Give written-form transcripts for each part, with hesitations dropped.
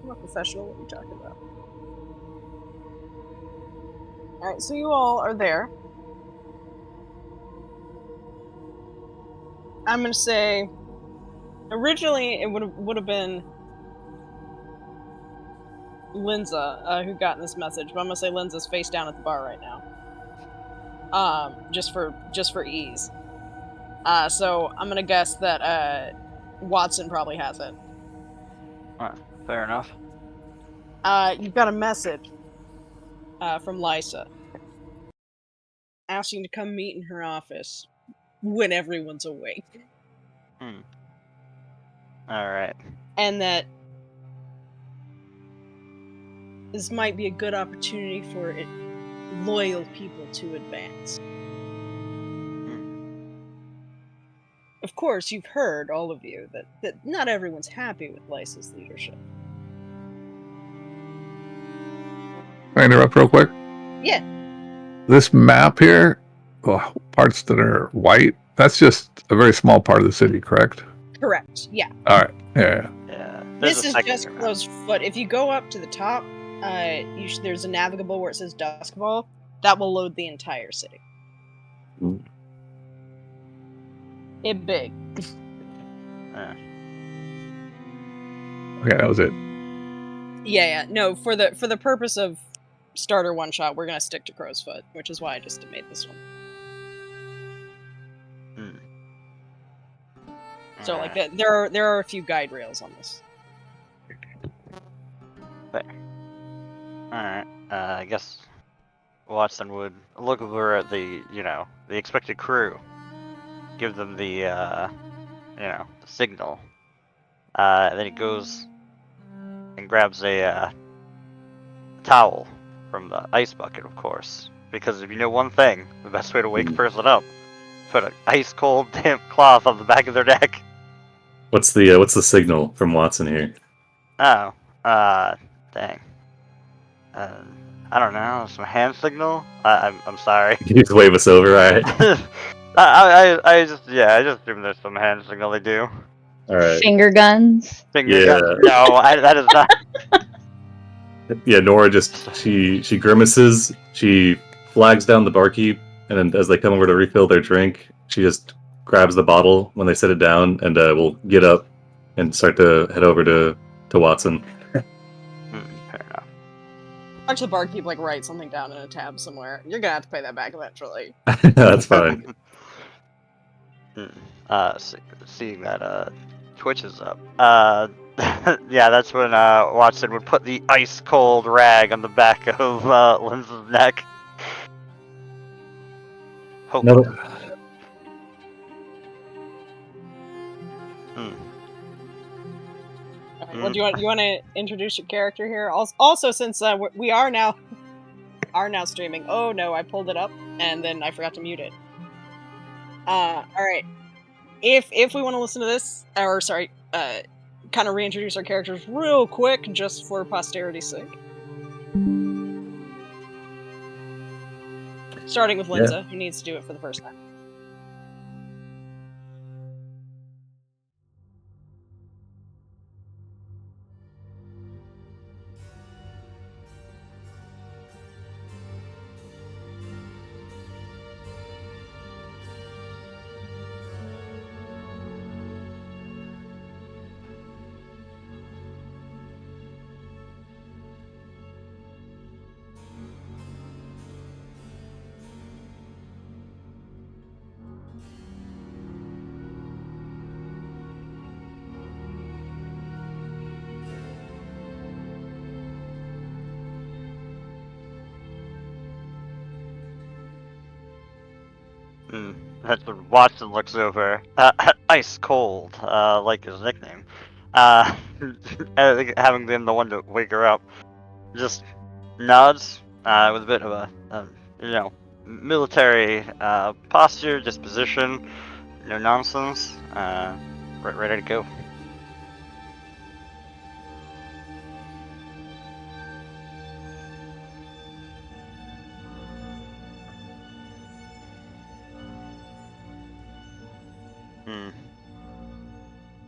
I'm a professional. What are you talking about? Alright, so you all are there. I'm gonna say... Originally, it would have been Linza who got this message, but I'm gonna say Linza's face down at the bar right now. Just for ease. So I'm gonna guess that Watson probably has it. Fair enough. You've got a message from Lysa asking to come meet in her office when everyone's awake. Alright. And that this might be a good opportunity for loyal people to advance. Of course, you've heard, all of you, that not everyone's happy with Lysa's leadership. Can I interrupt real quick? Yeah. This map here, well, parts that are white, that's just a very small part of the city, correct? Correct, yeah. Alright, yeah. This is just close foot. If you go up to the top, there's a navigable where it says Duskfall. That will load the entire city. It big. Okay, that was it. Yeah. No, for the purpose of starter one shot, we're gonna stick to Crow's Foot, which is why I just made this one. So like there are a few guide rails on this. Alright. I guess Watson would look over at the expected crew, give them the the signal. Then he goes and grabs a towel from the ice bucket, of course. Because if you know one thing, the best way to wake a person up, put an ice cold damp cloth on the back of their neck. What's the signal from Watson here? Oh, dang. I don't know, some hand signal? I'm sorry. You just wave us over, alright? I just assume there's some hand signal they do. Alright. Finger guns? Finger guns? No, that is not. Yeah, Nora just, she grimaces, she flags down the barkeep, and then as they come over to refill their drink, she just grabs the bottle when they set it down, and will get up and start to head over to Watson. Fair enough. Watch the barkeep write something down in a tab somewhere. You're gonna have to pay that back eventually. That's fine. Seeing that Twitch is up. Yeah, that's when Watson would put the ice cold rag on the back of Linz's neck. No. Well, do you want to introduce your character here? Also, since we are now streaming. Oh no, I pulled it up and then I forgot to mute it. All right. If we want to listen to this, or sorry, kind of reintroduce our characters real quick, just for posterity's sake. Starting with Linza, who needs to do it for the first time. That's when Watson looks over. Ice cold, like his nickname. Having been the one to wake her up, just nods with a bit of a military posture, disposition, no nonsense, ready to go.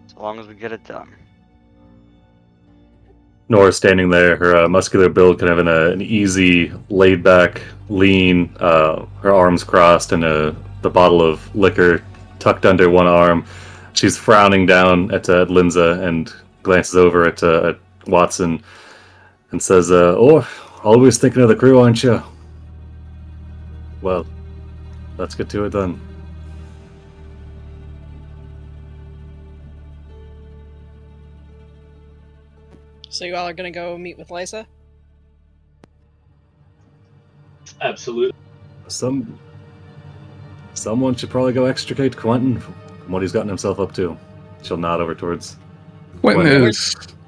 As long as we get it done. Nora's standing there, her muscular build kind of in an easy, laid-back, lean, her arms crossed and the bottle of liquor tucked under one arm. She's frowning down at Linza and glances over at Watson and says, "Oh, always thinking of the crew, aren't you? Well, let's get to it then." So you all are gonna go meet with Lysa? Absolutely. Someone should probably go extricate Quentin from what he's gotten himself up to. She'll nod over towards Quentin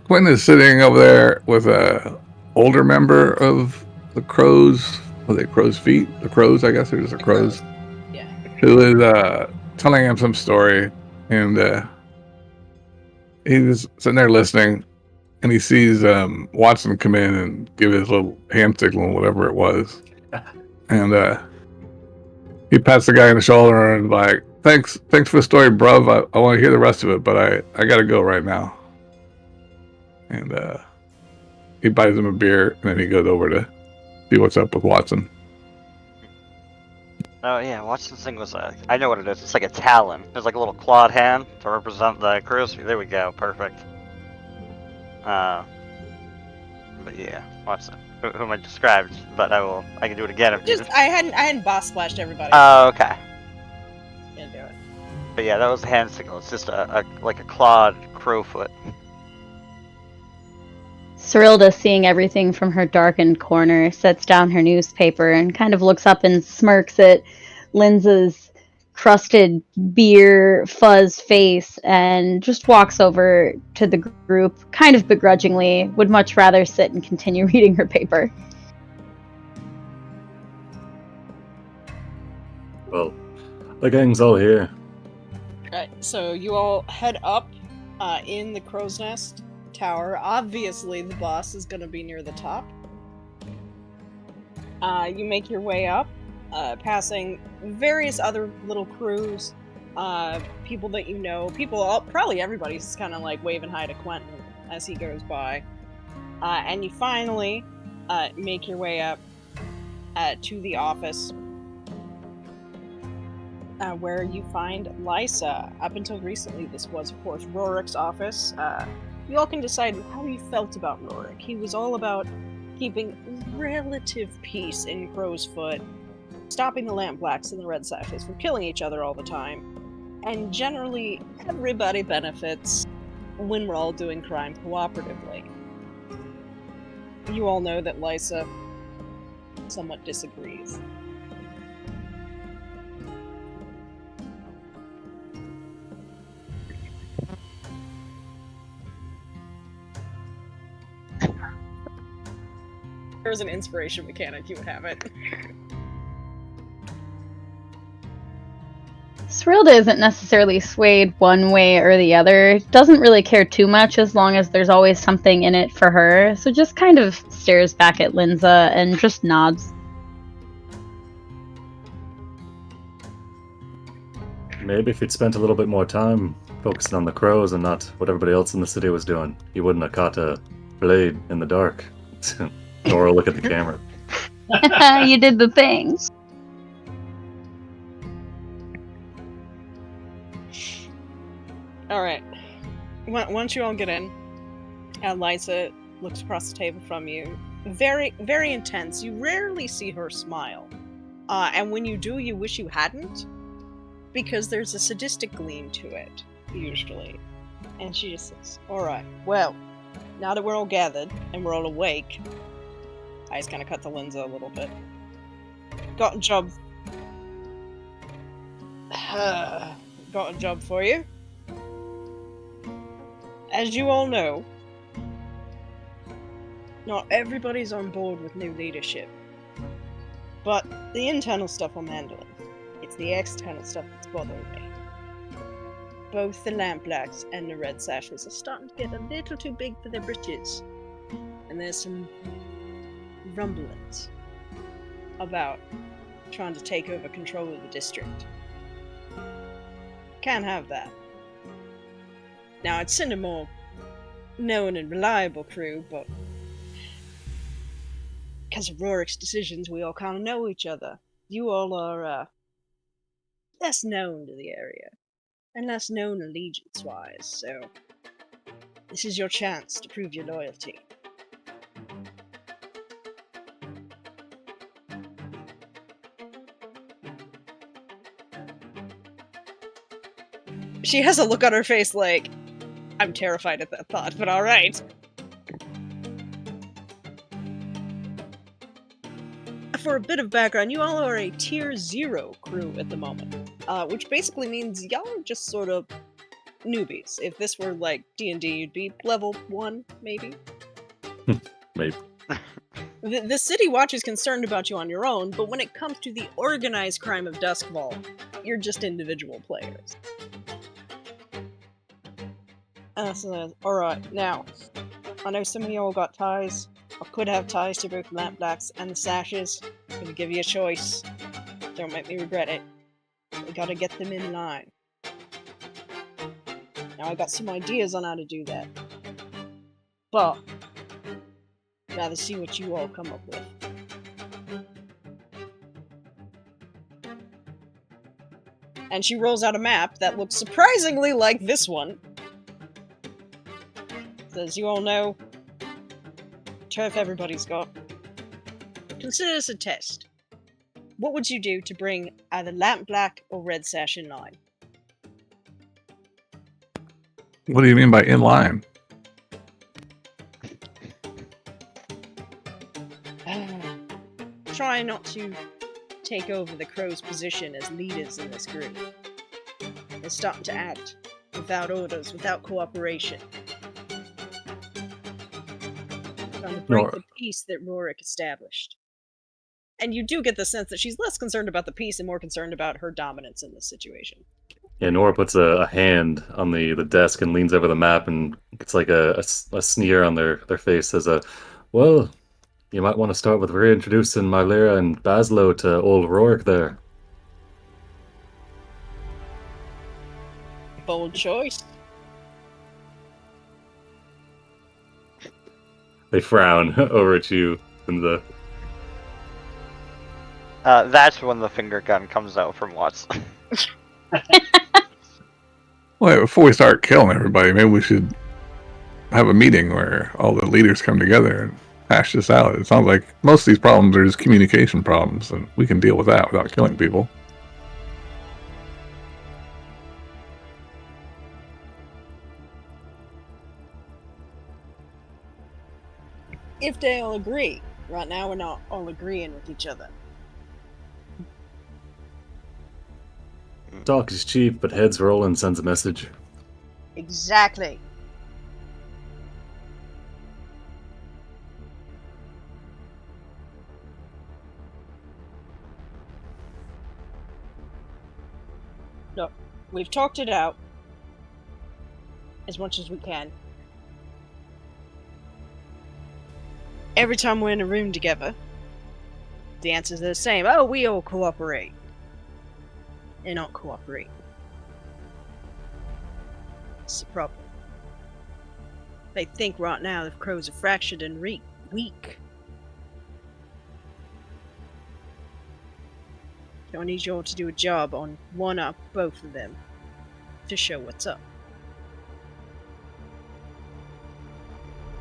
Quentin. is sitting over there with a older member of the Crows. Are they Crow's Feet? The Crows, I guess. They're just the Crows. Yeah. Who is telling him some story, and he's sitting there listening, and he sees Watson come in and give his little hand signal, whatever it was, and he pats the guy on the shoulder and like, thanks for the story, bruv. I want to hear the rest of it, but I gotta go right now. And he buys him a beer, and then he goes over to see what's up with Watson. Oh yeah, Watson's thing was I know what it is. It's like a talon. There's like a little clawed hand to represent the crow's feet. There we go, perfect. But yeah, Watson, whom I described, but I can do it again if Just needed. I hadn't boss splashed everybody. Oh, okay. Can't do it. But yeah, that was a hand signal. It's just like a clawed crowfoot. Cyrilda, seeing everything from her darkened corner, sets down her newspaper and kind of looks up and smirks at Linza's crusted beer fuzz face and just walks over to the group, kind of begrudgingly, would much rather sit and continue reading her paper. Well, the gang's all here. Right, so you all head up in the Crow's Nest Tower. Obviously, the boss is going to be near the top. You make your way up, passing various other little crews, people that you know, probably everybody's kind of like waving hi to Quentin as he goes by. And you finally make your way up to the office, where you find Lysa. Up until recently, this was, of course, Rorik's office. You all can decide how you felt about Rorik. He was all about keeping relative peace in Crow's Foot, stopping the Lampblacks and the Red Sashes from killing each other all the time, and generally, everybody benefits when we're all doing crime cooperatively. You all know that Lysa somewhat disagrees. There's an inspiration mechanic, you would have it. Cyrilda isn't necessarily swayed one way or the other. Doesn't really care too much as long as there's always something in it for her. So just kind of stares back at Linza and just nods. Maybe if you'd spent a little bit more time focusing on the crows and not what everybody else in the city was doing, you wouldn't have caught a blade in the dark. Nora, look at the camera. You did the things. Alright. Once you all get in, Lysa looks across the table from you. Very, very intense. You rarely see her smile. And when you do, you wish you hadn't, because there's a sadistic gleam to it, usually. And she just says, "Alright, well, now that we're all gathered and we're all awake," eyes kind of cut to Linza a little bit. Got a job. Got a job for you. As you all know, not everybody's on board with new leadership. But the internal stuff I'm handling. It's the external stuff that's bothering me. Both the Lampblacks and the Red Sashes are starting to get a little too big for their britches. And there's some rumblings about trying to take over control of the district. Can't have that. Now, I'd send a more known and reliable crew, but because of Rorik's decisions, we all kind of know each other. You all are less known to the area, and less known allegiance-wise, so this is your chance to prove your loyalty. She has a look on her face like, I'm terrified at that thought, but alright. For a bit of background, you all are a tier 0 crew at the moment, which basically means y'all are just sort of newbies. If this were like D&D, you'd be level 1, maybe? Maybe. The City Watch is concerned about you on your own, but when it comes to the organized crime of Duskfall, you're just individual players. Alright, now, I know some of y'all got ties. I could have ties to both Lamp Blacks and the Sashes. I'm gonna give you a choice. Don't make me regret it. We gotta get them in line. Now, I got some ideas on how to do that. But, rather see what you all come up with. And she rolls out a map that looks surprisingly like this one. As you all know, turf everybody's got. Consider this a test. What would you do to bring either Lamp Black or Red Sash in line? What do you mean by in line? Try not to take over the Crow's position as leaders in this group. They're starting to act without orders, without cooperation. Trying to break the peace that Rorik established. And you do get the sense that she's less concerned about the peace and more concerned about her dominance in this situation. Yeah, Nora puts a hand on the desk and leans over the map and gets like a sneer on their face. Says, well, you might want to start with reintroducing Mylera and Baslo to old Rorik there. Bold choice. They frown over at you and That's when the finger gun comes out from Watts. Well, before we start killing everybody, maybe we should have a meeting where all the leaders come together and hash this out. It sounds like most of these problems are just communication problems, and we can deal with that without killing people. If they all agree. Right now, we're not all agreeing with each other. talk is cheap, but heads rolling sends a message. Exactly. Look, we've talked it out as much as we can. Every time we're in a room together, the answers are the same. Oh, we all cooperate. They're not cooperating. That's the problem. They think right now the crows are fractured and weak. So I need you all to do a job on one up both of them to show what's up.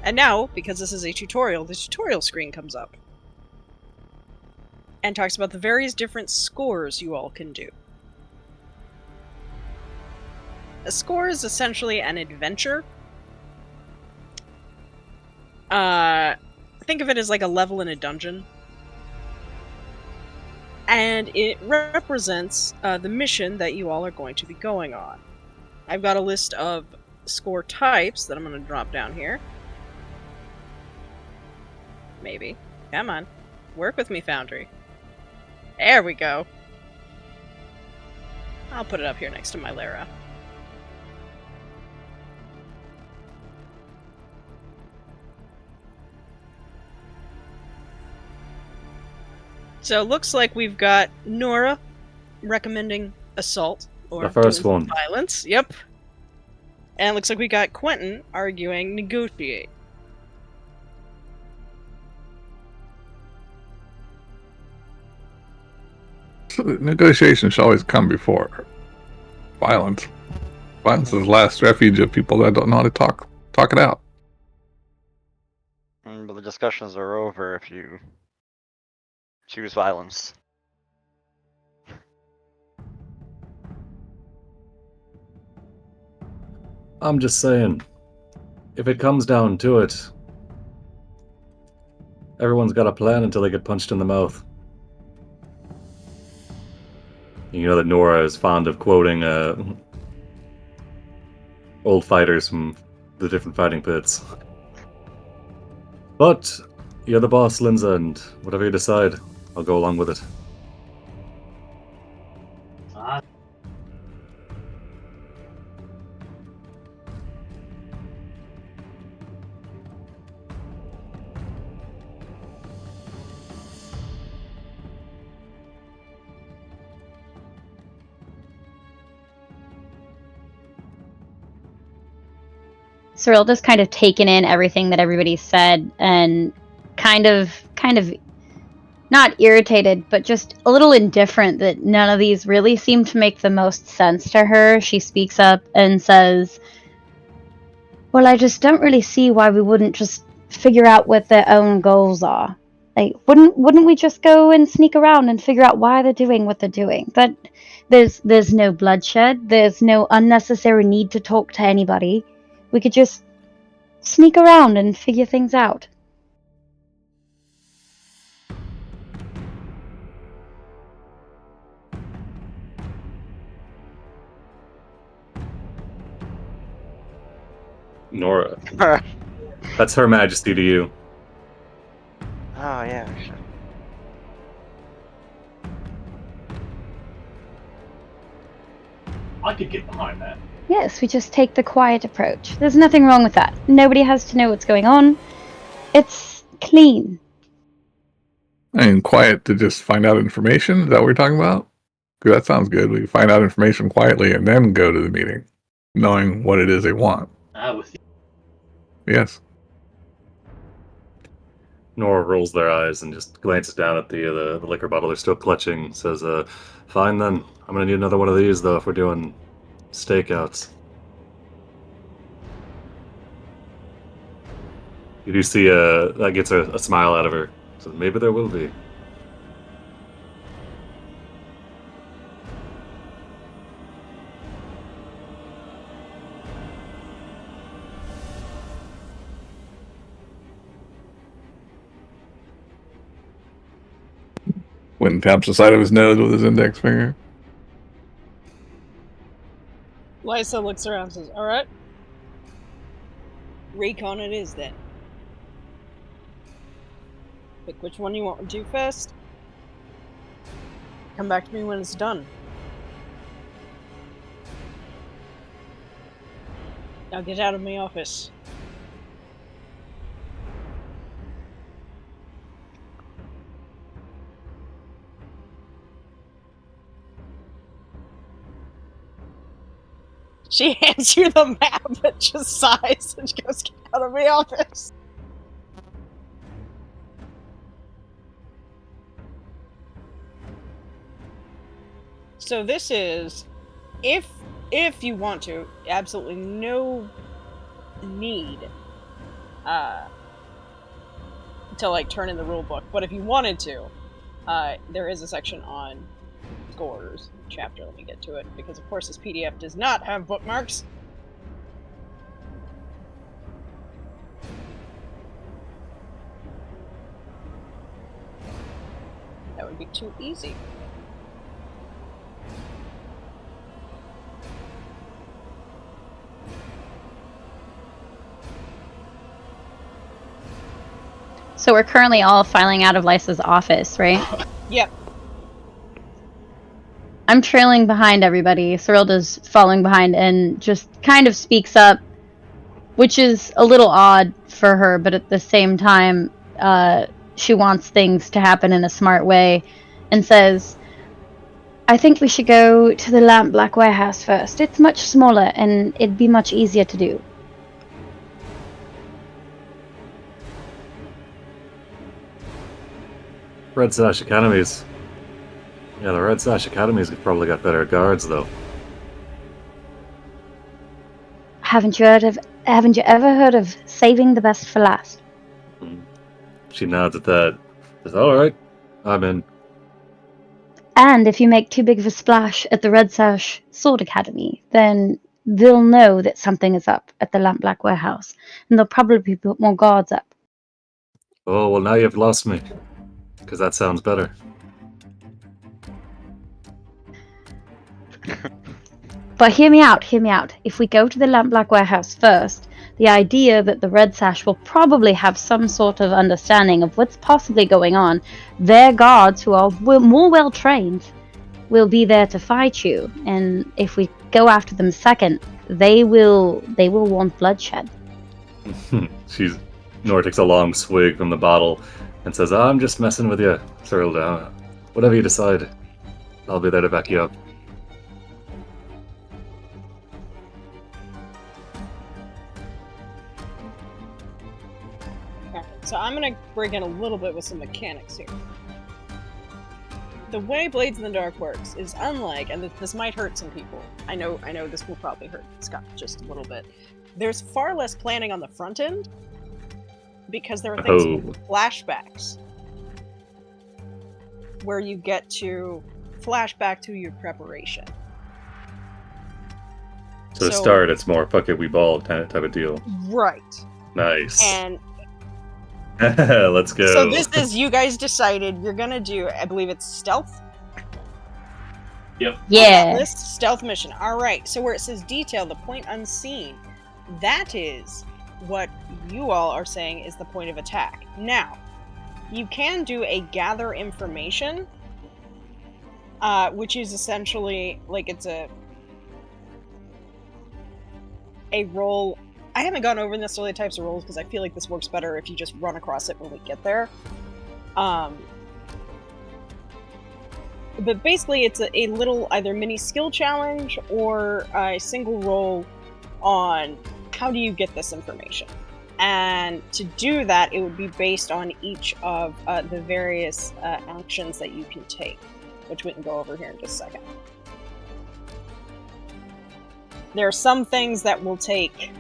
And now, because this is a tutorial, the tutorial screen comes up and talks about the various different scores you all can do. A score is essentially an adventure. Think of it as like a level in a dungeon. And it represents the mission that you all are going to be going on. I've got a list of score types that I'm going to drop down here. Maybe. Come on. Work with me, Foundry. There we go. I'll put it up here next to my Lara. So it looks like we've got Nora recommending assault or the first one. Violence. Yep. And it looks like we got Quentin arguing negotiate. So negotiation should always come before violence. Violence is the last refuge of people that don't know how to talk it out. But the discussions are over if you choose violence. I'm just saying, if it comes down to it, everyone's got a plan until they get punched in the mouth. You know that Nora is fond of quoting old fighters from the different fighting pits. But you're the boss, Linza, and whatever you decide, I'll go along with it. Ah, Cyril just kind of taken in everything that everybody said and kind of not irritated, but just a little indifferent that none of these really seem to make the most sense to her. She speaks up and says, well, I just don't really see why we wouldn't just figure out what their own goals are. Like, wouldn't we just go and sneak around and figure out why they're doing what they're doing? But there's no bloodshed, there's no unnecessary need to talk to anybody. We could just sneak around and figure things out. Nora, Oh that's Her Majesty to you. yeah, we should. I could get behind that. Yes, we just take the quiet approach. There's nothing wrong with that. Nobody has to know what's going on. It's clean. I mean, quiet to just find out information? Is that what we're talking about? 'Cause that sounds good. We find out information quietly and then go to the meeting, knowing what it is they want. With you. Yes. Nora rolls their eyes and just glances down at the liquor bottle they're still clutching. Says, "Fine then. I'm gonna need another one of these though if we're doing stakeouts." You do see that gets a smile out of her. So maybe there will be. Quentin taps the side of his nose with his index finger. Lysa looks around and says, alright. Recon it is then. Pick which one you want to do first. Come back to me when it's done. Now get out of my office. She hands you the map and just sighs and she goes, get out of my office. So this is, if you want to, absolutely no need to like turn in the rule book. But if you wanted to, there is a section on scores chapter. Let me get to it because of course this PDF does not have bookmarks. That would be too easy. So we're currently all filing out of Lysa's office, right? Yep. I'm trailing behind everybody. Cyrilda's following behind and just kind of speaks up, which is a little odd for her, but at the same time, she wants things to happen in a smart way, and says, I think we should go to the Lampblack warehouse first. It's much smaller and it'd be much easier to do. Red Sash Academies. Yeah, the Red Sash Academies have probably got better guards, though. Haven't you ever heard of saving the best for last? She nods at that. Says, alright, I'm in. And if you make too big of a splash at the Red Sash Sword Academy, then they'll know that something is up at the Lampblack warehouse, and they'll probably put more guards up. Oh, well, now you've lost me. Because that sounds better. But hear me out. If we go to the Lampblack warehouse first, the idea that the Red Sash will probably have some sort of understanding of what's possibly going on, their guards, who are more well trained, will be there to fight you. And if we go after them second, they will want bloodshed. Nora takes a long swig from the bottle and says, I'm just messing with you, Cyrilda. Whatever you decide, I'll be there to back you up. Alright, so I'm gonna bring in a little bit with some mechanics here. The way Blades in the Dark works is unlike, and this might hurt some people. I know this will probably hurt Scott just a little bit. There's far less planning on the front end, because there are things like flashbacks, where you get to flashback to your preparation. So to start, it's more fuck it, we ball type of deal. Right. Nice. And let's go. so this is, you guys decided you're gonna do, I believe it's stealth? Yep. Yeah. This stealth mission. Alright, so where it says detail, the point unseen, that is what you all are saying is the point of attack. Now, you can do a gather information, which is essentially, like, it's a role. I haven't gone over necessarily the types of roles because I feel like this works better if you just run across it when we get there. But basically it's a little either mini skill challenge or a single roll on how do you get this information. And to do that, it would be based on each of the various actions that you can take, which we can go over here in just a second. There are some things that will take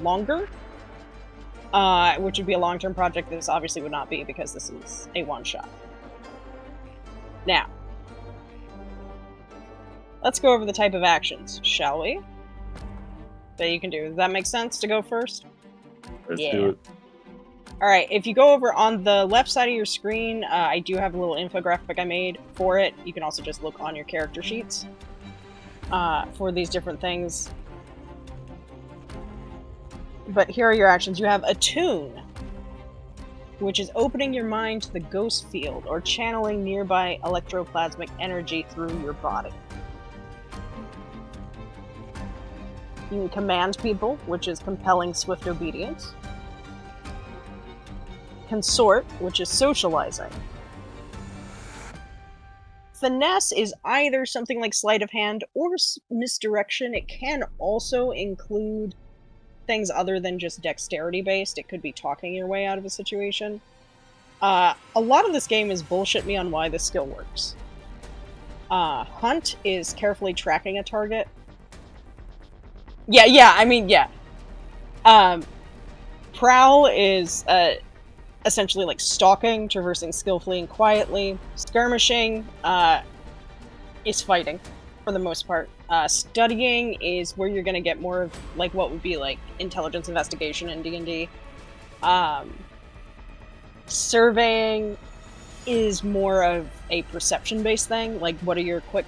longer, which would be a long-term project. This obviously would not be, because this is a one-shot. Now, let's go over the type of actions, shall we? That you can do. Does that make sense to go first? Let's do it. Alright, if you go over on the left side of your screen, I do have a little infographic I made for it. You can also just look on your character sheets for these different things. But here are your actions. You have attune, which is opening your mind to the ghost field or channeling nearby electroplasmic energy through your body. You can command people, which is compelling swift obedience. Consort, which is socializing. Finesse is either something like sleight of hand or misdirection. It can also include things other than just dexterity based. It could be talking your way out of a situation. A lot of this game is bullshit me on why this skill works. Hunt is carefully tracking a target. Yeah. Prowl is essentially like stalking, traversing skillfully and quietly. Skirmishing is fighting, for the most part. Studying is where you're going to get more of like what would be like intelligence investigation in D&D. Surveying is more of a perception-based thing, like what are your quick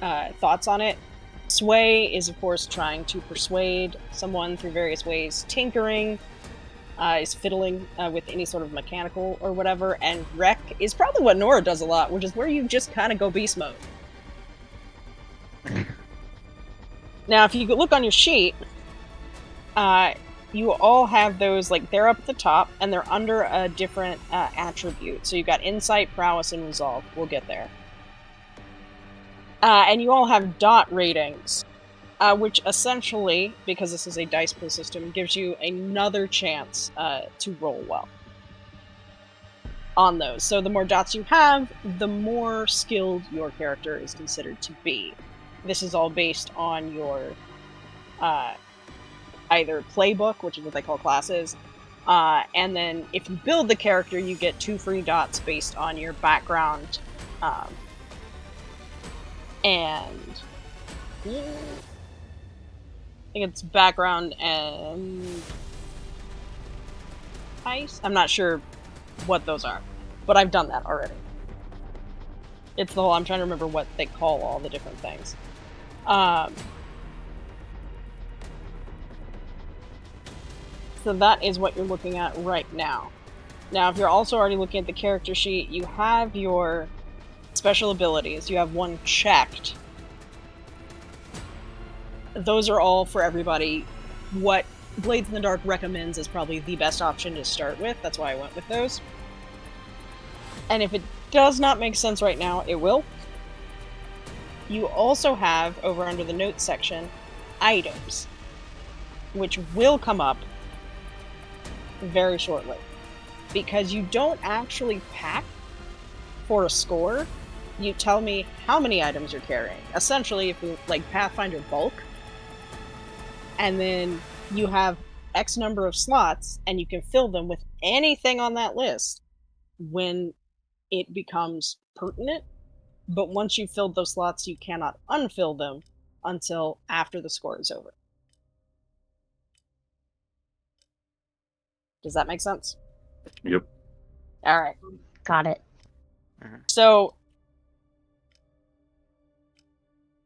thoughts on it. Sway is, of course, trying to persuade someone through various ways. Tinkering is fiddling with any sort of mechanical or whatever. And Wreck is probably what Nora does a lot, which is where you just kind of go beast mode. Now, if you look on your sheet, you all have those, like, they're up at the top, and they're under a different attribute. So you've got Insight, Prowess, and Resolve. We'll get there. And you all have dot ratings, which essentially, because this is a dice pool system, gives you another chance to roll well on those. So the more dots you have, the more skilled your character is considered to be. This is all based on your either playbook, which is what they call classes, and then if you build the character, you get 2 free dots based on your background, and I think it's background and heist. I'm not sure what those are, but I've done that already. It's the whole, I'm trying to remember what they call all the different things. So that is what you're looking at right now. Now, if you're also already looking at the character sheet, you have your special abilities. You have one checked. Those are all for everybody. What Blades in the Dark recommends is probably the best option to start with. That's why I went with those. And if it does not make sense right now, it will. You also have, over under the notes section, items, which will come up very shortly. Because you don't actually pack for a score, you tell me how many items you're carrying. Essentially, if you like Pathfinder bulk, and then you have X number of slots, and you can fill them with anything on that list when it becomes pertinent. But once you've filled those slots, you cannot unfill them until after the score is over. Does that make sense? Yep. All right. Got it. So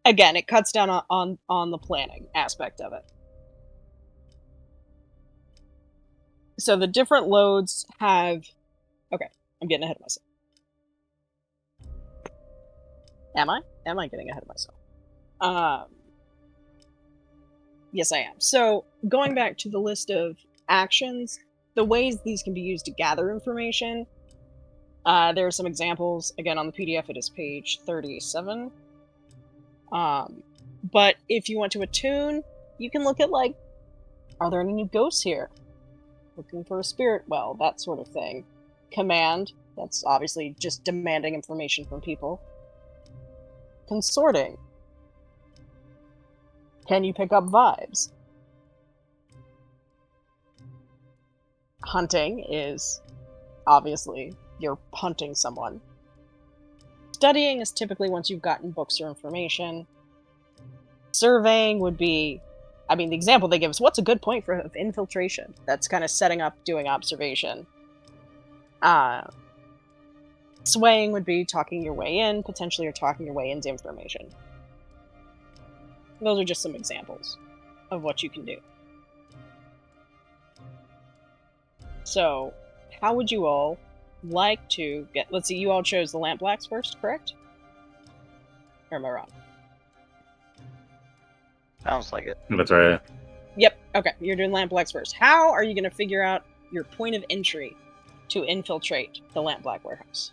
again, it cuts down on the planning aspect of it. So the different loads have... Okay, I'm getting ahead of myself. Am I? Am I getting ahead of myself? Yes, I am. So going back to the list of actions, the ways these can be used to gather information, there are some examples. Again, on the PDF, it is page 37. But if you want to attune, you can look at, like, are there any new ghosts here? Looking for a spirit well, that sort of thing. Command, that's obviously just demanding information from people. Consorting. Can you pick up vibes? Hunting is, obviously, you're hunting someone. Studying is typically once you've gotten books or information. Surveying would be, I mean, the example they give is, what's a good point for infiltration? That's kind of setting up, doing observation. Swaying would be talking your way in, potentially, or talking your way into information. Those are just some examples of what you can do. So, how would you all like to get... Let's see, you all chose the lampblacks first, correct? Or am I wrong? Sounds like it. That's right. Yep, okay, you're doing lampblacks first. How are you going to figure out your point of entry to infiltrate the lampblack warehouse?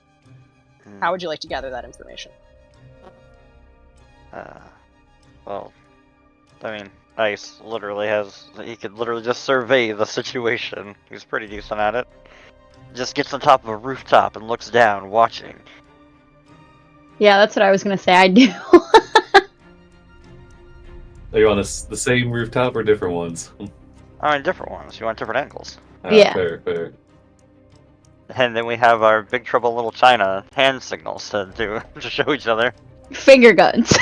How would you like to gather that information? Well, I mean, Ice literally he could literally just survey the situation. He's pretty decent at it. Just gets on top of a rooftop and looks down, watching. Yeah, that's what I was gonna say. I do. Are you on the same rooftop or different ones? I mean, different ones. You want different angles. Yeah. Fair. And then we have our Big Trouble in Little China hand signals to do to show each other. Finger guns.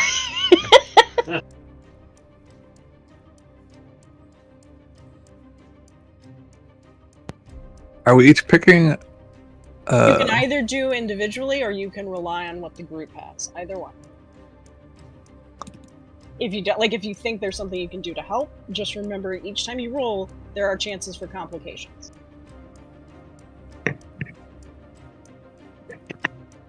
Are we each picking? You can either do individually, or you can rely on what the group has. Either one. If you don't, like, if you think there's something you can do to help, just remember each time you roll, there are chances for complications.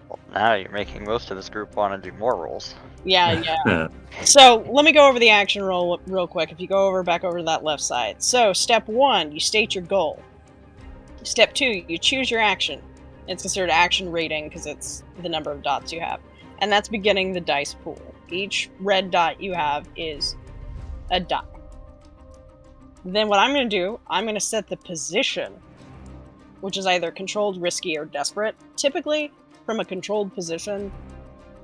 Well, now you're making most of this group want to do more rolls. Yeah. So let me go over the action roll real quick. If you go back over to that left side. So step 1, you state your goal. Step 2, you choose your action. It's considered action rating because it's the number of dots you have. And that's beginning the dice pool. Each red dot you have is a die. Then what I'm going to do, I'm going to set the position, which is either controlled, risky, or desperate. Typically, from a controlled position,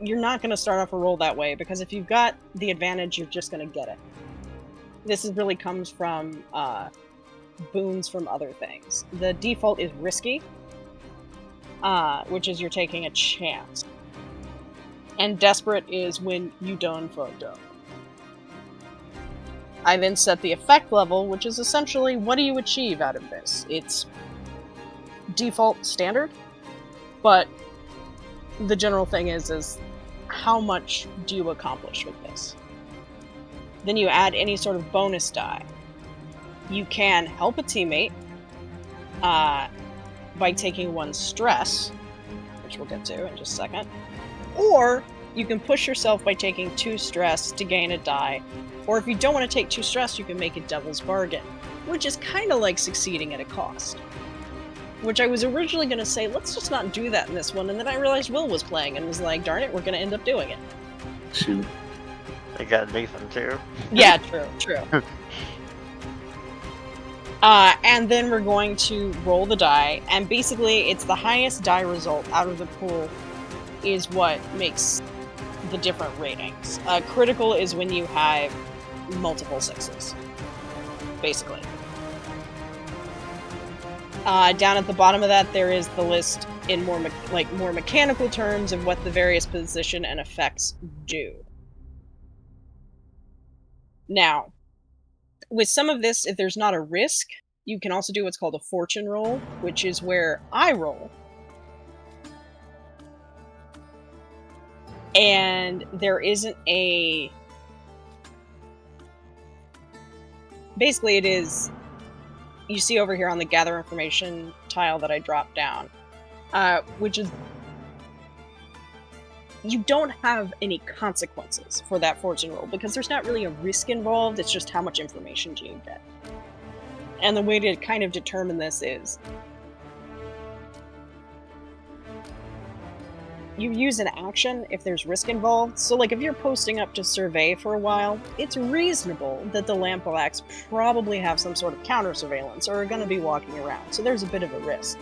you're not going to start off a roll that way, because if you've got the advantage, you're just going to get it. This really comes from boons from other things. The default is risky, which is you're taking a chance. And desperate is when you done fucked up. I then set the effect level, which is essentially what do you achieve out of this? It's default standard, but the general thing is how much do you accomplish with this? Then you add any sort of bonus die. You can help a teammate by taking 1 stress, which we'll get to in just a second, or you can push yourself by taking 2 stress to gain a die. Or if you don't want to take 2 stress, you can make a devil's bargain, which is kind of like succeeding at a cost. Which I was originally going to say, let's just not do that in this one, and then I realized Will was playing and was like, darn it, we're going to end up doing it. Shoot. They got Nathan too. Yeah, true. And then we're going to roll the die, and basically it's the highest die result out of the pool is what makes the different ratings. Critical is when you have multiple 6s, basically. Down at the bottom of that, there is the list in more mechanical terms of what the various position and effects do. Now, with some of this, if there's not a risk, you can also do what's called a fortune roll, which is where I roll. And there isn't a... Basically, it is... You see over here on the gather information tile that I dropped down, which is... You don't have any consequences for that fortune roll, because there's not really a risk involved, it's just how much information do you get. And the way to kind of determine this is... You use an action if there's risk involved. So, like, if you're posting up to survey for a while, it's reasonable that the lampblacks probably have some sort of counter surveillance or are going to be walking around. So there's a bit of a risk.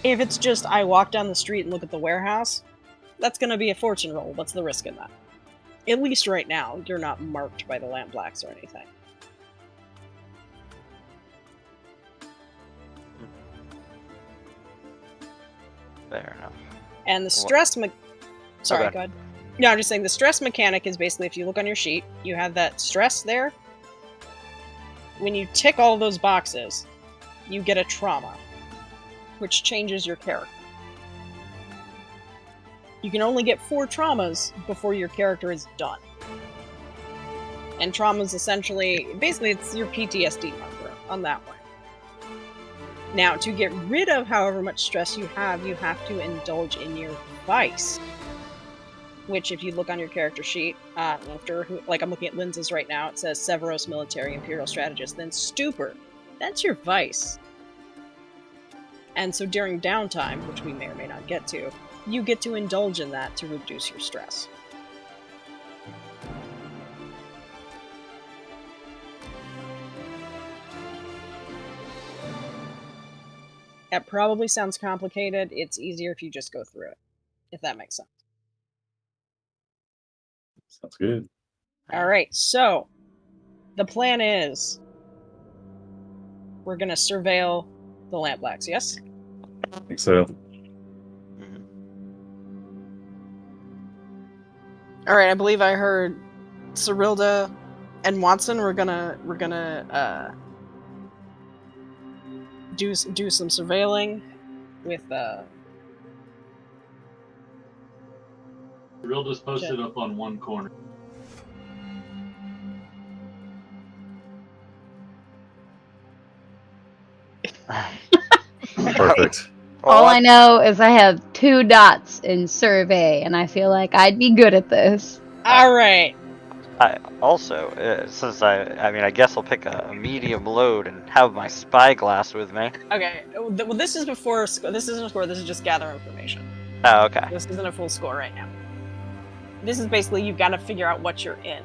If it's just I walk down the street and look at the warehouse, that's going to be a fortune roll. What's the risk in that? At least right now, you're not marked by the lampblacks or anything. Fair enough. And the stress Sorry, Okay. go ahead. No, I'm just saying the stress mechanic is basically, if you look on your sheet, you have that stress there. When you tick all those boxes, you get a trauma, which changes your character. You can only get 4 traumas before your character is done. And traumas essentially, basically it's your PTSD marker on that one. Now, to get rid of however much stress you have to indulge in your vice. Which, if you look on your character sheet, after, like I'm looking at Lindsay's right now, it says Severos, Military, Imperial Strategist, then Stupor. That's your vice. And so during downtime, which we may or may not get to, you get to indulge in that to reduce your stress. That probably sounds complicated. It's easier if you just go through it, if that makes sense. Sounds good. Alright, so the plan is we're gonna surveil the lampblacks, yes? I think so. Mhm. Alright, I believe I heard Cyrilda and Watson we're gonna do some surveilling with Real just posted up on one corner. Perfect. All I know is I have 2 dots in survey, and I feel like I'd be good at this. Alright. I also, since I guess I'll pick a medium load and have my spyglass with me. Okay. Well, this is before this isn't a score, this is just gather information. Oh, okay. This isn't a full score right now. This is basically you've got to figure out what you're in.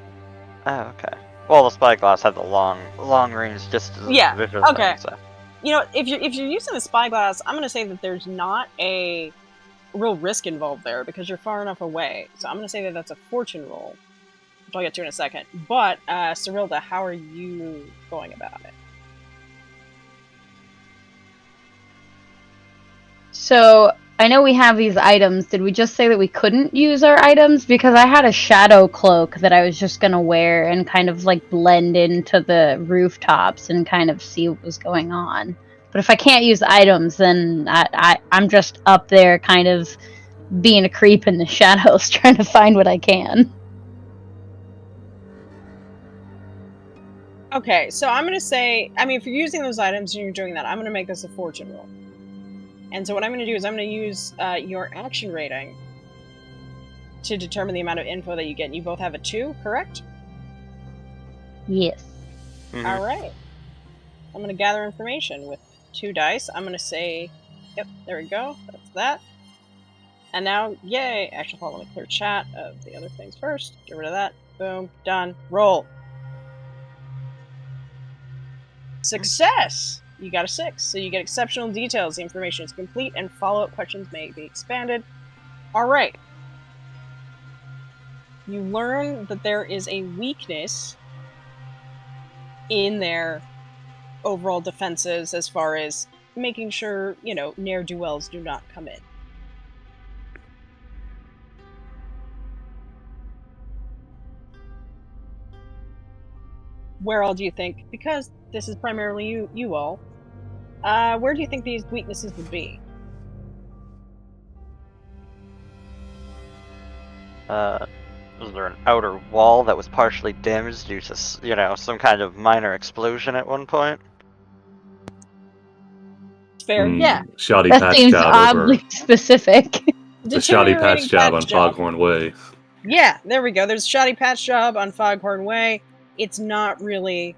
Oh, okay. Well, the spyglass had the long range distance Yeah, vision okay. thing, so. You know, if you're using the spyglass, I'm going to say that there's not a real risk involved there because you're far enough away. So I'm going to say that that's a fortune roll, which I'll get to in a second. But, Cyrilda, how are you going about it? So I know we have these items. Did we just say that we couldn't use our items? Because I had a shadow cloak that I was just gonna wear and kind of like blend into the rooftops and kind of see what was going on. But if I can't use items, then I'm just up there kind of being a creep in the shadows trying to find what I can. Okay, so I'm going to say, I mean, if you're using those items and you're doing that, I'm going to make this a fortune roll. And so what I'm going to do is I'm going to use your action rating to determine the amount of info that you get. And you both have a 2, correct? Yes. Mhm. All right. I'm going to gather information with 2 dice. I'm going to say, yep, there we go. That's that. And now, yay. Actually, hold on, let me clear chat of the other things first. Get rid of that. Boom. Done. Roll. Success! You got a 6. So you get exceptional details. The information is complete and follow-up questions may be expanded. All right. You learn that there is a weakness in their overall defenses as far as making sure, you know, ne'er-do-wells do not come in. Where all do you think, because this is primarily you all, where do you think these weaknesses would be? Was there an outer wall that was partially damaged due to, you know, some kind of minor explosion at one point? It's fair, yeah. Shoddy That patch seems job oddly over specific. the shoddy patch Deteriorating job on job. Foghorn Way. Yeah, there we go. There's a shoddy patch job on Foghorn Way. It's not really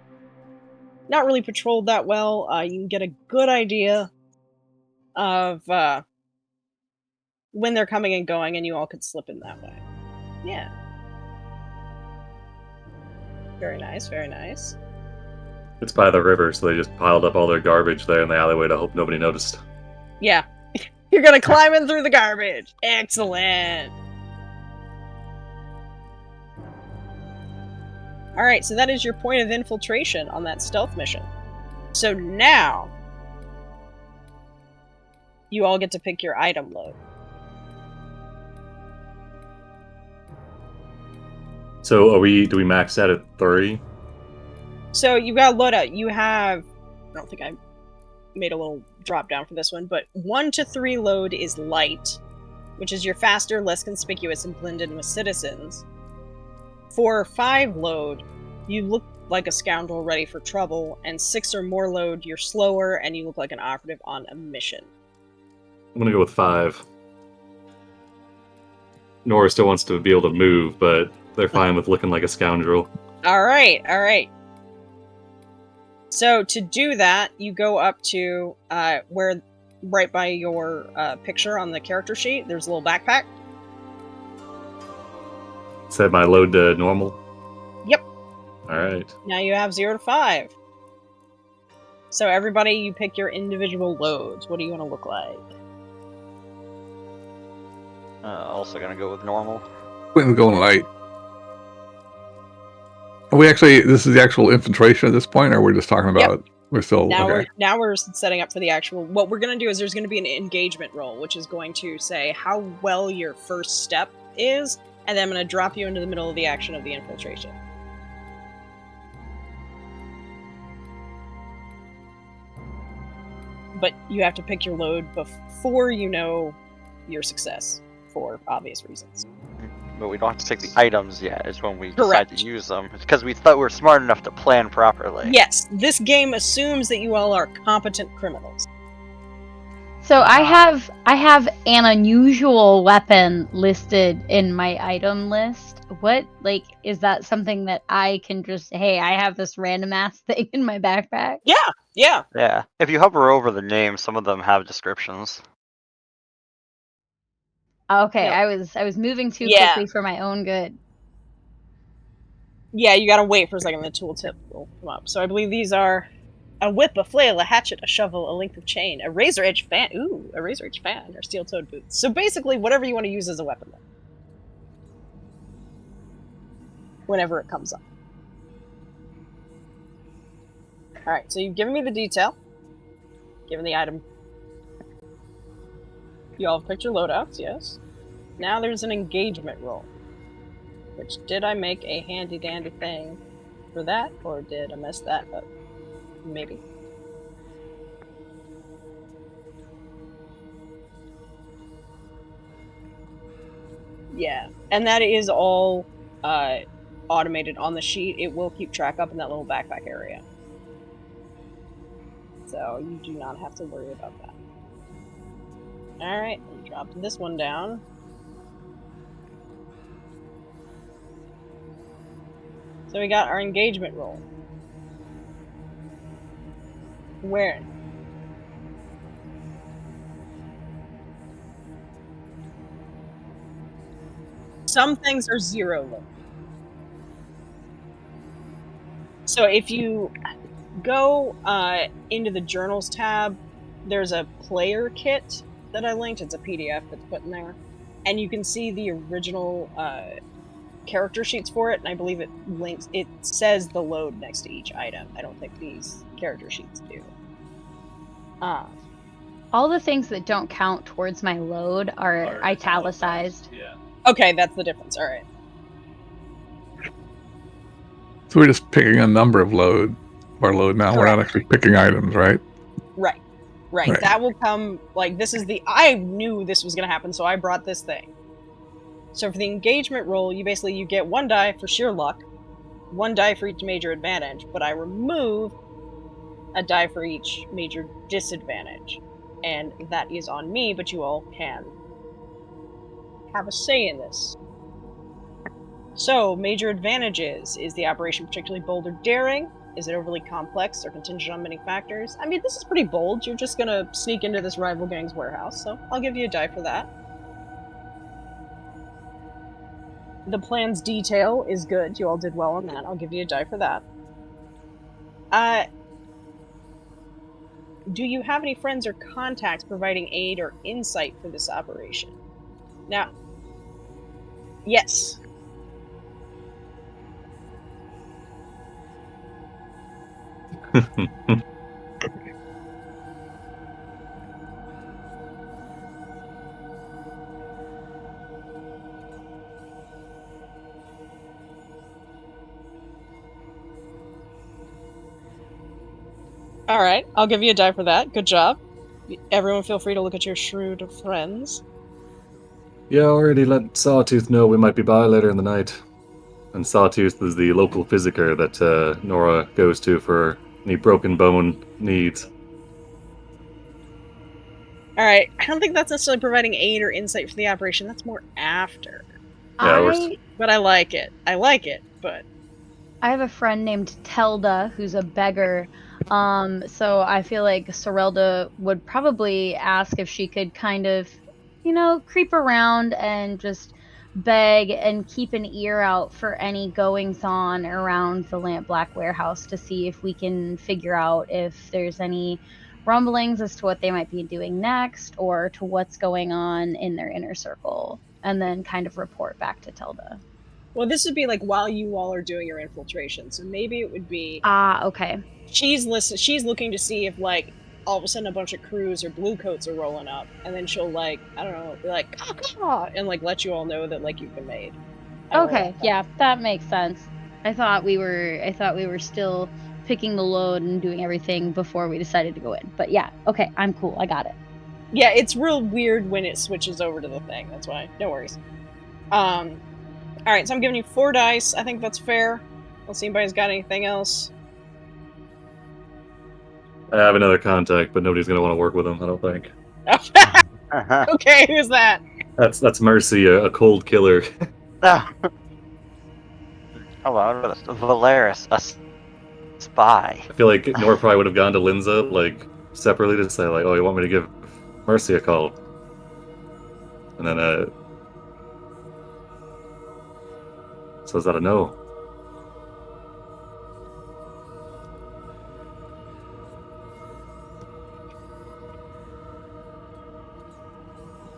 patrolled that well. You can get a good idea of when they're coming and going, and you all could slip in that way. Yeah. Very nice, very nice. It's by the river, so they just piled up all their garbage there in the alleyway to hope nobody noticed. Yeah. You're gonna climb in through the garbage. Excellent. Alright, so that is your point of infiltration on that stealth mission. So now, you all get to pick your item load. So do we max out at 3? So you've got a loadout. You have, I don't think I made a little drop down for this one, but 1 to 3 load is light, which is your faster, less conspicuous, and blend in with citizens. 4 or 5 load, you look like a scoundrel ready for trouble, and 6 or more load, you're slower and you look like an operative on a mission. I'm gonna go with 5. Nora still wants to be able to move, but they're fine with looking like a scoundrel. Alright, alright. So to do that, you go up to where, right by your picture on the character sheet, there's a little backpack. Set my load to normal? Yep. Alright. Now you have 0 to 5. So everybody, you pick your individual loads. What do you want to look like? Also gonna go with normal. Quentin's going light. Are we actually, this is the actual infiltration at this point, or we're just talking about, we're still, okay. Now we're setting up for the actual, what we're going to do is there's going to be an engagement roll, which is going to say how well your first step is, and then I'm going to drop you into the middle of the action of the infiltration. But you have to pick your load before you know your success, for obvious reasons. But we don't have to take the items yet, is when we decide to use them. Because we thought we were smart enough to plan properly. Yes, this game assumes that you all are competent criminals. So I have an unusual weapon listed in my item list. What, like, is that something that I can just, hey, I have this random ass thing in my backpack? Yeah. Yeah. If you hover over the names, some of them have descriptions. Okay, No. I was moving too Yeah. quickly for my own good. Yeah, you gotta wait for a second, the tooltip will come up. So I believe these are a whip, a flail, a hatchet, a shovel, a length of chain, a razor edge fan. Ooh, a razor edge fan, or steel-toed boots. So basically, whatever you want to use as a weapon. Whenever it comes up. Alright, so you've given me the detail. Given the item. You all have picked your loadouts, yes. Now there's an engagement roll. Which, did I make a handy-dandy thing for that, or did I mess that up? Maybe. Yeah, and that is all automated on the sheet. It will keep track up in that little backpack area. So you do not have to worry about that. Alright, we dropped this one down. So we got our engagement roll. Where? Some things are 0 limit. So if you go into the journals tab, there's a player kit that I linked. It's a PDF that's put in there. And you can see the original character sheets for it, and I believe it says the load next to each item. I don't think these character sheets do. All the things that don't count towards my load are italicized. Yeah. Okay, that's the difference. Alright. So we're just picking a number of our load now. We're not actually picking items, right? Right. Right. That will come, like, I knew this was going to happen, so I brought this thing. So for the engagement roll, you get 1 die for sheer luck, 1 die for each major advantage, but I remove a die for each major disadvantage. And that is on me, but you all can have a say in this. So, major advantages. Is the operation particularly bold or daring? Is it overly complex or contingent on many factors? I mean, this is pretty bold. You're just gonna sneak into this rival gang's warehouse, so I'll give you a die for that. The plan's detail is good. You all did well on that. I'll give you a die for that. Do you have any friends or contacts providing aid or insight for this operation? Now, yes. Alright, I'll give you a die for that. Good job. Everyone feel free to look at your shrewd friends. Yeah, already let Sawtooth know we might be by later in the night. And Sawtooth is the local physiker that Nora goes to for any broken bone needs. Alright, I don't think that's necessarily providing aid or insight for the operation. That's more after. Yeah, But I like it. But... I have a friend named Telda who's a beggar. So I feel like Sorelda would probably ask if she could kind of, creep around and just beg and keep an ear out for any goings-on around the Lamp Black warehouse to see if we can figure out if there's any rumblings as to what they might be doing next or to what's going on in their inner circle, and then kind of report back to Telda. Well, this would be like while you all are doing your infiltration, so maybe it would be... okay. She's looking to see if, like, all of a sudden a bunch of crews or Bluecoats are rolling up, and then she'll, like, I don't know, be like, caw, and, like, let you all know that, like, you've been made. Okay, yeah, that makes sense. I thought we were still picking the load and doing everything before we decided to go in. But yeah, okay, I'm cool. I got it. Yeah, it's real weird when it switches over to the thing. That's why. No worries. Alright, so I'm giving you 4 dice. I think that's fair. Unless anybody's got anything else. I have another contact, but nobody's going to want to work with him, I don't think. Okay, who's that? That's Mercy, a cold killer. Hello, Valeris, a spy. I feel like Nora probably would have gone to Linza, like, separately to say, like, oh, you want me to give Mercy a call? And then so is that a no?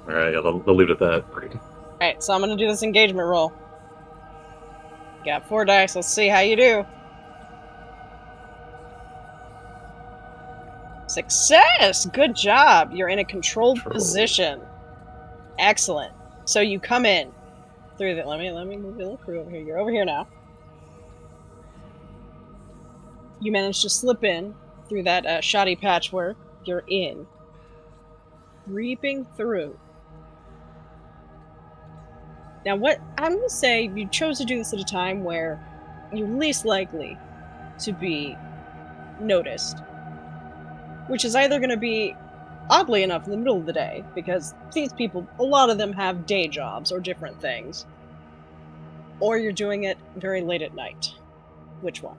All right, yeah, they'll leave it at that. Alright, so I'm gonna do this engagement roll. Got 4 dice, let's see how you do. Success! Good job! You're in a controlled position. Excellent. So you come in through the... Let me move the little crew over here. You're over here now. You manage to slip in through that shoddy patchwork. You're in. Creeping through. Now, what I'm going to say, you chose to do this at a time where you're least likely to be noticed. Which is either going to be, oddly enough, in the middle of the day, because these people, a lot of them have day jobs or different things. Or you're doing it very late at night. Which one?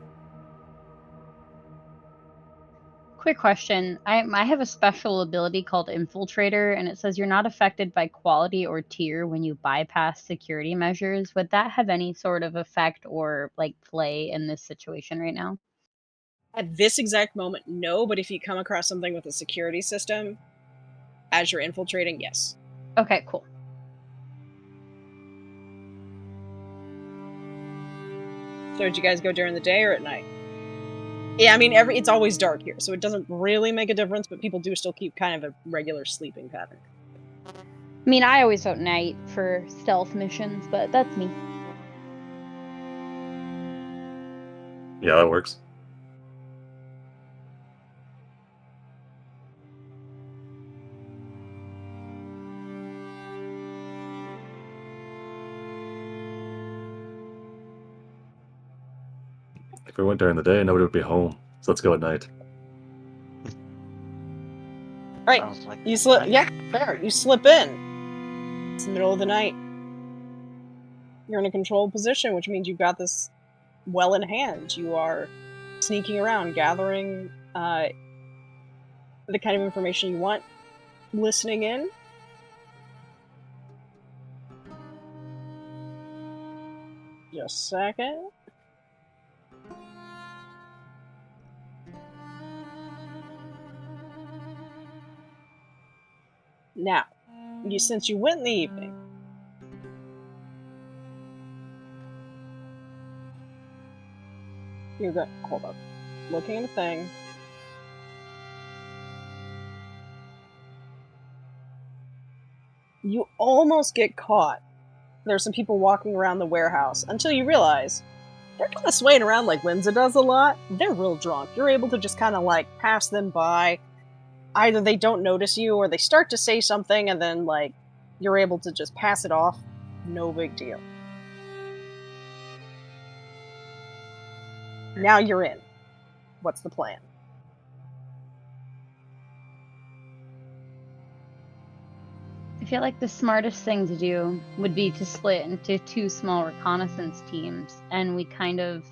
Quick question. I have a special ability called Infiltrator, and it says you're not affected by quality or tier when you bypass security measures. Would that have any sort of effect or like play in this situation right now? At this exact moment, no, but if you come across something with a security system, as you're infiltrating, yes. Okay, cool. So did you guys go during the day or at night? Yeah, I mean, it's always dark here, so it doesn't really make a difference, but people do still keep kind of a regular sleeping pattern. I mean, I always vote night for stealth missions, but that's me. Yeah, that works. If we went during the day, nobody would be home. So let's go at night. Right, Sounds like you slip. night. Yeah, fair. You slip in. It's the middle of the night. You're in a controlled position, which means you've got this well in hand. You are sneaking around, gathering the kind of information you want, listening in. Just a second. Now, since you went in the evening, you're going. Hold up. Looking at a thing. You almost get caught. There's some people walking around the warehouse until you realize they're kind of swaying around like Linza does a lot. They're real drunk. You're able to just kind of like pass them by. Either they don't notice you or they start to say something and then like you're able to just pass it off. No big deal. Now you're in. What's the plan? I feel like the smartest thing to do would be to split into 2 small reconnaissance teams, and we kind of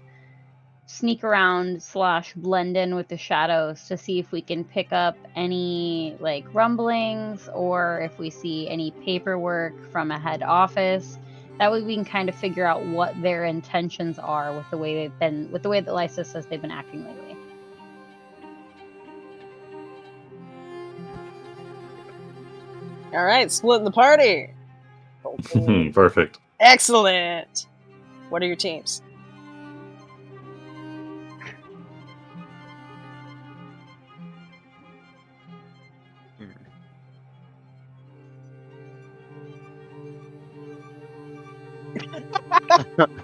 sneak around / blend in with the shadows to see if we can pick up any like rumblings or if we see any paperwork from a head office. That way we can kind of figure out what their intentions are with the way that Lysa says they've been acting lately. Alright, splitting the party. Perfect. Excellent. What are your teams?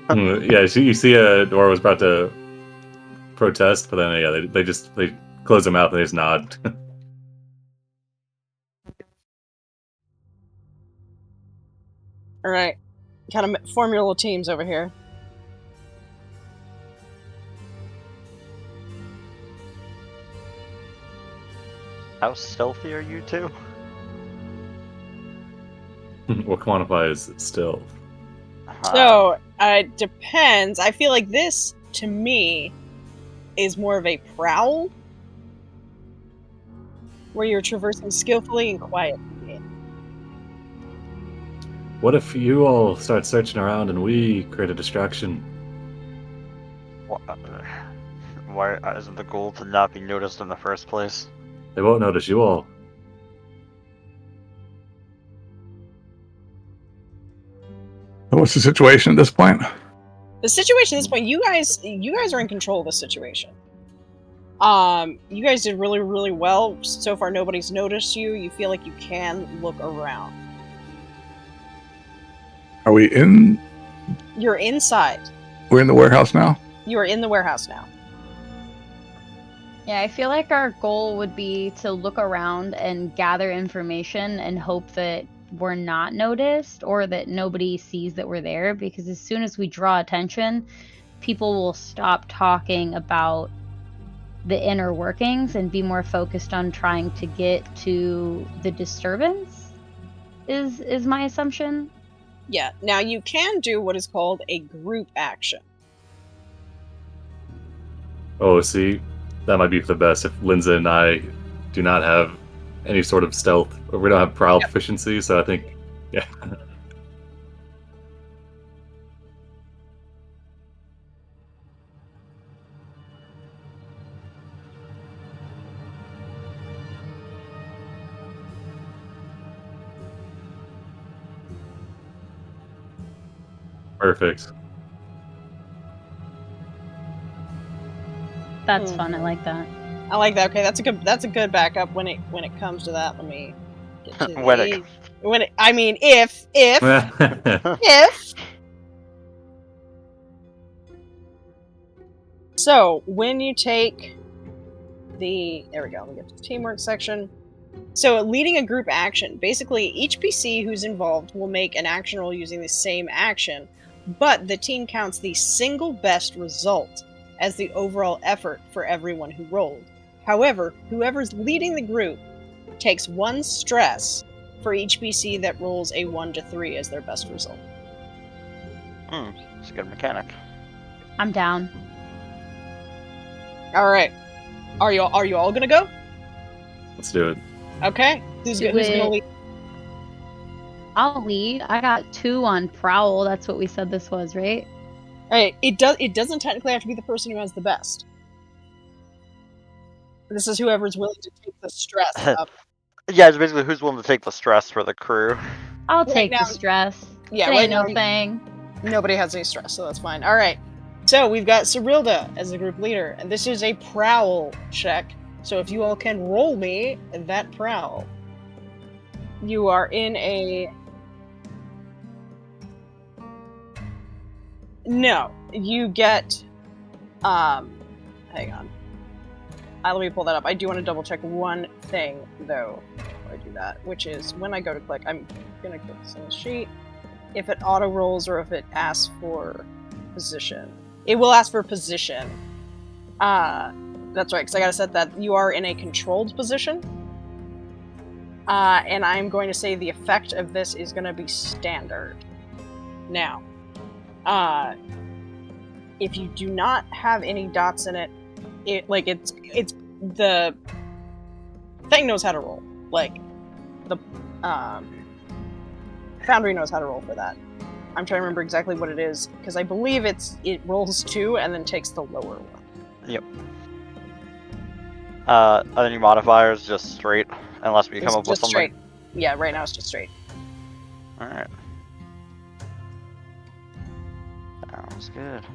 Yeah, you see Nora was about to protest, but then yeah, they close their mouth and they just nod. Alright. Kind of form your little teams over here. How stealthy are you two? What quantifies stealth? So, it depends. I feel like this, to me, is more of a prowl, where you're traversing skillfully and quietly. What if you all start searching around and we create a distraction? Why isn't the goal to not be noticed in the first place? They won't notice you all. What's the situation at this point? The situation at this point, you guys are in control of the situation. You guys did really, really well. So far, nobody's noticed you. You feel like you can look around. Are we in? You're inside. We're in the warehouse now? You are in the warehouse now. Yeah, I feel like our goal would be to look around and gather information and hope that we're not noticed or that nobody sees that we're there, because as soon as we draw attention, people will stop talking about the inner workings and be more focused on trying to get to the disturbance is my assumption. Yeah. Now you can do what is called a group action. Oh, see, that might be for the best if Lindsay and I do not have any sort of stealth, or we don't have prowl proficiency. So I think, yeah. Perfect. That's fun. I like that. I like that. Okay, that's a good backup when it comes to that. Let me get to I mean if so when you take there we go, let me get to the teamwork section. So leading a group action, basically each PC who's involved will make an action roll using the same action, but the team counts the single best result as the overall effort for everyone who rolled. However, whoever's leading the group takes 1 stress for each PC that rolls a 1 to 3 as their best result. It's a good mechanic. I'm down. All right, are you all gonna go? Let's do it. Okay, who's gonna lead? I'll lead. I got 2 on prowl. That's what we said this was, right? All right, it doesn't technically have to be the person who has the best. This is whoever's willing to take the stress up. Yeah, it's basically who's willing to take the stress for the crew. I'll take the stress. Yeah, it right ain't now no thing. Nobody has any stress, so that's fine. All right, so we've got Cyrilda as the group leader, and this is a prowl check. So if you all can roll me that prowl, you are in a... No, you get... hang on. Let me pull that up. I do want to double check one thing, though, before I do that, which is when I go to click, I'm going to click this on the sheet. If it auto-rolls or if it asks for position. It will ask for position. That's right, because I gotta set that you are in a controlled position. And I'm going to say the effect of this is going to be standard. Now, if you do not have any dots in it, it's the thing knows how to roll. Like the Foundry knows how to roll for that. I'm trying to remember exactly what it is because I believe it rolls 2 and then takes the lower one. Yep. Are there any modifiers? Just straight, unless we come up with something. Straight. Yeah, right now it's just straight. All right. Sounds good.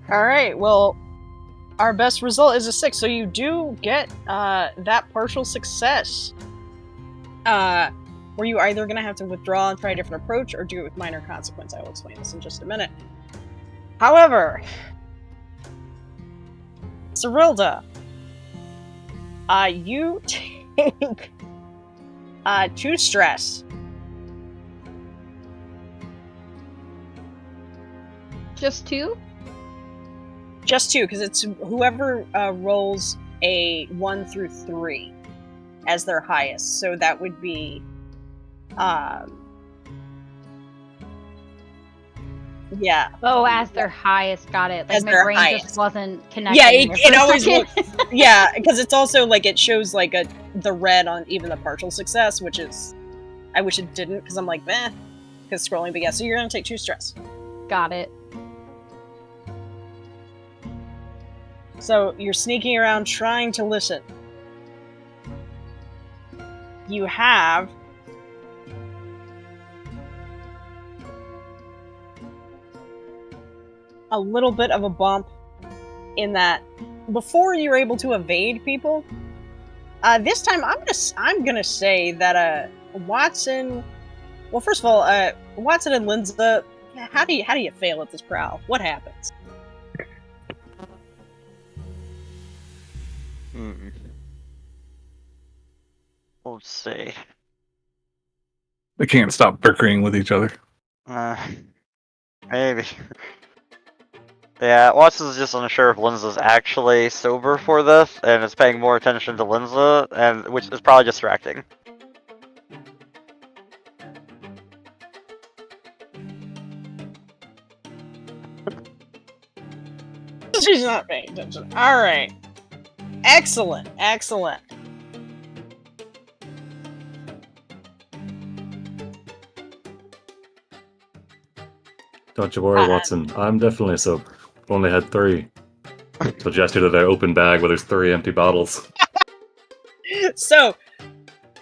All right. Well, our best result is a 6, so you do get that partial success. Where you either going to have to withdraw and try a different approach, or do it with minor consequence. I will explain this in just a minute. However, Cyrilda, you take 2 stress. Just 2? Just 2, because it's whoever rolls a 1 through 3 as their highest. So that would be Yeah. Oh, as their highest, got it. Like As my their brain highest. just wasn't connecting. Yeah, there for it a always second. looks. Yeah, because it's also like it shows like the red on even the partial success, which is I wish it didn't because I'm like because scrolling. But yeah, so you're gonna take 2 stress. Got it. So you're sneaking around trying to listen. You have a little bit of a bump in that before you're able to evade people. This time I'm gonna say that Watson. Well, first of all, Watson and Linza, how do you fail at this prowl? What happens? Let's see. They can't stop bickering with each other. Maybe. Yeah, Watson's just unsure if Linza's actually sober for this, and is paying more attention to Linza, and which is probably distracting. She's not paying attention. All right. Excellent. Excellent. Don't you worry, Watson. I'm definitely sober. Only had 3. So gesture to their open bag where there's 3 empty bottles. So,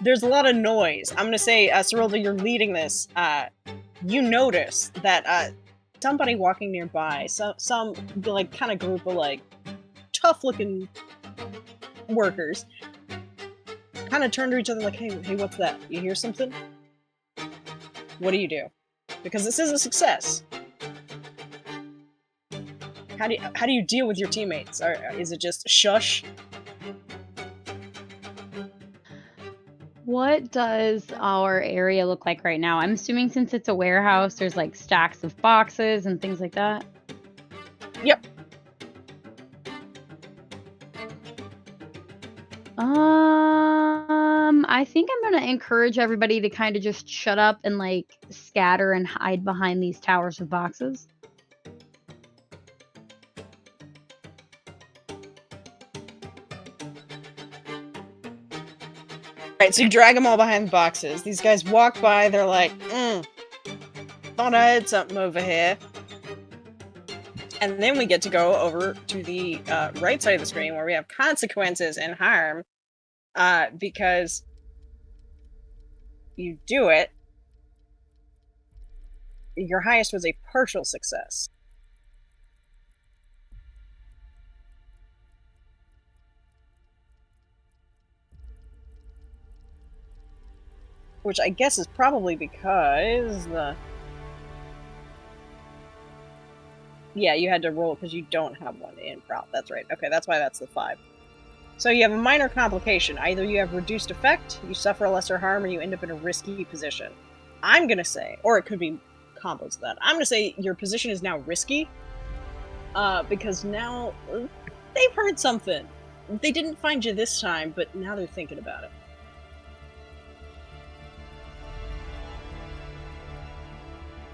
there's a lot of noise. I'm gonna say, Cyrilda, you're leading this. You notice that somebody walking nearby, some like kind of group of like tough-looking workers, kind of turn to each other like, "Hey, what's that? You hear something? What do you do? Because this is a success. How do you deal with your teammates? Or is it just shush?" What does our area look like right now? I'm assuming since it's a warehouse, there's like stacks of boxes and things like that. Yep. I think I'm gonna encourage everybody to kind of just shut up and like scatter and hide behind these towers of boxes. Right, so you drag them all behind the boxes. These guys walk by, they're like, thought I had something over here. And then we get to go over to the right side of the screen where we have consequences and harm. Because you do it, your highest was a partial success. Which I guess is probably because yeah, you had to roll because you don't have one in prop. That's right. Okay, that's why that's the 5. So you have a minor complication. Either you have reduced effect, you suffer a lesser harm, or you end up in a risky position. I'm gonna say, or it could be combos of that. I'm gonna say your position is now risky. Because now they've heard something. They didn't find you this time, but now they're thinking about it.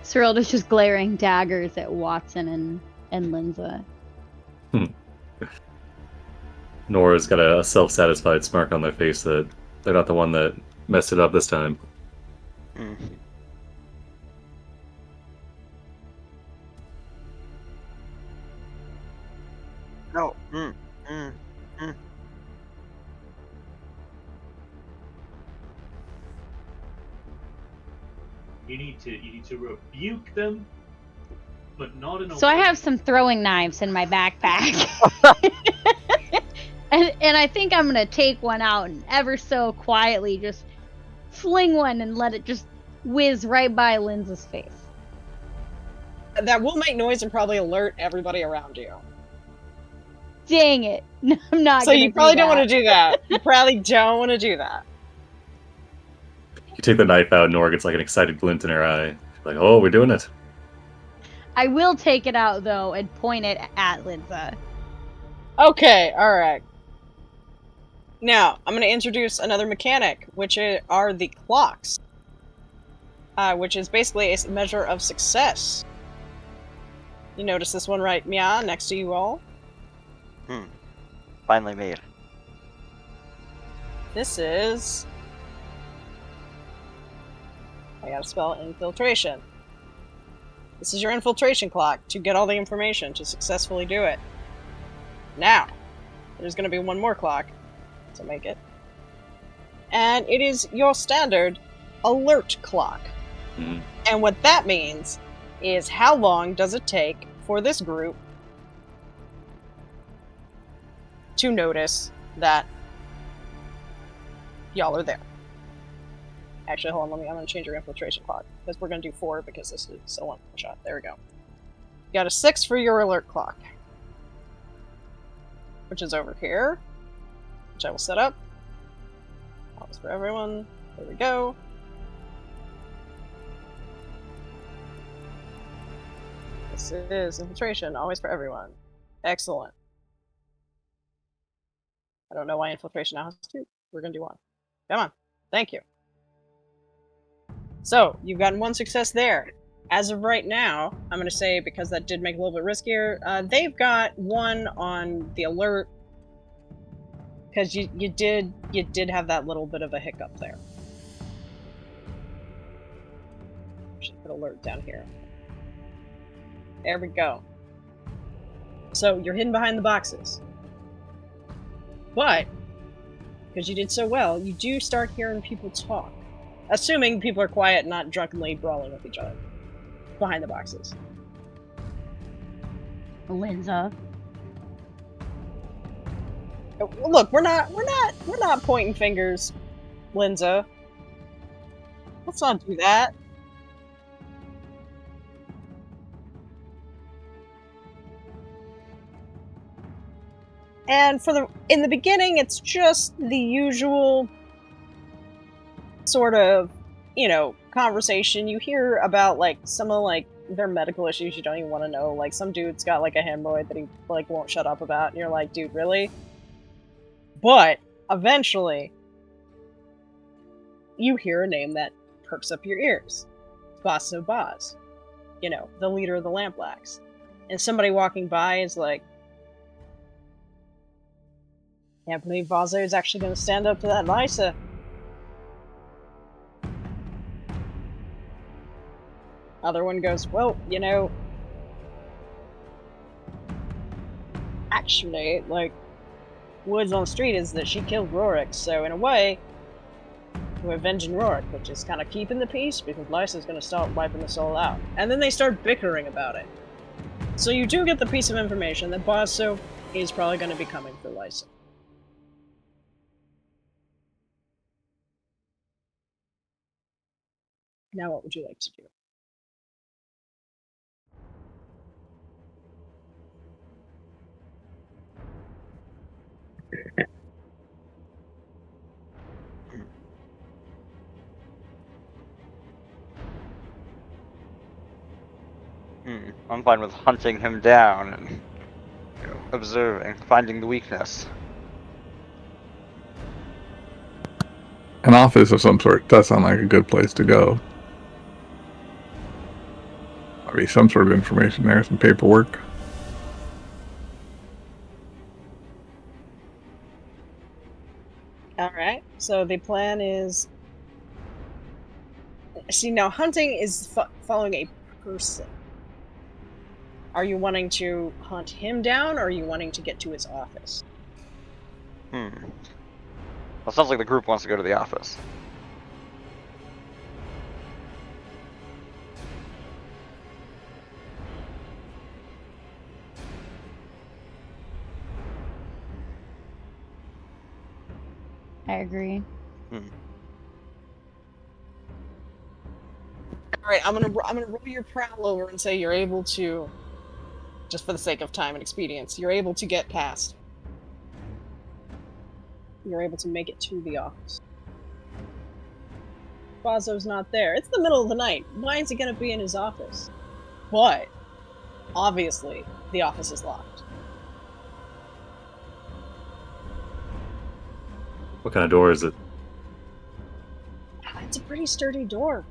Cyrilda's just glaring daggers at Watson and Linza. Nora's got a self-satisfied smirk on their face that they're not the one that messed it up this time. No. You need to rebuke them, but not in a So I way- have some throwing knives in my backpack. and I think I'm gonna take one out and ever so quietly just fling one and let it just whiz right by Linza's face. That will make noise and probably alert everybody around you. Dang it. No, I'm not So gonna you probably do don't want to that. do that. You probably don't want to do that. You take the knife out, Nora gets like an excited glint in her eye. Like, oh, we're doing it. I will take it out though and point it at Linza. Okay, alright. Now, I'm going to introduce another mechanic, which are the clocks. Which is basically a measure of success. You notice this one right next to you all? Finally made. This is... I gotta spell infiltration. This is your infiltration clock to get all the information to successfully do it. Now, there's gonna be one more clock to make it. And it is your standard alert clock. Mhm. And what that means is how long does it take for this group to notice that y'all are there. Actually, hold on, I'm gonna change your infiltration clock, because we're gonna do 4 because this is so one shot. There we go. You got a 6 for your alert clock, which is over here, which I will set up. Always for everyone. There we go. This is infiltration, always for everyone. Excellent. I don't know why infiltration now has 2. We're gonna do 1. Come on. Thank you. So, you've gotten 1 success there. As of right now, I'm going to say, because that did make it a little bit riskier, they've got 1 on the alert, because you did have that little bit of a hiccup there. Should put alert down here. There we go. So, you're hidden behind the boxes. But, because you did so well, you do start hearing people talk. Assuming people are quiet and not drunkenly brawling with each other. Behind the boxes. Linza. Look, we're not pointing fingers, Linza. Let's not do that. And in the beginning, it's just the usual sort of, conversation. You hear about, some of, their medical issues you don't even want to know. Like, some dude's got, a hemorrhoid that he, won't shut up about, and you're like, dude, really? But, eventually, you hear a name that perks up your ears. Basso Baz. The leader of the Lamplacks. And somebody walking by is like, can't believe Vazo is actually going to stand up to that Lysa. Other one goes, well, actually, woods on the street is that she killed Rorik, so in a way, we're avenging Rorik, which is kind of keeping the peace, because Lysa's going to start wiping us all out. And then they start bickering about it. So you do get the piece of information that Basso is probably going to be coming for Lysa. Now what would you like to do? I'm fine with hunting him down and observing, finding the weakness. An office of some sort does sound like a good place to go. Maybe some sort of information there, some paperwork. Alright, so the plan is... See, now hunting is following a person. Are you wanting to hunt him down, or are you wanting to get to his office? Well, it sounds like the group wants to go to the office. I agree. Alright, I'm gonna roll your prowl over and say you're able to, just for the sake of time and expedience, you're able to get past. You're able to make it to the office. Bazzo's not there. It's the middle of the night. Why is he gonna be in his office? But, obviously, the office is locked. What kind of door is it? It's a pretty sturdy door.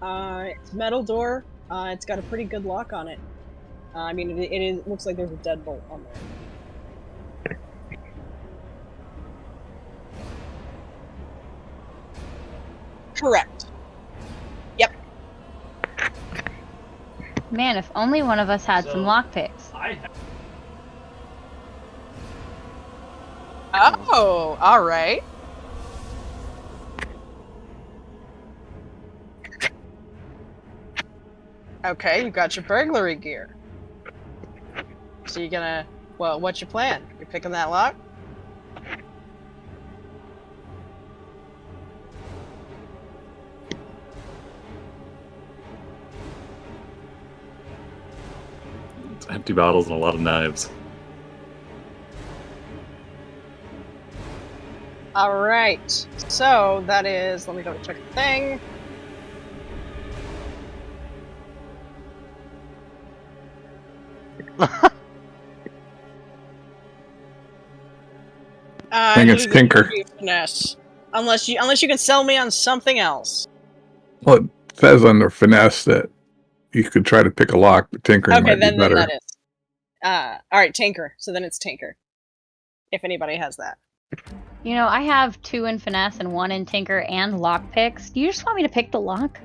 It's a metal door. It's got a pretty good lock on it. I mean, it looks like there's a deadbolt on there. Correct. Yep. Man, if only one of us had some So- lockpicks. I have Oh, all right. Okay, you got your burglary gear. So you're gonna, well, what's your plan? You're picking that lock? Empty bottles and a lot of knives. All right. So that is. Let me go check the thing. I think it's neither Tinker. can you finesse. Unless you can sell me on something else. Well, it says under finesse that you could try to pick a lock, but tinkering Okay, might then be better. that is. All right, Tinker. So then it's Tinker. If anybody has that. You know, I have 2 in finesse and 1 in tinker and lockpicks. Do you just want me to pick the lock?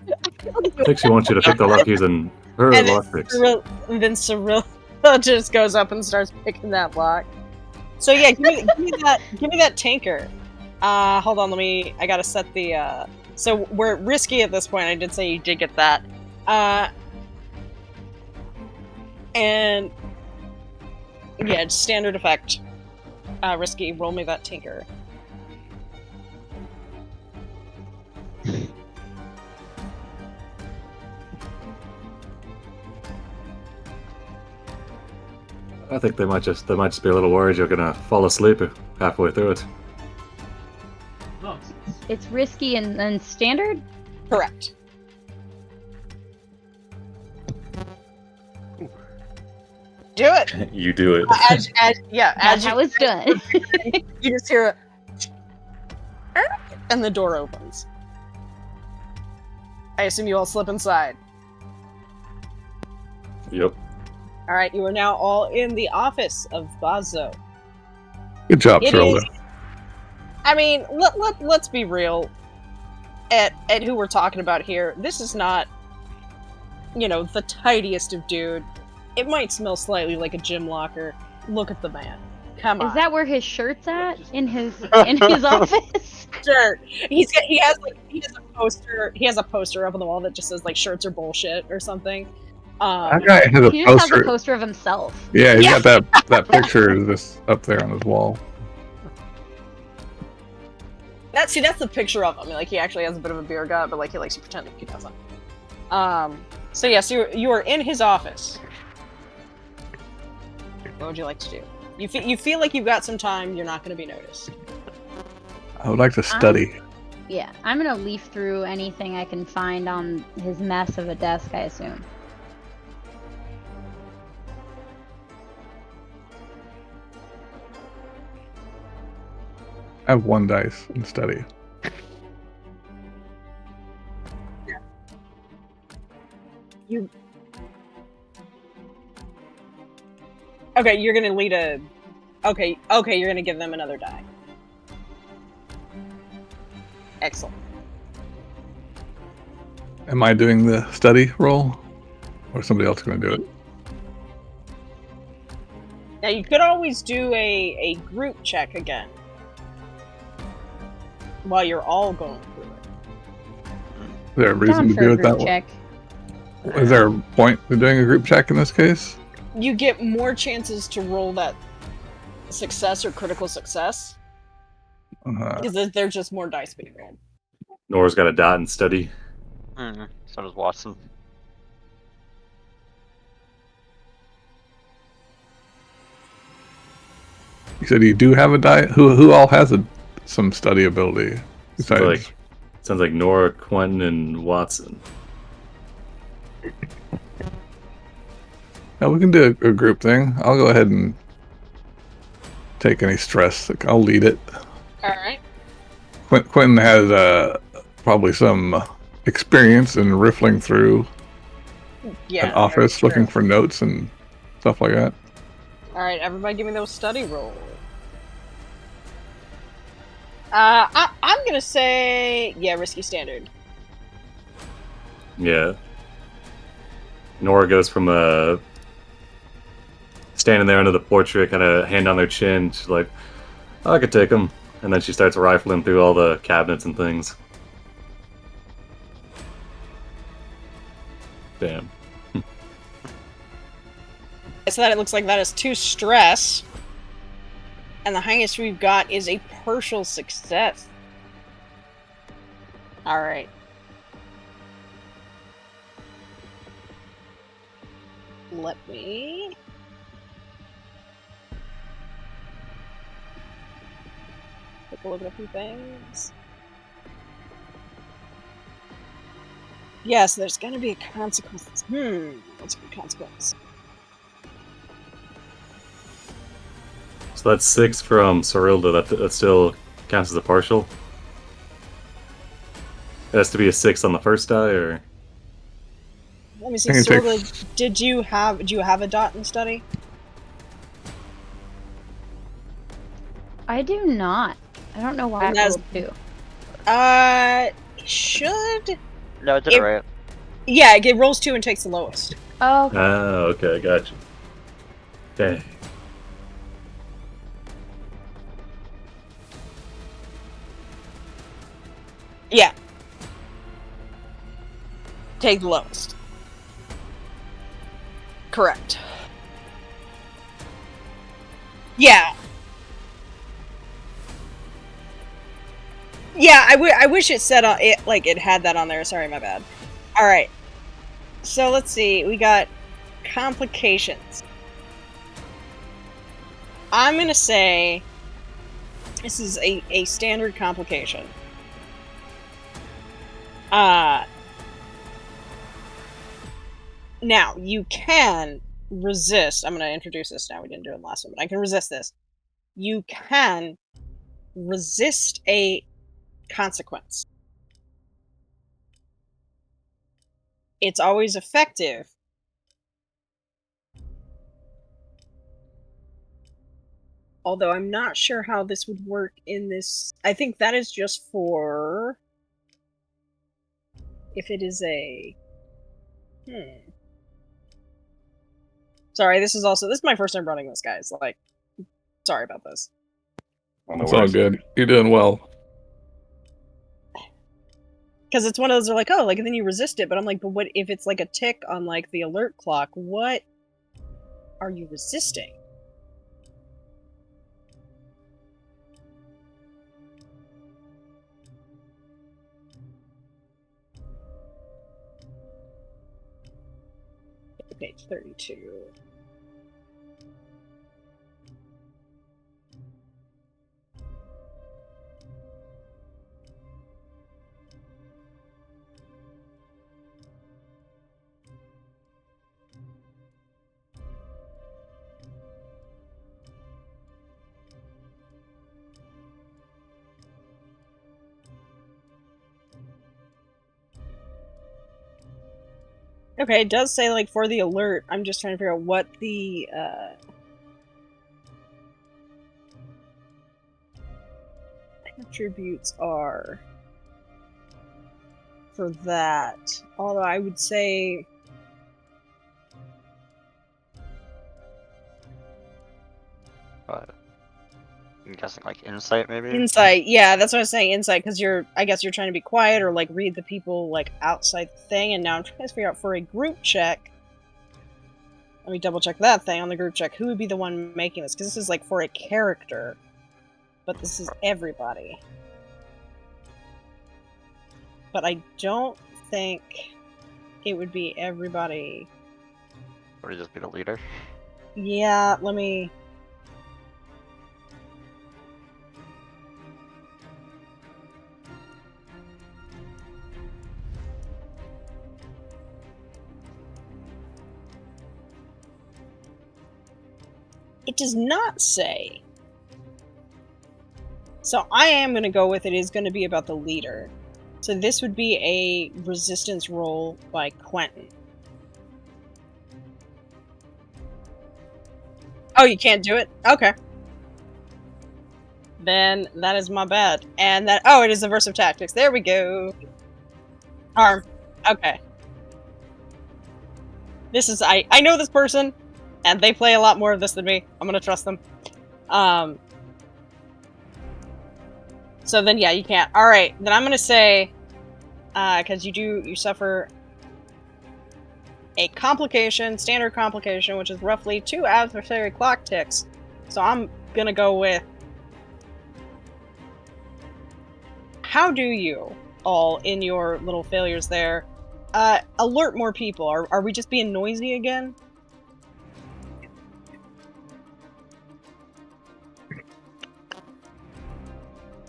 I think she wants you to pick the lock using her And then lockpicks. Cyril just goes up and starts picking that lock. So yeah, give me that Tinker. Hold on, I gotta set the so we're risky at this point. I did say you did get that. And yeah, it's standard effect. Risky, roll me that Tinker. I think they might just be a little worried you're gonna fall asleep halfway through it. nonsense. It's risky and standard? Correct. Do it. You do it. As That's how it's done. you just hear a and the door opens. I assume you all slip inside. Yep. All right, you are now all in the office of Bazo. Good job, It Trilda. is- I mean, let's be real. At who we're talking about here, this is not, the tidiest of dude. It might smell slightly like a gym locker. Look at the man. Come on. Is that where his shirt's at? In his office? Sure. He has a poster. He has a poster up on the wall that just says like "shirts are bullshit" or something. That guy has a He just has a poster. poster of himself. Yeah, he's Yeah. got that picture of this up there on his wall. That's the picture of him. Like he actually has a bit of a beer gut, but like he likes to pretend like he doesn't. So yes, you are in his office. What would you like to do? You feel like you've got some time. You're not going to be noticed. I would like to study. Yeah, I'm gonna leaf through anything I can find on his mess of a desk, I assume. I have 1 dice in study. Okay, you're going to lead a. Okay, you're going to give them another die. Excellent. Am I doing the study roll? Or is somebody else going to do it? Now you could always do a group check again while you're all going through it. Is there a reason Down to for do a it that group way? check. Is there a point to doing a group check in this case? You get more chances to roll that success or critical success because there's just more dice being rolled. Nora's got a dot in study. So does Watson. You said you do have a die? Who all has some study ability? Besides, Sounds like Nora, Quentin, and Watson. no, we can do a group thing. I'll go ahead and take any stress. I'll lead it. All right. Quentin has probably some experience in riffling through Yeah. an office very looking true. for notes and stuff like that. All right, everybody, give me those study rolls. I'm gonna say risky standard. Yeah. Nora goes from standing there under the portrait, kind of hand on their chin. She's like, "I could take them," and then she starts rifling through all the cabinets and things. Damn. So that it looks like that is 2 stress, and the highest we've got is a partial success. All right. Let me. Take a look at a few things. Yes, there's gonna be a consequence. What's a good consequence? So that's 6 from Sorilda. That still counts as a partial. It has to be a 6 on the first die, or Let me see. I can take- Sorla, do you have a dot in study? I do not. I don't know why And I that's- rolled 2. Should. No, it did It- it right. Yeah, it rolls 2 and takes the lowest. Oh, okay. okay, gotcha. Okay. Yeah. Take the lowest. Correct. Yeah. Yeah, I wish it said on it like it had that on there. Sorry, my bad. All right. So let's see. We got complications. I'm gonna say this is a standard complication. Now you can resist. I'm gonna introduce this now. We didn't do it last one, but I can resist this. You can resist a consequence. It's always effective. Although I'm not sure how this would work in this. I think that is just for if it is a Sorry, this is my first time running this, guys. Like, sorry about this. It's all good. You're doing well. Because it's one of those, they're like, oh, like, and then you resist it, but I'm like, but what if it's like a tick on like the alert clock? What are you resisting? Page 32. Okay, it does say, like, for the alert. I'm just trying to figure out what the, attributes are for that. Although I would say... I'm guessing like insight, maybe. Insight, yeah, that's what I was saying, insight, because I guess you're trying to be quiet or, like, read the people, like, outside the thing, and now I'm trying to figure out for a group check. Let me double check that thing on the group check. Who would be the one making this? Because this is, like, for a character. But this is everybody. But I don't think it would be everybody. Or would it just be the leader? Yeah, let me... It does not say. So I am going to go with it is going to be about the leader. So this would be a resistance roll by Quentin. Oh, you can't do it? Okay. Then that is my bad. And that, oh, it is aversive tactics. There we go. Harm. Okay. This is, I know this person, and they play a lot more of this than me. I'm gonna trust them. So then, yeah, you can't. Alright, then I'm gonna say, because you suffer a complication, standard complication, which is roughly 2 adversary clock ticks. So I'm gonna go with, how do you, all in your little failures there, alert more people? Are we just being noisy again?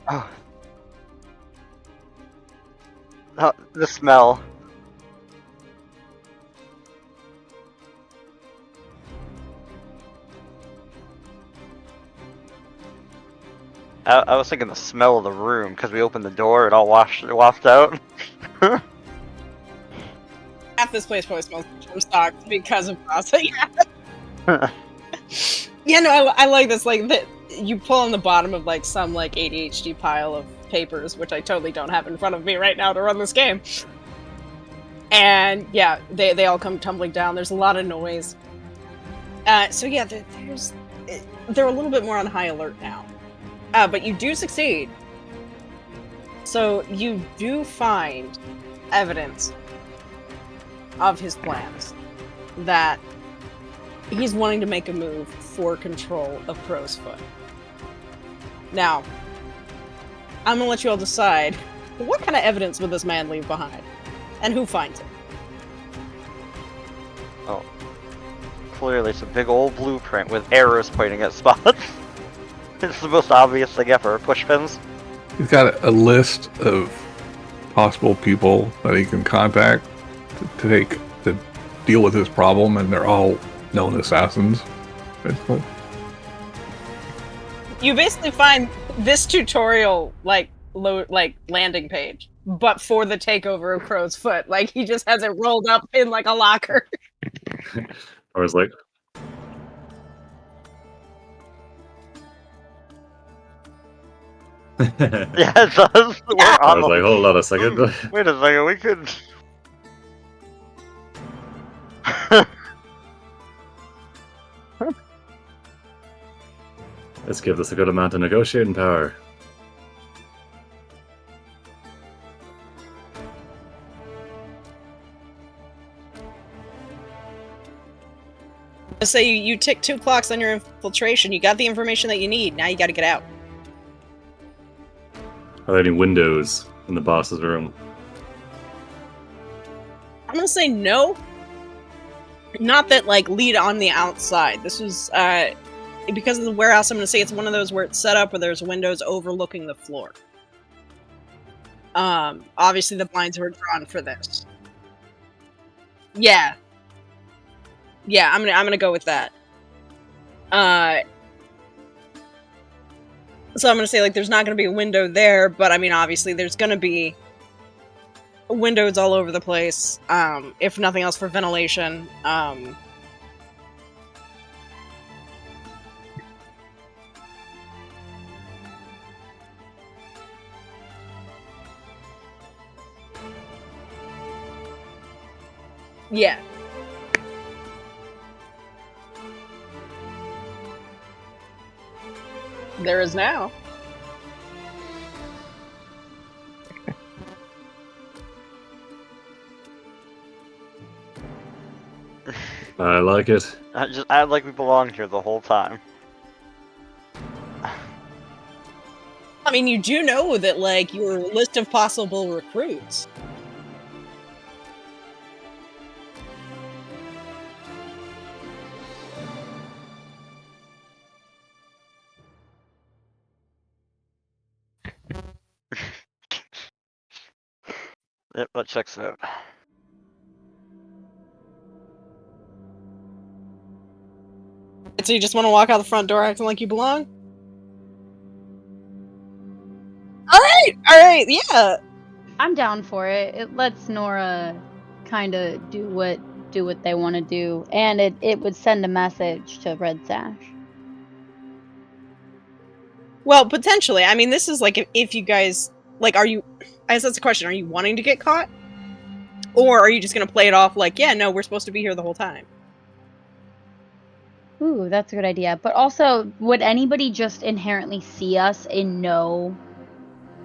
Oh. Oh, the smell. I was thinking the smell of the room, because we opened the door, it all wafted out. Half this place probably smells from stock because of pasta. Yeah. Yeah, no, I like this. Like, that you pull on the bottom of like some like ADHD pile of papers, which I totally don't have in front of me right now to run this game. And yeah, they all come tumbling down. There's a lot of noise. So yeah, they're a little bit more on high alert now. But you do succeed. So you do find evidence of his plans, that he's wanting to make a move for control of Crow's Foot. Now, I'm gonna let you all decide, what kind of evidence would this man leave behind? And who finds it? Oh. Clearly it's a big old blueprint with arrows pointing at spots. It's the most obvious thing ever, pushpins. He's got a list of possible people that he can contact to deal with his problem, and they're all known assassins, basically. You basically find this tutorial like landing page, but for the takeover of Crow's Foot. Like, he just has it rolled up in like a locker. I was like, Yeah, it does. We're I on was like, hold on a second. Wait a second, we could... Let's give this a good amount of negotiating power. Let's say you tick 2 clocks on your infiltration. You got the information that you need. Now you got to get out. Are there any windows in the boss's room? I'm gonna say no. Not that like lead on the outside. This was because of the warehouse. I'm gonna say it's one of those where it's set up where there's windows overlooking the floor. Obviously the blinds were drawn for this. Yeah. Yeah, I'm gonna go with that. So I'm gonna say, like, there's not gonna be a window there, but I mean, obviously there's gonna be windows all over the place, if nothing else for ventilation. Yeah. There is now. I like it. Just act like we belong here the whole time. I mean, you do know that, like, your list of possible recruits. Yep, that checks out. So you just want to walk out the front door acting like you belong? Alright, yeah! I'm down for it. It lets Nora kind of do what they want to do, and it would send a message to Red Sash. Well, potentially. I mean, this is like if you guys like, are you? I guess that's the question. Are you wanting to get caught, or are you just gonna play it off like, yeah, no, we're supposed to be here the whole time? Ooh, that's a good idea. But also, would anybody just inherently see us and know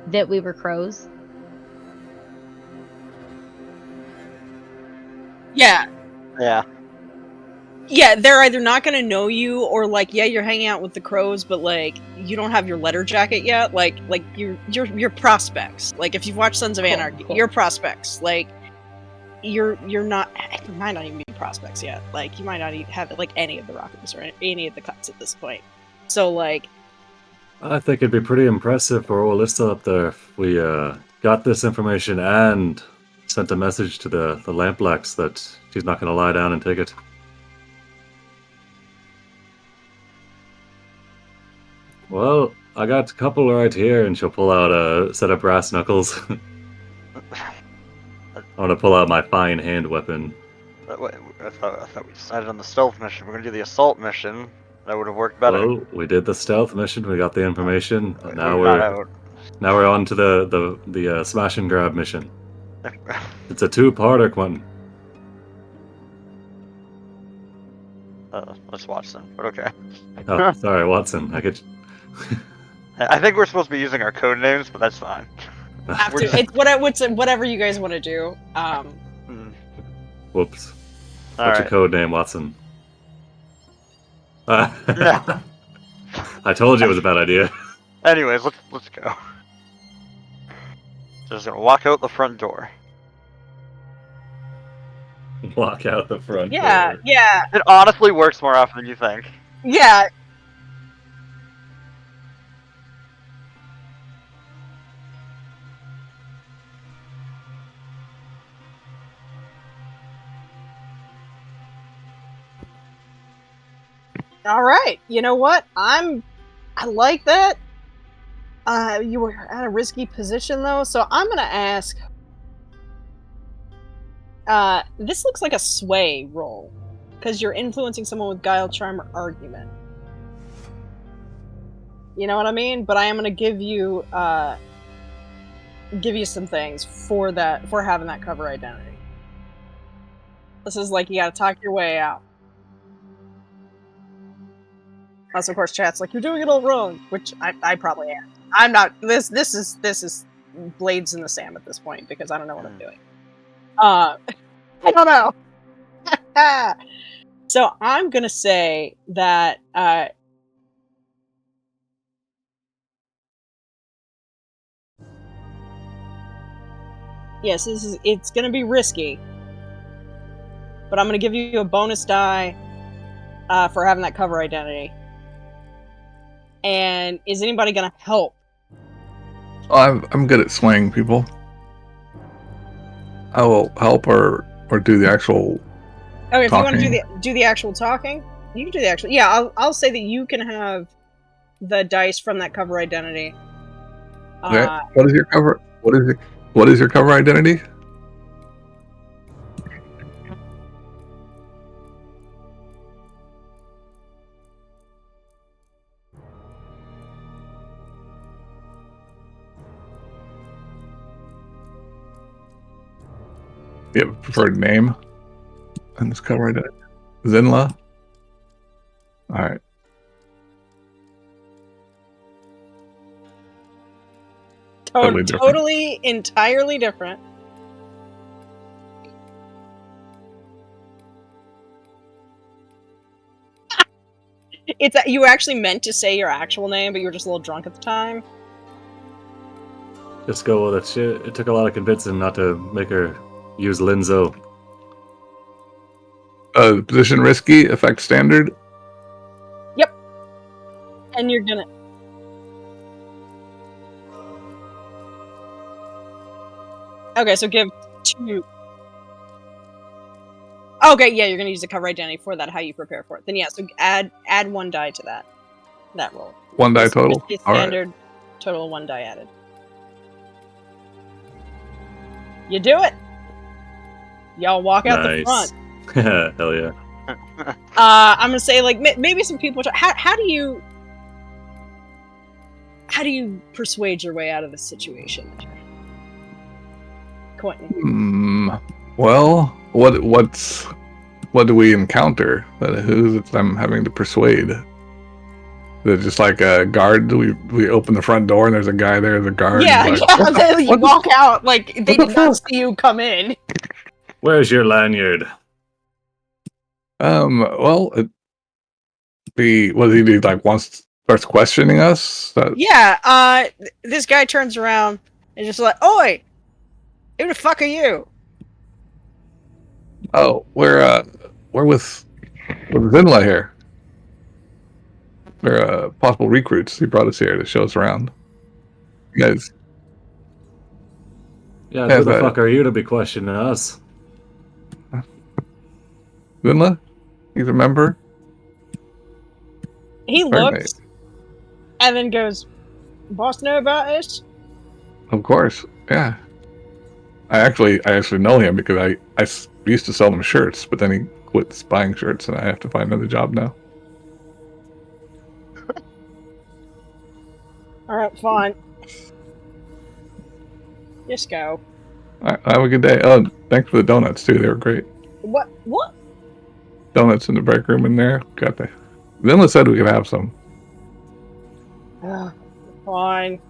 that we were crows? Yeah. Yeah. Yeah, they're either not gonna know you, or like, yeah, you're hanging out with the crows, but like, you don't have your letter jacket yet. Like you're prospects. Like, if you've watched Sons of Anarchy, Cool. you're prospects. Like, you're not. You might not even be prospects yet. Like, you might not even have like any of the rockets or any of the cuts at this point. So like, I think it'd be pretty impressive for Orlista up there if we got this information and sent a message to the Lamplacks that she's not going to lie down and take it. Well, I got a couple right here, and she'll pull out a set of brass knuckles. I want to pull out my fine hand weapon. I thought we decided on the stealth mission. We're gonna do the assault mission. That would have worked better. Well, we did the stealth mission. We got the information. And now We're not out. now we're on to the smash and grab mission. It's a two-parter, Quentin. Let's watch them. But okay. Oh, sorry, Watson. I think we're supposed to be using our code names, but that's fine. have We're to. just- It's whatever you guys want to do. Whoops. All What's right. your code name, Watson? No. I told you it was a bad idea. Anyways, let's go. Just gonna walk out the front door. Walk out the front Yeah, door. yeah, It honestly works more often than you think. yeah. All right. You know what? I like that. You were at a risky position though, so I'm gonna ask. This looks like a sway roll, because you're influencing someone with guile, charm, or argument. You know what I mean? But I am gonna give you some things for that, for having that cover identity. This is like, you gotta talk your way out. Plus, of course, chat's like, you're doing it all wrong, which I probably am. I'm not. This is blades in the sand at this point, because I don't know what I'm doing. I don't know. So I'm gonna say that yes, it's gonna be risky, but I'm gonna give you a bonus die for having that cover identity. And is anybody gonna help? I'm good at swaying people. I will help or do the actual. Okay, if you want to Talking. do the actual talking, you can do the actual. Yeah, I'll say that you can have the dice from that cover identity. Okay. What is your cover? What is your cover identity? You have a preferred name in this cover identity? Zinla? Alright. Totally different. Totally, entirely different. It's that you were actually meant to say your actual name, but you were just a little drunk at the time. Just go with it. It took a lot of convincing not to make her use Linzo. Position risky, effect standard. Yep. And you're gonna. Okay, so give 2. Okay, yeah, you're gonna use the cover identity for that. How you prepare for it? Then yeah, so add 1 die to that roll. 1 die total. It's All right. standard, total 1 die added. You do it. Y'all walk out the front. Nice. Hell yeah. I'm gonna say like maybe some people. How do you persuade your way out of this situation, Quentin? Well, what do we encounter? Who's it I'm having to persuade? Is it just like a guard? Do we open the front door and there's a guy there as a guard? Yeah, like, yeah. You walk out like they did not see you come in. Where's your lanyard? Well, what does he do? Like starts questioning us? Yeah. This guy turns around and just like, "Oi, who the fuck are you?" Oh, we're with Zinla here. They're possible recruits. He brought us here to show us around. You guys. Yeah, who the fuck are you to be questioning us? Zinla? He's a member? He looks and then goes, "Boss know about this?" Of course, yeah. I actually know him because I used to sell him shirts, but then he quit buying shirts, and I have to find another job now. All right, fine. Just go. All right, have a good day. Oh, thanks for the donuts too. They were great. What? Donuts in the break room in there. Got the. Zinla said we could have some. Fine.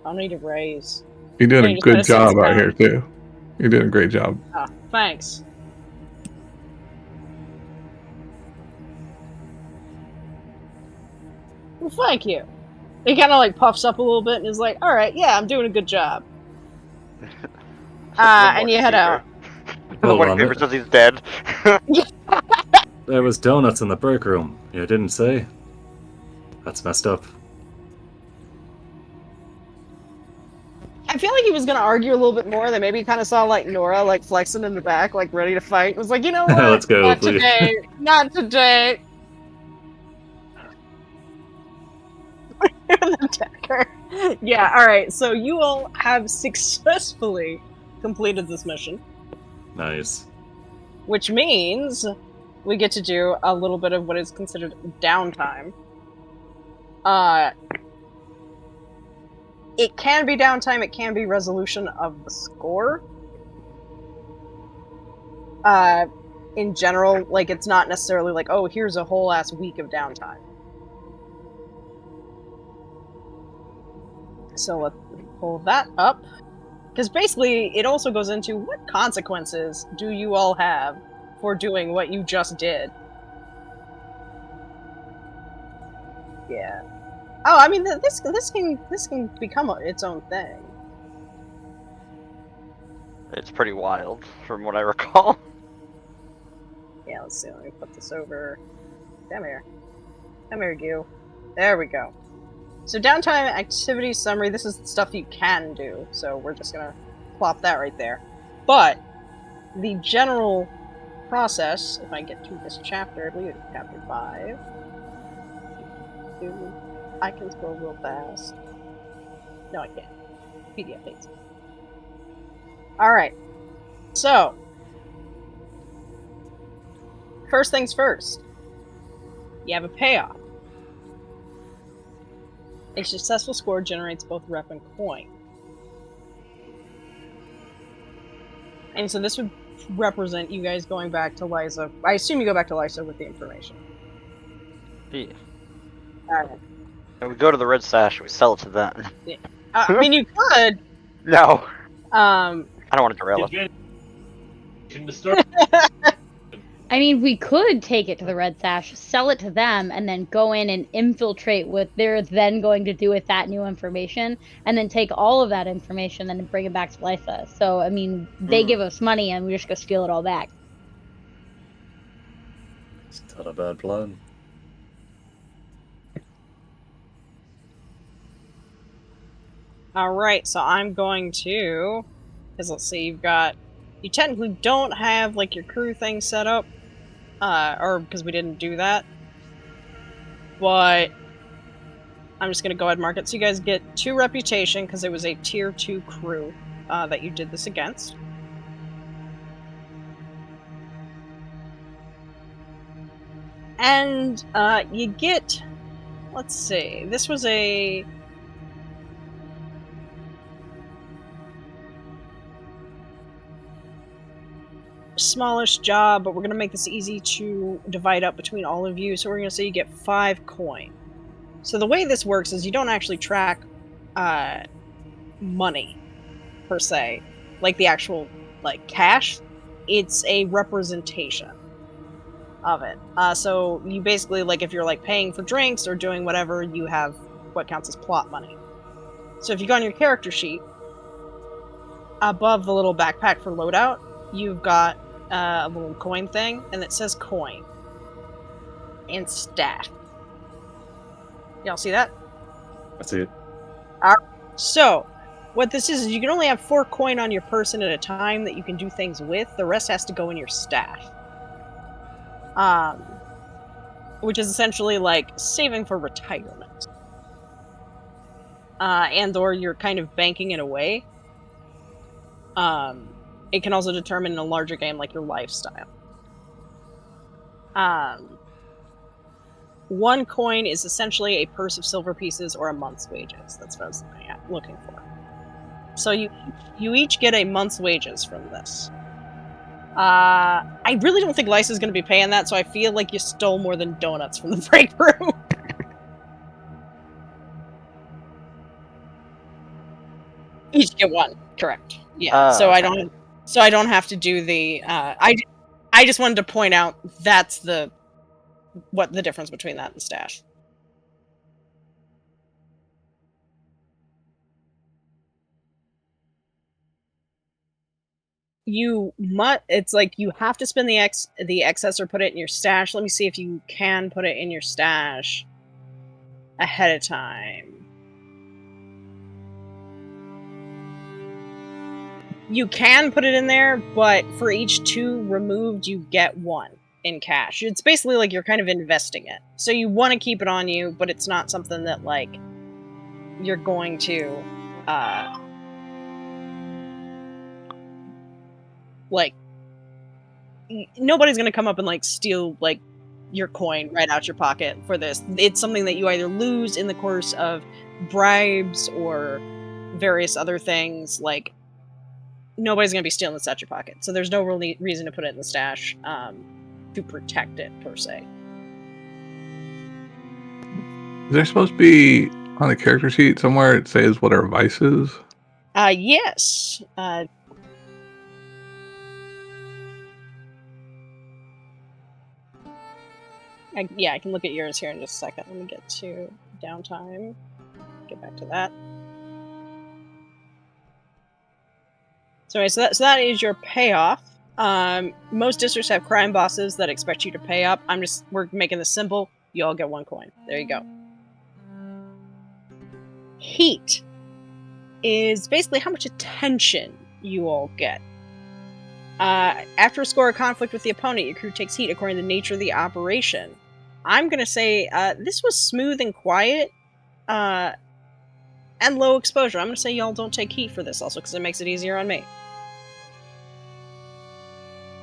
I'll need a raise. You're doing a good job out here too. You're doing a great job. Thanks. Well, thank you. He kind of like puffs up a little bit and is like, "All right, yeah, I'm doing a good job." And you head out. Hold on. Paper says he's dead. There was donuts in the break room. You didn't say? That's messed up. I feel like he was gonna argue a little bit more. Then maybe he kind of saw like Nora like flexing in the back, like ready to fight. It was like, you know what? Let's go, Not please. today. Not today. The attacker. Yeah. All right. So you all have successfully completed this mission. Nice. Which means we get to do a little bit of what is considered downtime. It can be downtime, it can be resolution of the score. In general, like, it's not necessarily like, oh, here's a whole ass week of downtime. So let's pull that up. Because basically, it also goes into what consequences do you all have for doing what you just did? Yeah. Oh, I mean, this can become its own thing. It's pretty wild, from what I recall. Yeah, let's see. Let me put this over. Come here. Come here, Gil. There we go. So downtime activity summary. This is the stuff you can do. So we're just gonna plop that right there. But the general process, if I get to this chapter, I believe it's chapter 5. I can scroll real fast. No, I can't. PDF pages. Alright. So, first things first. You have a payoff. A successful score generates both rep and coin. And so this would represent you guys going back to Liza. I assume you go back to Liza with the information. Yeah. Alright. And we go to the Red Sash and we sell it to them. Yeah. I mean, you could. No. I don't want to derail it. I mean, we could take it to the Red Sash, sell it to them, and then go in and infiltrate what they're then going to do with that new information, and then take all of that information and bring it back to Lysa. So, I mean, they give us money and we just go steal it all back. It's not a bad plan. Alright, so I'm going to... Because let's see, you technically don't have, like, your crew thing set up. Or because we didn't do that. But I'm just going to go ahead and mark it. So you guys get 2 reputation because it was a tier 2 crew that you did this against. And you get, let's see, this was a smallish job, but we're going to make this easy to divide up between all of you. So we're going to say you get 5 coin. So the way this works is you don't actually track money per se, like the actual like cash. It's a representation of it. So you basically, like, if you're like paying for drinks or doing whatever, you have what counts as plot money. So if you go on your character sheet, above the little backpack for loadout, you've got a little coin thing, and it says coin and stash. Y'all see that? I see it. So what this is you can only have 4 coin on your person at a time that you can do things with. The rest has to go in your stash. Which is essentially like saving for retirement. And or you're kind of banking it away. It can also determine in a larger game like your lifestyle. 1 coin is essentially a purse of silver pieces or a month's wages. That's what I was looking for. So you each get a month's wages from this. I really don't think Lysa's going to be paying that, so I feel like you stole more than donuts from the break room. Each get 1, correct? Yeah. So I don't. So I don't have to do the. I just wanted to point out that's what the difference between that and stash. It's like you have to spend the excess or put it in your stash. Let me see if you can put it in your stash ahead of time. You can put it in there, but for each 2 removed, you get 1 in cash. It's basically like you're kind of investing it. So you want to keep it on you, but it's not something that like you're going to like nobody's going to come up and like steal like your coin right out your pocket for this. It's something that you either lose in the course of bribes or various other things. Like nobody's going to be stealing this out your pocket. So there's no real reason to put it in the stash to protect it per se. Is there supposed to be on the character sheet somewhere it says what our vice is? Yes. I can look at yours here in just a second. Let me get to downtime. Get back to that. So that is your payoff. Most districts have crime bosses that expect you to pay up. We're making this simple. You all get 1 coin. There you go. Heat is basically how much attention you all get. After a score of conflict with the opponent, your crew takes heat according to the nature of the operation. I'm going to say this was smooth and quiet and low exposure. I'm going to say y'all don't take heat for this also because it makes it easier on me.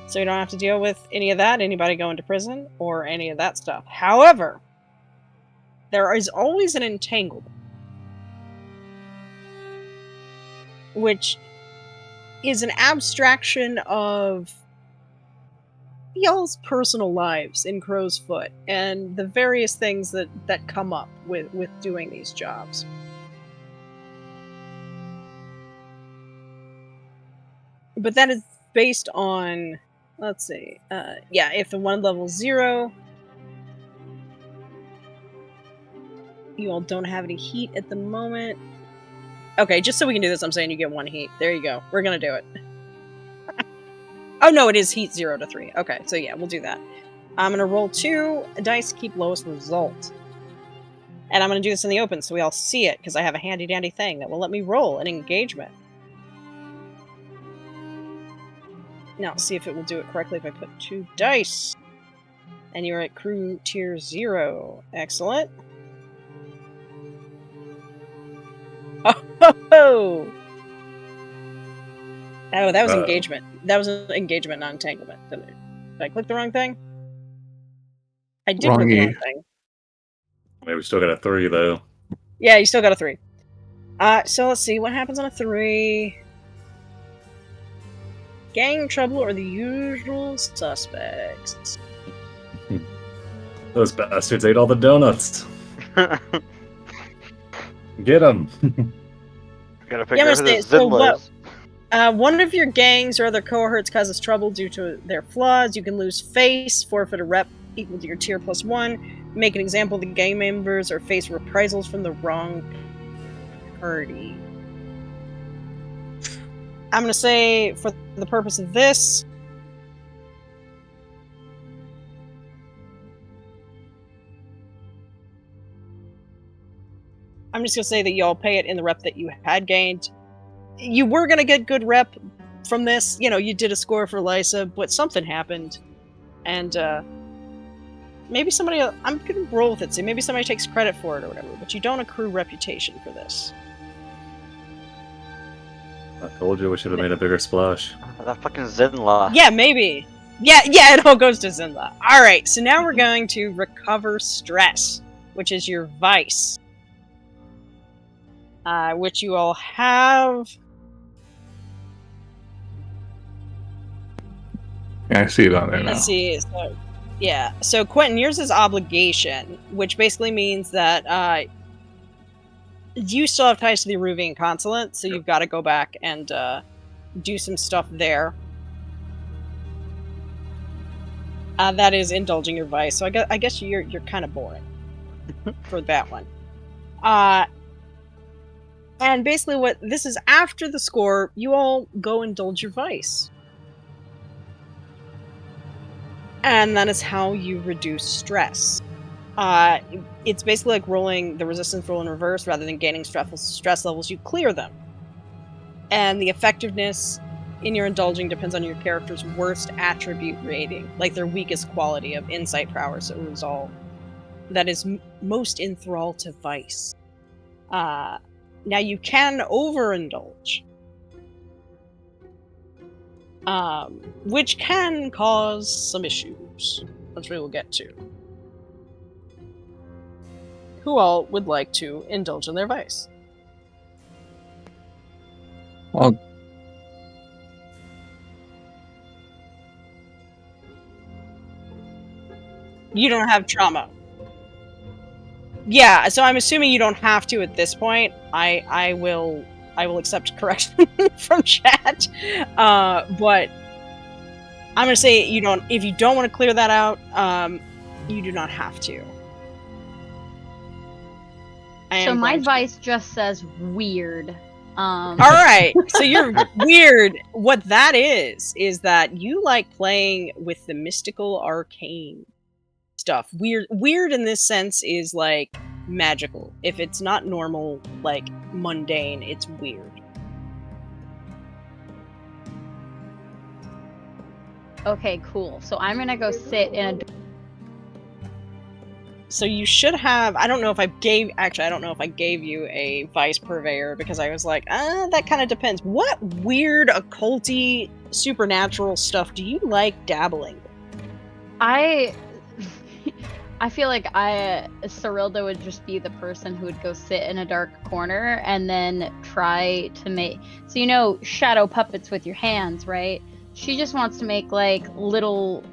So you don't have to deal with any of that, anybody going to prison, or any of that stuff. However, there is always an entanglement, which is an abstraction of y'all's personal lives in Crow's Foot and the various things that come up with doing these jobs. But that is based on, let's see, if the 1 level 0, you all don't have any heat at the moment. Okay, just so we can do this, I'm saying you get 1 heat. There you go. We're gonna do it. Oh no, it is heat 0 to 3. Okay, so yeah, we'll do that. I'm gonna roll 2 dice to keep lowest result. And I'm gonna do this in the open so we all see it, because I have a handy dandy thing that will let me roll an engagement. Now, see if it will do it correctly if I put 2 dice. And you're at crew tier 0. Excellent. Oh, that was Uh-oh. engagement. That was an engagement, not entanglement. Did I click the wrong thing? I did click the Wrongy. wrong thing. Maybe we still got a 3 though. Yeah, you still got a 3. So let's see what happens on a 3. Gang trouble or the usual suspects. Those bastards ate all the donuts. Get them. Gotta Yeah, figure I'm out gonna who say, this so Zinla what? is. One of your gangs or other cohorts causes trouble due to their flaws. You can lose face, forfeit a rep equal to your tier +1. Make an example of the gang members or face reprisals from the wrong party. I'm gonna say, for the purpose of this, I'm just gonna say that y'all pay it in the rep that you had gained. You were gonna get good rep from this. You know, you did a score for Lysa, but something happened, and maybe somebody. I'm gonna roll with it. So maybe somebody takes credit for it or whatever. But you don't accrue reputation for this. I told you we should have made a bigger splash. That fucking Zinla. Yeah, maybe. Yeah, it all goes to Zinla. All right, so now we're going to recover stress, which is your vice, which you all have. Yeah, I see it on there now. Let's see. So, yeah. So Quentin, yours is obligation, which basically means that you still have ties to the Aruvian consulate, so you've got to go back and do some stuff there. That is indulging your vice. So I guess you're kind of boring for that one. And basically, what this is after the score, you all go indulge your vice. And that is how you reduce stress. It's basically like rolling the resistance roll in reverse rather than gaining stress levels. You clear them. And the effectiveness in your indulging depends on your character's worst attribute rating, like their weakest quality of insight, prowess, or resolve. That is most enthrall to vice. Now you can overindulge. Which can cause some issues, which we will get to. Who all would like to indulge in their vice? Well, You don't have trauma. Yeah, so I'm assuming you don't have to at this point. I will accept correction from chat. But I'm gonna say you don't. If you don't want to clear that out, you do not have to. So my vice just says weird. All right, so you're weird. What that is that you like playing with the mystical arcane stuff. Weird in this sense is like magical. If it's not normal, like mundane, it's weird. Okay, cool. So I'm gonna go sit in a. So you should have. I don't know if I gave you a vice purveyor because I was like, that kind of depends. What weird occulty supernatural stuff do you like dabbling with? I feel like Cyrilda would just be the person who would go sit in a dark corner and then try to make. So shadow puppets with your hands, right? She just wants to make like little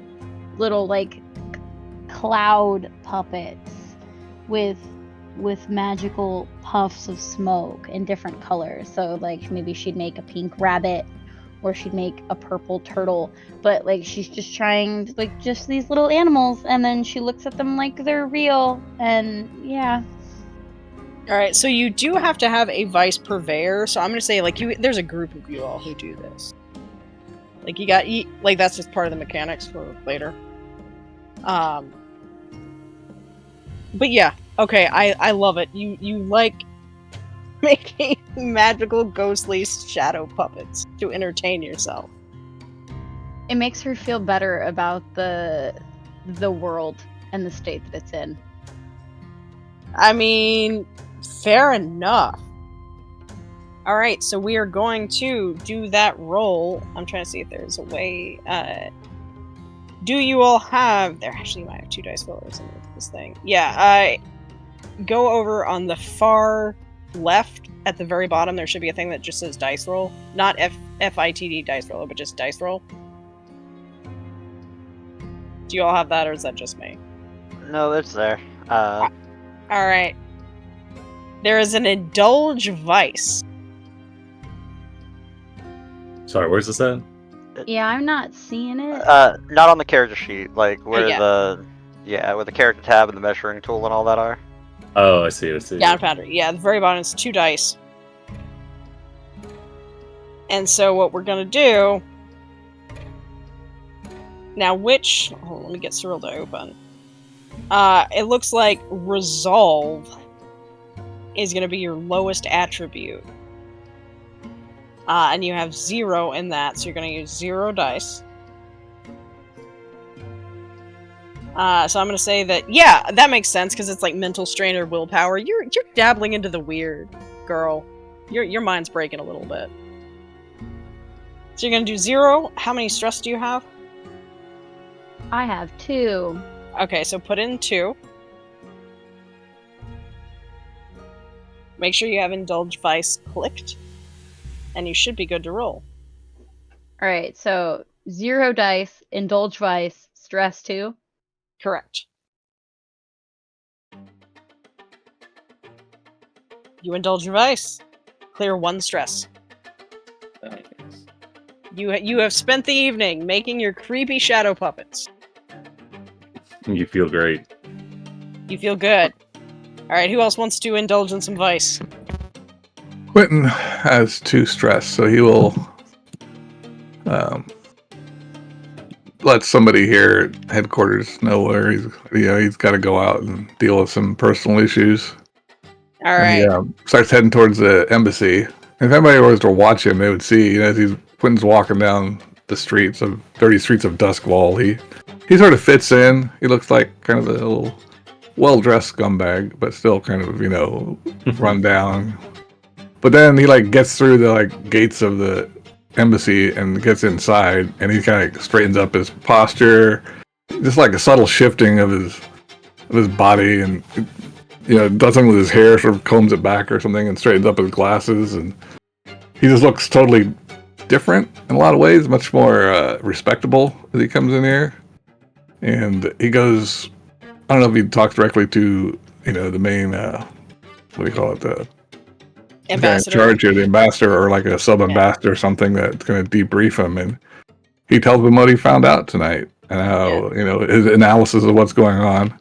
like cloud puppets with magical puffs of smoke in different colors. So like maybe she'd make a pink rabbit or she'd make a purple turtle, but like she's just trying like just these little animals, and then she looks at them like they're real, and yeah. All right, so you do have to have a vice purveyor. So I'm gonna say like there's a group of you all who do this. Like like that's just part of the mechanics for later. But yeah, okay, I love it. You like making magical ghostly shadow puppets to entertain yourself. It makes her feel better about the world and the state that it's in. I mean, fair enough. All right, so we are going to do that roll. I'm trying to see if there's a way. Do you all have? There actually you might have 2 dice rollers in this thing. Yeah. Go over on the far left at the very bottom. There should be a thing that just says dice roll, not FITD dice roller, but just dice roll. Do you all have that, or is that just me? No, it's there. All right. There is an indulge vice. Sorry, where's this at? Yeah, I'm not seeing it. Not on the character sheet, like where yeah. where the character tab and the measuring tool and all that are. Oh, I see. Gunpowder. Yeah, at the very bottom is 2 dice. And so what we're gonna do now, hold on, let me get Cyril to open. It looks like resolve is gonna be your lowest attribute. And you have 0 in that, so you're gonna use 0 dice. So I'm gonna say that, yeah, that makes sense because it's like mental strain or willpower. You're dabbling into the weird, girl. Your mind's breaking a little bit. So you're gonna do 0. How many stress do you have? I have 2. Okay, so put in 2. Make sure you have Indulge Vice clicked, and you should be good to roll. Alright, so 0 dice, indulge vice, stress 2. Correct. You indulge your vice. Clear 1 stress. You have spent the evening making your creepy shadow puppets. You feel great. You feel good. Alright, who else wants to indulge in some vice? Quentin has 2 stress, so he will let somebody here at headquarters know where he's got to go out and deal with some personal issues. Alright. And he starts heading towards the embassy. If anybody was to watch him, they would see, as Quentin's walking down the dirty streets of Duskwall, he sort of fits in. He looks like kind of a little well-dressed scumbag, but still kind of, run down. But then he gets through the gates of the embassy and gets inside, and he kind of straightens up his posture, just like a subtle shifting of his body, and does something with his hair, sort of combs it back or something, and straightens up his glasses, and he just looks totally different in a lot of ways, much more respectable as he comes in here. And he goes, I don't know if he talks directly to the main what do you call it, the Ambassador. guy in charge here, the ambassador, or like a sub-ambassador or something that's going to debrief him, and he tells him what he found out tonight and how his analysis of what's going on.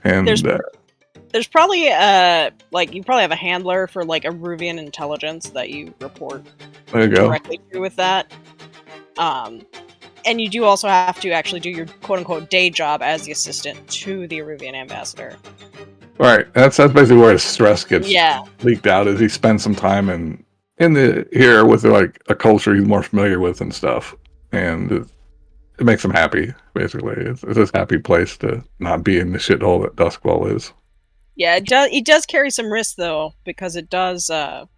And there's probably you probably have a handler for Aruvian intelligence that you report directly to with that. And you do also have to actually do your quote-unquote day job as the assistant to the Aruvian ambassador. Right, that's basically where his stress gets Yeah. leaked out, is he spends some time in here with a culture he's more familiar with and stuff, and it makes him happy. Basically, it's his happy place to not be in the shithole that Duskwall is. Yeah, it does carry some risk though, because it does. I'm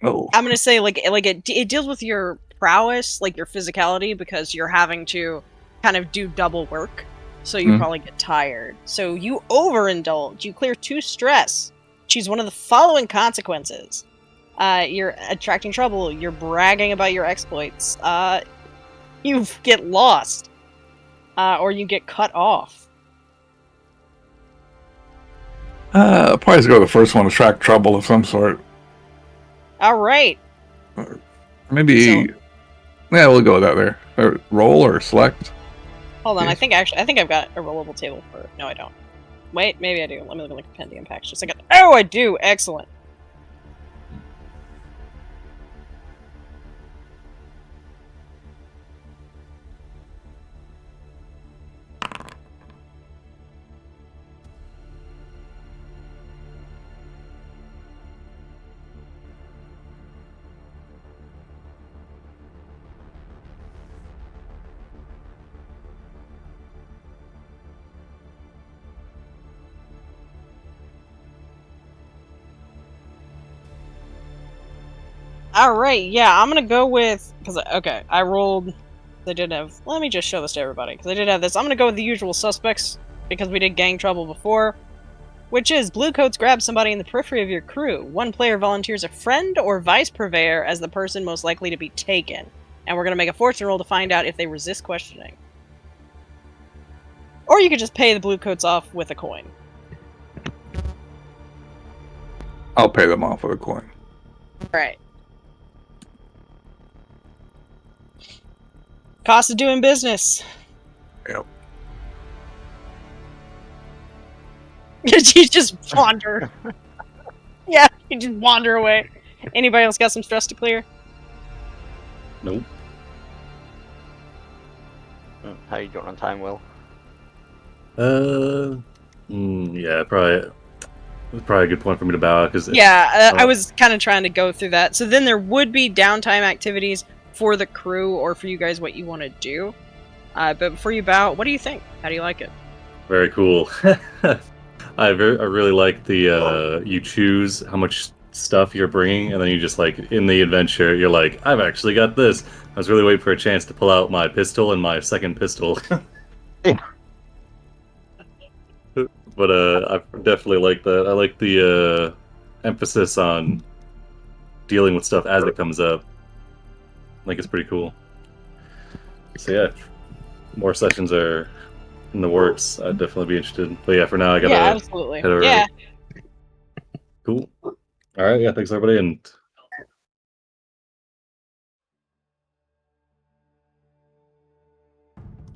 gonna say it deals with your prowess, your physicality, because you're having to kind of do double work. So you probably get tired. So you overindulge. You clear 2 stress. Choose one of the following consequences. You're attracting trouble. You're bragging about your exploits. You get lost. Or you get cut off. Probably go the first one, attract trouble of some sort. Alright. Maybe, yeah, we'll go with that there. Roll or select? Hold on, I think I've got a rollable table for... No, I don't. Wait, maybe I do. Let me look at the compendium packs just a second. Oh, I do! Excellent! Alright, yeah, I'm gonna go with... Because, okay, I rolled... They did have... Let me just show this to everybody, because I did have this. I'm gonna go with the usual suspects, because we did gang trouble before. Which is, Bluecoats grab somebody in the periphery of your crew. One player volunteers a friend or vice purveyor as the person most likely to be taken. And we're gonna make a fortune roll to find out if they resist questioning. Or you could just pay the Bluecoats off with a coin. I'll pay them off with a coin. Alright. Cost of doing business. Yep. You just wander. Yeah, you just wander away. Anybody else got some stress to clear? Nope. How you doing on time, Will? Yeah, probably. It's probably a good point for me to bow out because Yeah, I was kind of trying to go through that. So then there would be downtime activities for the crew or for you guys what you want to do. But before you bow, what do you think? How do you like it? very cool. I really like the you choose how much stuff you're bringing, and then you just like in the adventure, you're like, I've actually got this. I was really waiting for a chance to pull out my pistol and my second pistol. Yeah. But I definitely like that. I like the emphasis on dealing with stuff as it comes up. I think it's pretty cool. So yeah, more sessions are in the works. I'd definitely be interested. But yeah, for now I gotta Yeah, absolutely. head over. Yeah. Cool. All right. Yeah. Thanks everybody. And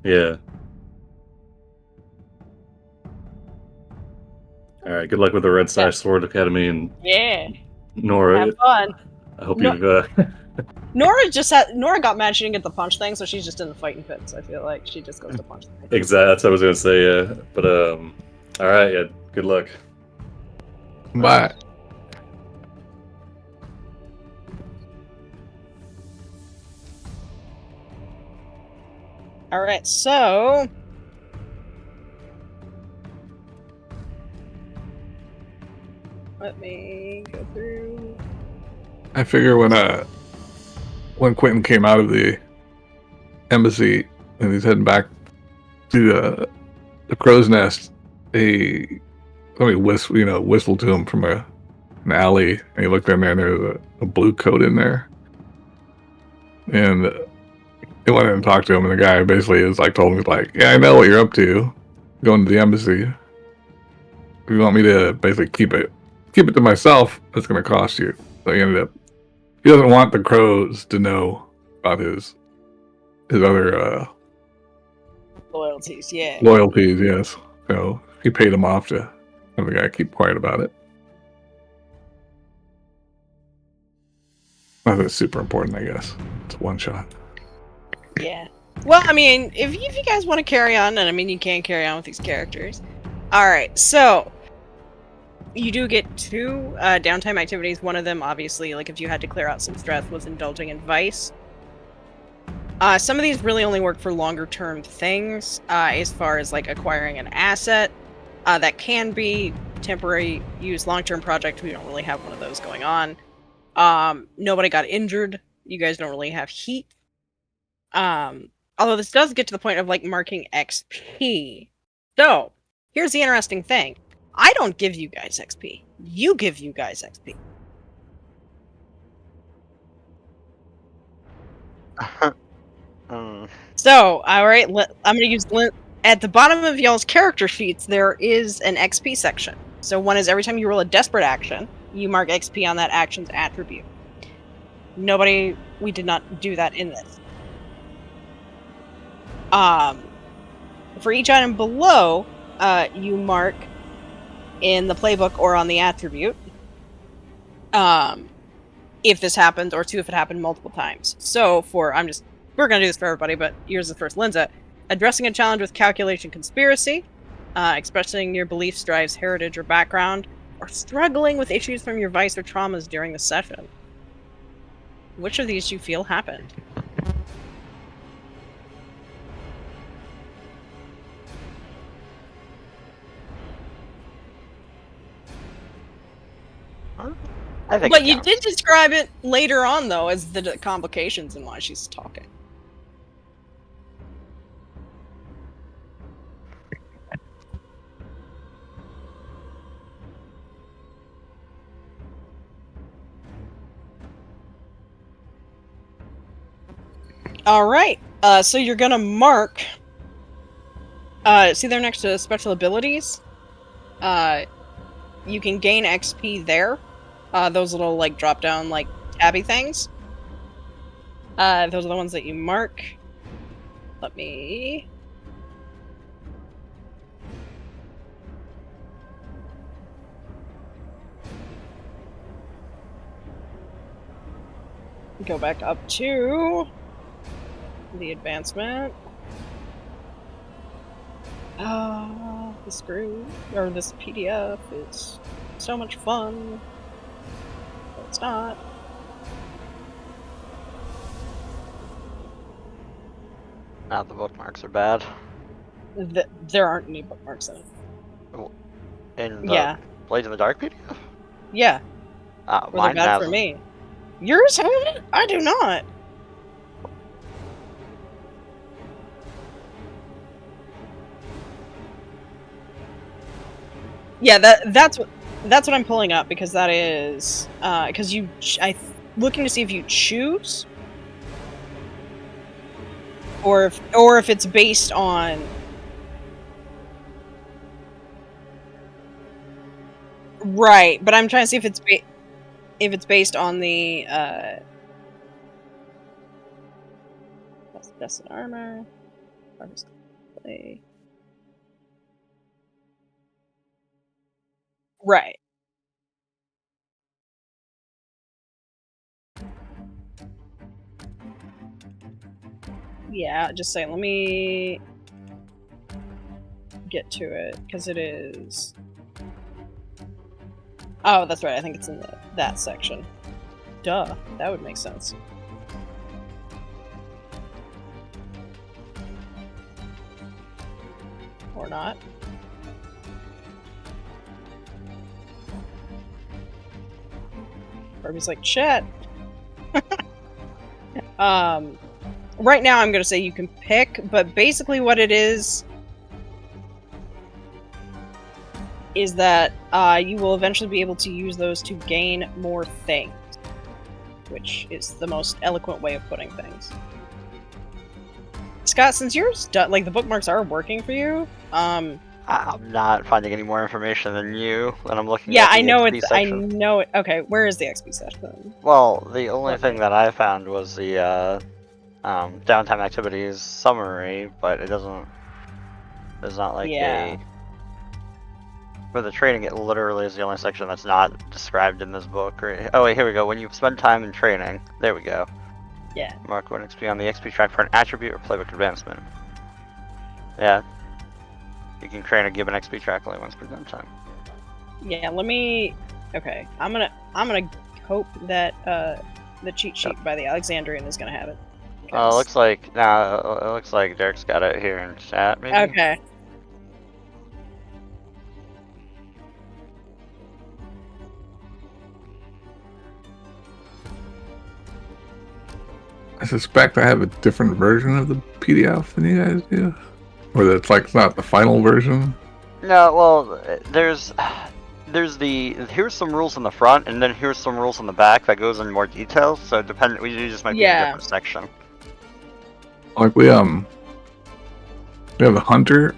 yeah. All right. Good luck with the Red Sash Sword Academy and Yeah. Nora. Have fun. I hope No- you've. Nora got mad she didn't get the punch thing, so she's just in the fighting pits. I feel like she just goes to punch things. Exactly. That's what I was gonna say. Yeah. But all right. Yeah. Good luck. Bye. Alright, so... Let me go through... I figure when Quentin came out of the embassy and he's heading back to the crow's nest, somebody whistled to him from an alley, and he looked in there, and there was a blue coat in there, and he went in and talked to him, and the guy basically is like told him, he's like, yeah, I know what you're up to, going to the embassy. If you want me to basically keep it to myself, that's going to cost you. So he doesn't want the crows to know about his other Loyalties, yeah. loyalties, yes. So he paid him off to have the guy keep quiet about it. Not that it's super important, I guess. It's one shot. Yeah. Well, I mean, if you guys want to carry on, and I mean, you can carry on with these characters. Alright, so... You do get 2 downtime activities. One of them, obviously, like if you had to clear out some stress, was indulging in vice. Some of these really only work for longer term things, as far as like acquiring an asset. That can be temporary use, long-term project. We don't really have one of those going on. Nobody got injured. You guys don't really have heat. Although this does get to the point of like marking XP. So, here's the interesting thing. I don't give you guys XP. You give you guys XP. So, alright, I'm going to use... At the bottom of y'all's character sheets, there is an XP section. So one is every time you roll a desperate action, you mark XP on that action's attribute. We did not do that in this. For each item below, you mark in the playbook or on the attribute, if this happens, or 2 if it happened multiple times. So we're gonna do this for everybody, but here's the first. Linza, addressing a challenge with calculation conspiracy, expressing your beliefs, drives, heritage, or background, or struggling with issues from your vice or traumas during the session. Which of these do you feel happened? I think But it you counts. did describe it later on, though, as the complications and why she's talking. All right. So you're gonna mark. See there next to special abilities. You can gain XP there. Those little like drop down like tabby things. Those are the ones that you mark. Let me. Go back up to the advancement. This group or this PDF is so much fun. But it's not. Now the bookmarks are bad. There aren't any bookmarks in it. In the Yeah. Blades in the Dark PDF? Yeah. Or they're Mine bad has for me. Yours have it? I do not. Yeah, that's what I'm pulling up because that is because looking to see if you choose or if it's based on right, but I'm trying to see if it's based on the that's an armor. Play. Right. Yeah, just saying. Let me get to it because it is. Oh, that's right. I think it's in that section. Duh, that would make sense. Or not. Barbie's like, chat. Right now I'm gonna say you can pick, but basically what it is that you will eventually be able to use those to gain more things, which is the most eloquent way of putting things. Scott, since yours like the bookmarks are working for you, I'm not finding any more information than you when I'm looking yeah, at the I know XP it's. section. I know it. Okay, where is the XP section? Well, the only Okay. thing that I found was the downtime activities summary, but it doesn't. There's not like Yeah. for the training. It literally is the only section that's not described in this book. Right? Oh wait, here we go. When you spend time in training, there we go. Yeah. Mark 1 XP on the XP track for an attribute or playbook advancement. Yeah. You can train a given XP track only once per downtime. Yeah. Let me. Okay. I'm gonna hope that the cheat sheet by the Alexandrian is gonna have it. Oh, it looks like it looks like Derek's got it here in chat. Maybe. Okay. I suspect I have a different version of the PDF than you guys do, or that it's like not the final version. No, well, there's here's some rules in the front, and then here's some rules in the back that goes in more detail. So we just might be in a different section. Like we have a hunter,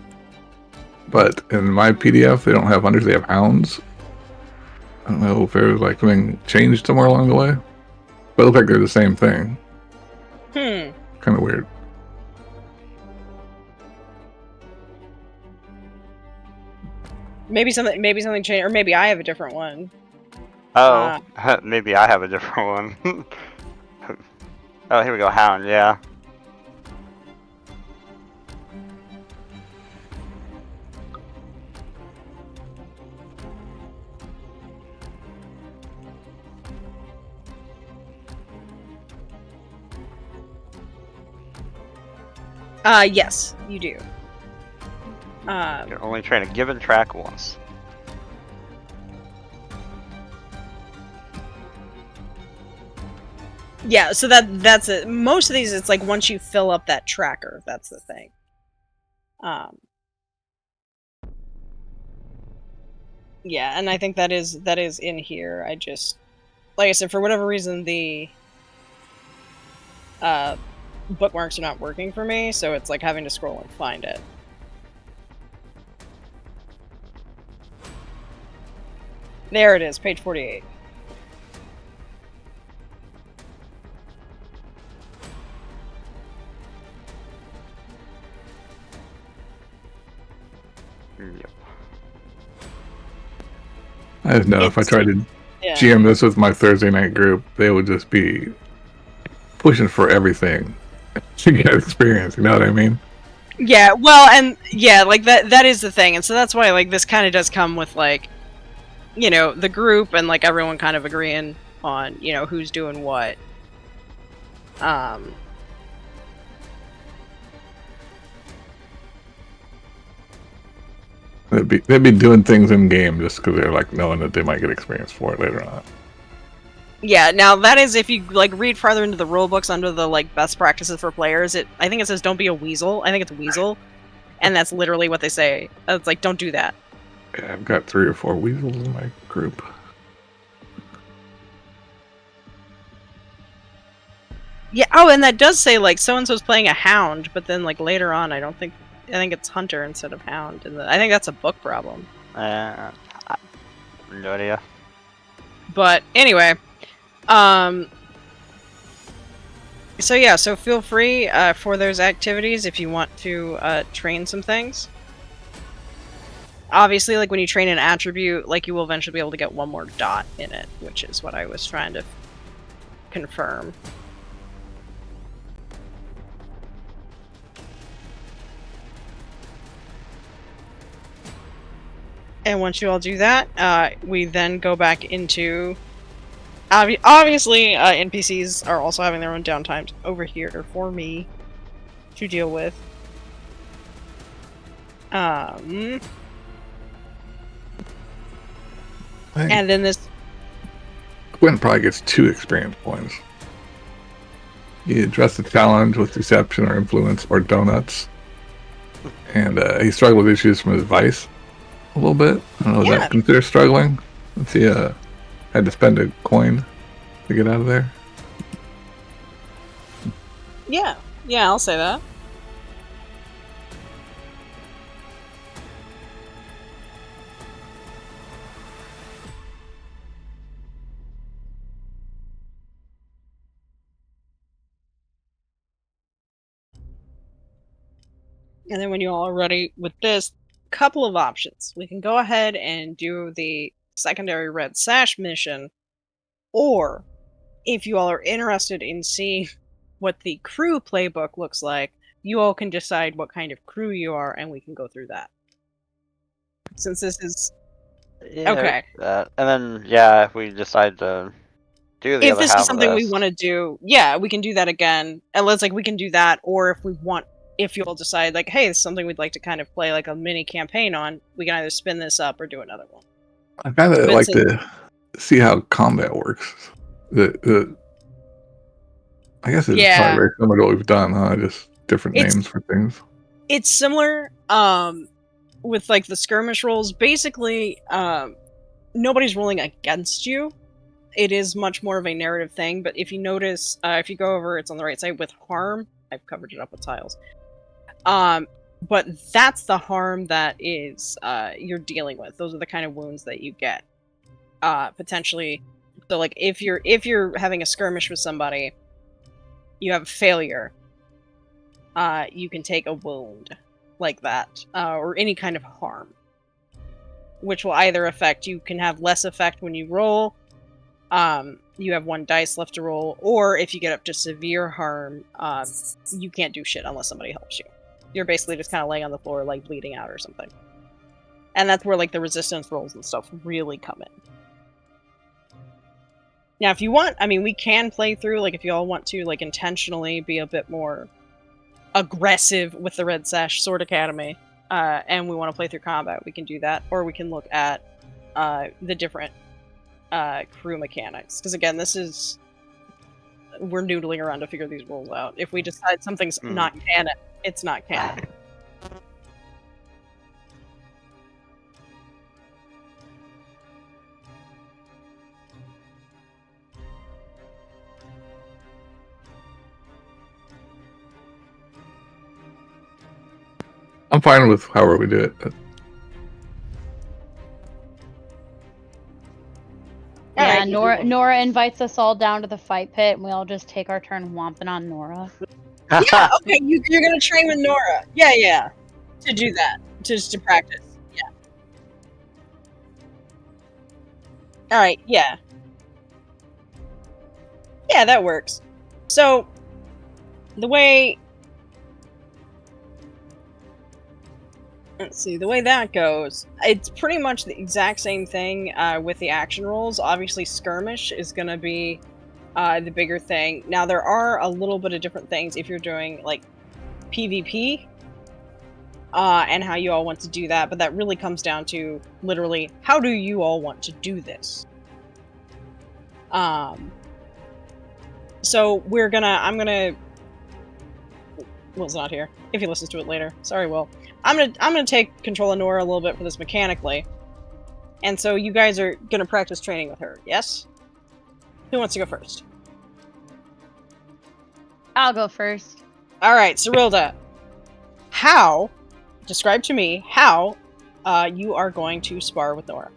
but in my PDF they don't have hunters; they have hounds. I don't know if there was like something changed somewhere along the way, but it looks like they're the same thing. Kind of weird. Maybe something changed, or maybe I have a different one. Oh, maybe I have a different one. Oh, here we go, hound. Yeah. Yes, you do. You can only train a given track once. Yeah, so that's it. Most of these, it's like once you fill up that tracker, that's the thing. Yeah, and I think that is in here. I just, like I said, for whatever reason, the bookmarks are not working for me, so it's like having to scroll and find it. There it is, page 48. Yep. I just know if I It's- tried to Yeah. GM this with my Thursday night group, they would just be pushing for everything to get experience. You know what I mean? Yeah, well, and yeah, like that is the thing. And so that's why like this kind of does come with like, you know, the group and like everyone kind of agreeing on, you know, who's doing what. They'd be doing things in game just because they're like knowing that they might get experience for it later on. Yeah, now that is if you like read farther into the rule books under the like best practices for players, I think it says don't be a weasel. I think it's weasel. And that's literally what they say. It's like don't do that. Yeah, I've got 3 or 4 weasels in my group. Yeah, oh, and that does say like so and so's playing a hound, but then like later on I think it's hunter instead of hound, and I think that's a book problem. No idea. But anyway, so yeah, so feel free for those activities if you want to train some things. Obviously, like when you train an attribute, like you will eventually be able to get one more dot in it, which is what I was trying to confirm. And once you all do that, we then go back into... Obviously, NPCs are also having their own downtimes over here for me to deal with. And then this... Quinn probably gets 2 experience points. He addressed the challenge with deception or influence or donuts. And he struggled with issues from his vice a little bit. I don't know, is that considered struggling? Let's see, had to spend a coin to get out of there. Yeah, I'll say that. And then when you all are ready with this, couple of options. We can go ahead and do the secondary red sash mission, or if you all are interested in seeing what the crew playbook looks like, you all can decide what kind of crew you are, and we can go through that. Since this is... Yeah, okay. And then, yeah, if we decide to do the If other this half is something of we this, want to do, yeah, we can do that again. And let's like we can do that, or if we want, if you all decide like, hey, this is something we'd like to kind of play like a mini campaign on, we can either spin this up or do another one. I kind of like to see how combat works. I guess it's probably very similar to what we've done, huh? Just different names for things. It's similar with like the skirmish rolls. Basically, nobody's rolling against you. It is much more of a narrative thing, but if you notice, if you go over, it's on the right side with harm. I've covered it up with tiles. But that's the harm that is you're dealing with. Those are the kind of wounds that you get. Potentially, so like if you're having a skirmish with somebody, you have a failure. You can take a wound like that, or any kind of harm, which will either affect, you can have less effect when you roll, you have 1 dice left to roll, or if you get up to severe harm, you can't do shit unless somebody helps you. You're basically just kind of laying on the floor, like bleeding out or something. And that's where like the resistance rolls and stuff really come in. Now, if you want, I mean, we can play through, like if you all want to, like intentionally be a bit more aggressive with the Red Sash Sword Academy, and we want to play through combat, we can do that, or we can look at the different crew mechanics. Because again, this is we're noodling around to figure these rules out. If we decide something's not canon, it's not canon. I'm fine with however we do it. Yeah, Alright. Nora invites us all down to the fight pit, and we all just take our turn whomping on Nora. Yeah, okay, you're gonna train with Nora. Yeah. To do that. Just to practice. Yeah. Alright, yeah. Yeah, that works. So, the way... Let's see, the way that goes, it's pretty much the exact same thing with the action rolls. Obviously, skirmish is going to be the bigger thing. Now, there are a little bit of different things if you're doing, like, PvP, and how you all want to do that, but that really comes down to, literally, how do you all want to do this? So, I'm gonna... Will's not here. If he listens to it later. Sorry, Will. I'm gonna take control of Nora a little bit for this mechanically. And so you guys are gonna practice training with her, yes? Who wants to go first? I'll go first. Alright, Cyrilda. Describe to me how you are going to spar with Nora.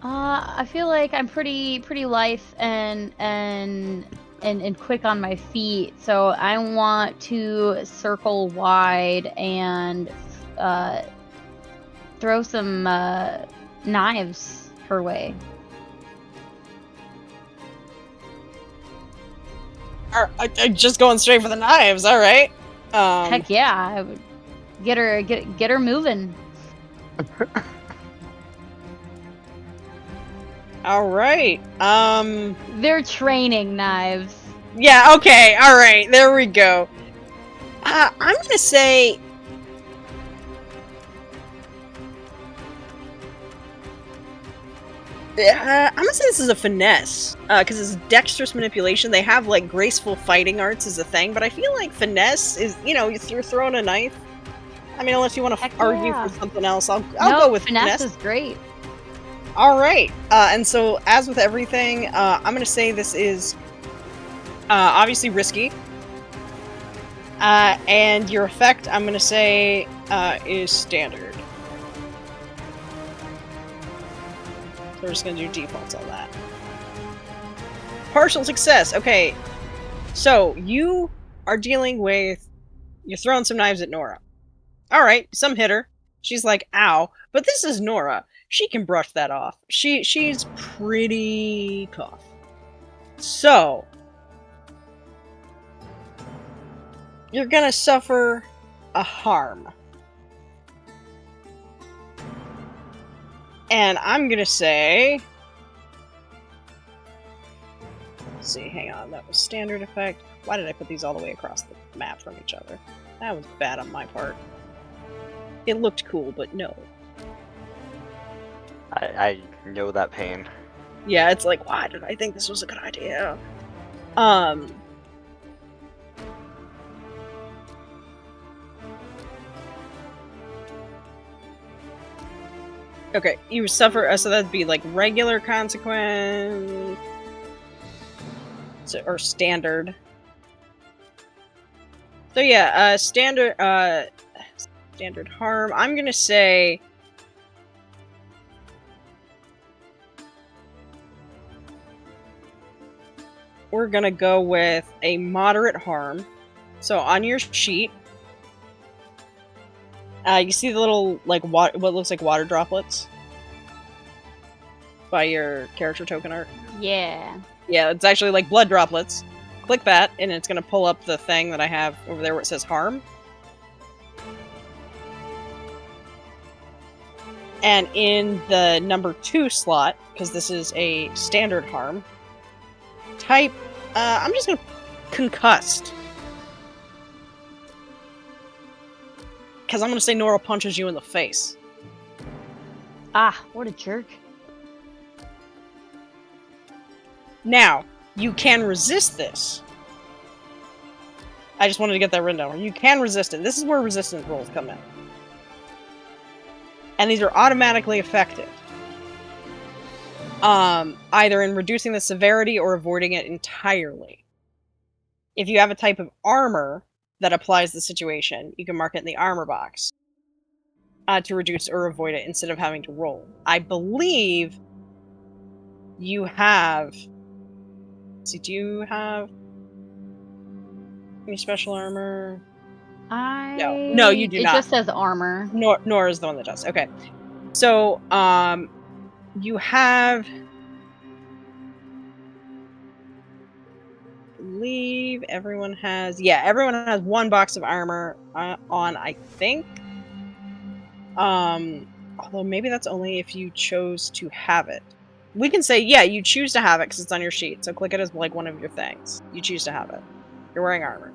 I feel like I'm pretty lithe and quick on my feet, so I want to circle wide and throw some knives her way. Just going straight for the knives, alright. Heck yeah, I would get her moving. Alright, They're training knives. yeah, okay, alright, there we go. I'm gonna say... I'm gonna say this is a finesse, because it's dexterous manipulation. They have, like, graceful fighting arts as a thing, but I feel like finesse is, you're throwing a knife. I mean, unless you want to argue for something else, I'll go with finesse. Finesse is great. Alright, and so, as with everything, I'm gonna say this is, obviously risky. And your effect, I'm gonna say, is standard. So we're just gonna do defaults on that. Partial success, okay. So, you are dealing with... You're throwing some knives at Nora. Alright, some hit her. She's like, ow. But this is Nora. She can brush that off. She's pretty tough. So, you're gonna suffer a harm. And I'm gonna say... Let's see, hang on, that was standard effect. Why did I put these all the way across the map from each other? That was bad on my part. It looked cool, but no. I know that pain. Yeah, it's like, why did I think this was a good idea? Okay, you suffer, so that'd be like regular consequence, or standard. So yeah, standard harm. I'm gonna say... We're gonna go with a moderate harm. So on your sheet, you see the little, like, what looks like water droplets by your character token art? Yeah. Yeah, it's actually like blood droplets. Click that, and it's gonna pull up the thing that I have over there where it says harm. And in the number 2 slot, because this is a standard harm, type, I'm just gonna concussed. Because I'm gonna say Nora punches you in the face. Ah, what a jerk. Now, you can resist this. I just wanted to get that written down. You can resist it. This is where resistance rolls come in. And these are automatically effective. Either in reducing the severity or avoiding it entirely. If you have a type of armor that applies the situation, you can mark it in the armor box to reduce or avoid it instead of having to roll. I believe you have... See, do you have any special armor? No, you do it not. just says armor. Nor is the one that does. Okay. So, you have... I believe everyone has... Yeah, everyone has one box of armor on, I think. Although maybe that's only if you chose to have it. We can say, yeah, you choose to have it because it's on your sheet. So click it as like one of your things. You choose to have it. You're wearing armor.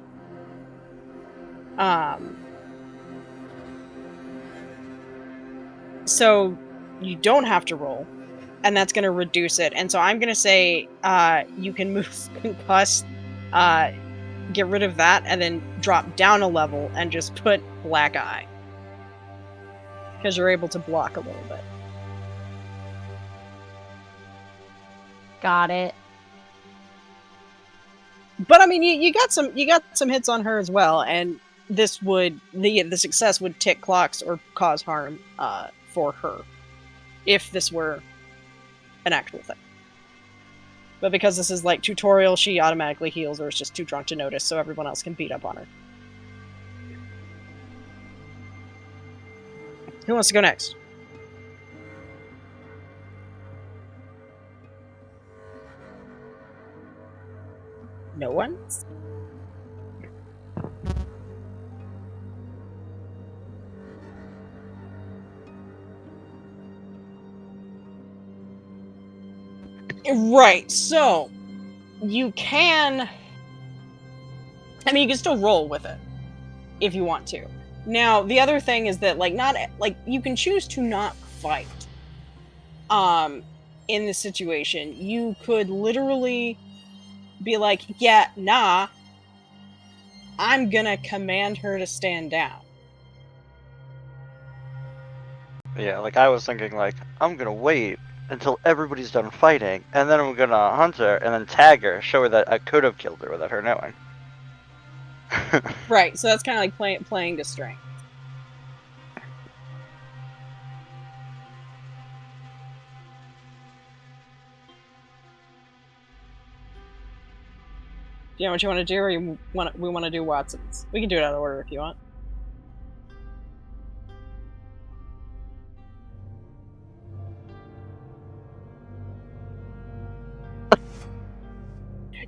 So you don't have to roll, and that's going to reduce it. And so I'm going to say you can move concuss, get rid of that, and then drop down a level and just put black eye. Because you're able to block a little bit. Got it. But I mean, you got some hits on her as well, and this would the success would tick clocks or cause harm for her, if this were an actual thing. But because this is like tutorial, she automatically heals, or is just too drunk to notice, so everyone else can beat up on her. Who wants to go next? No one? Right, so you can... I mean, you can still roll with it if you want to. Now, the other thing is that, you can choose to not fight. In this situation, you could literally be like, yeah, nah, I'm gonna command her to stand down. Yeah, like I was thinking, like, I'm gonna wait until everybody's done fighting, and then I'm gonna hunt her, and then tag her, show her that I could have killed her without her knowing. Right, so that's kind of like playing to strength. Do you know what you want to do, or we want to do Watson's? We can do it out of order if you want.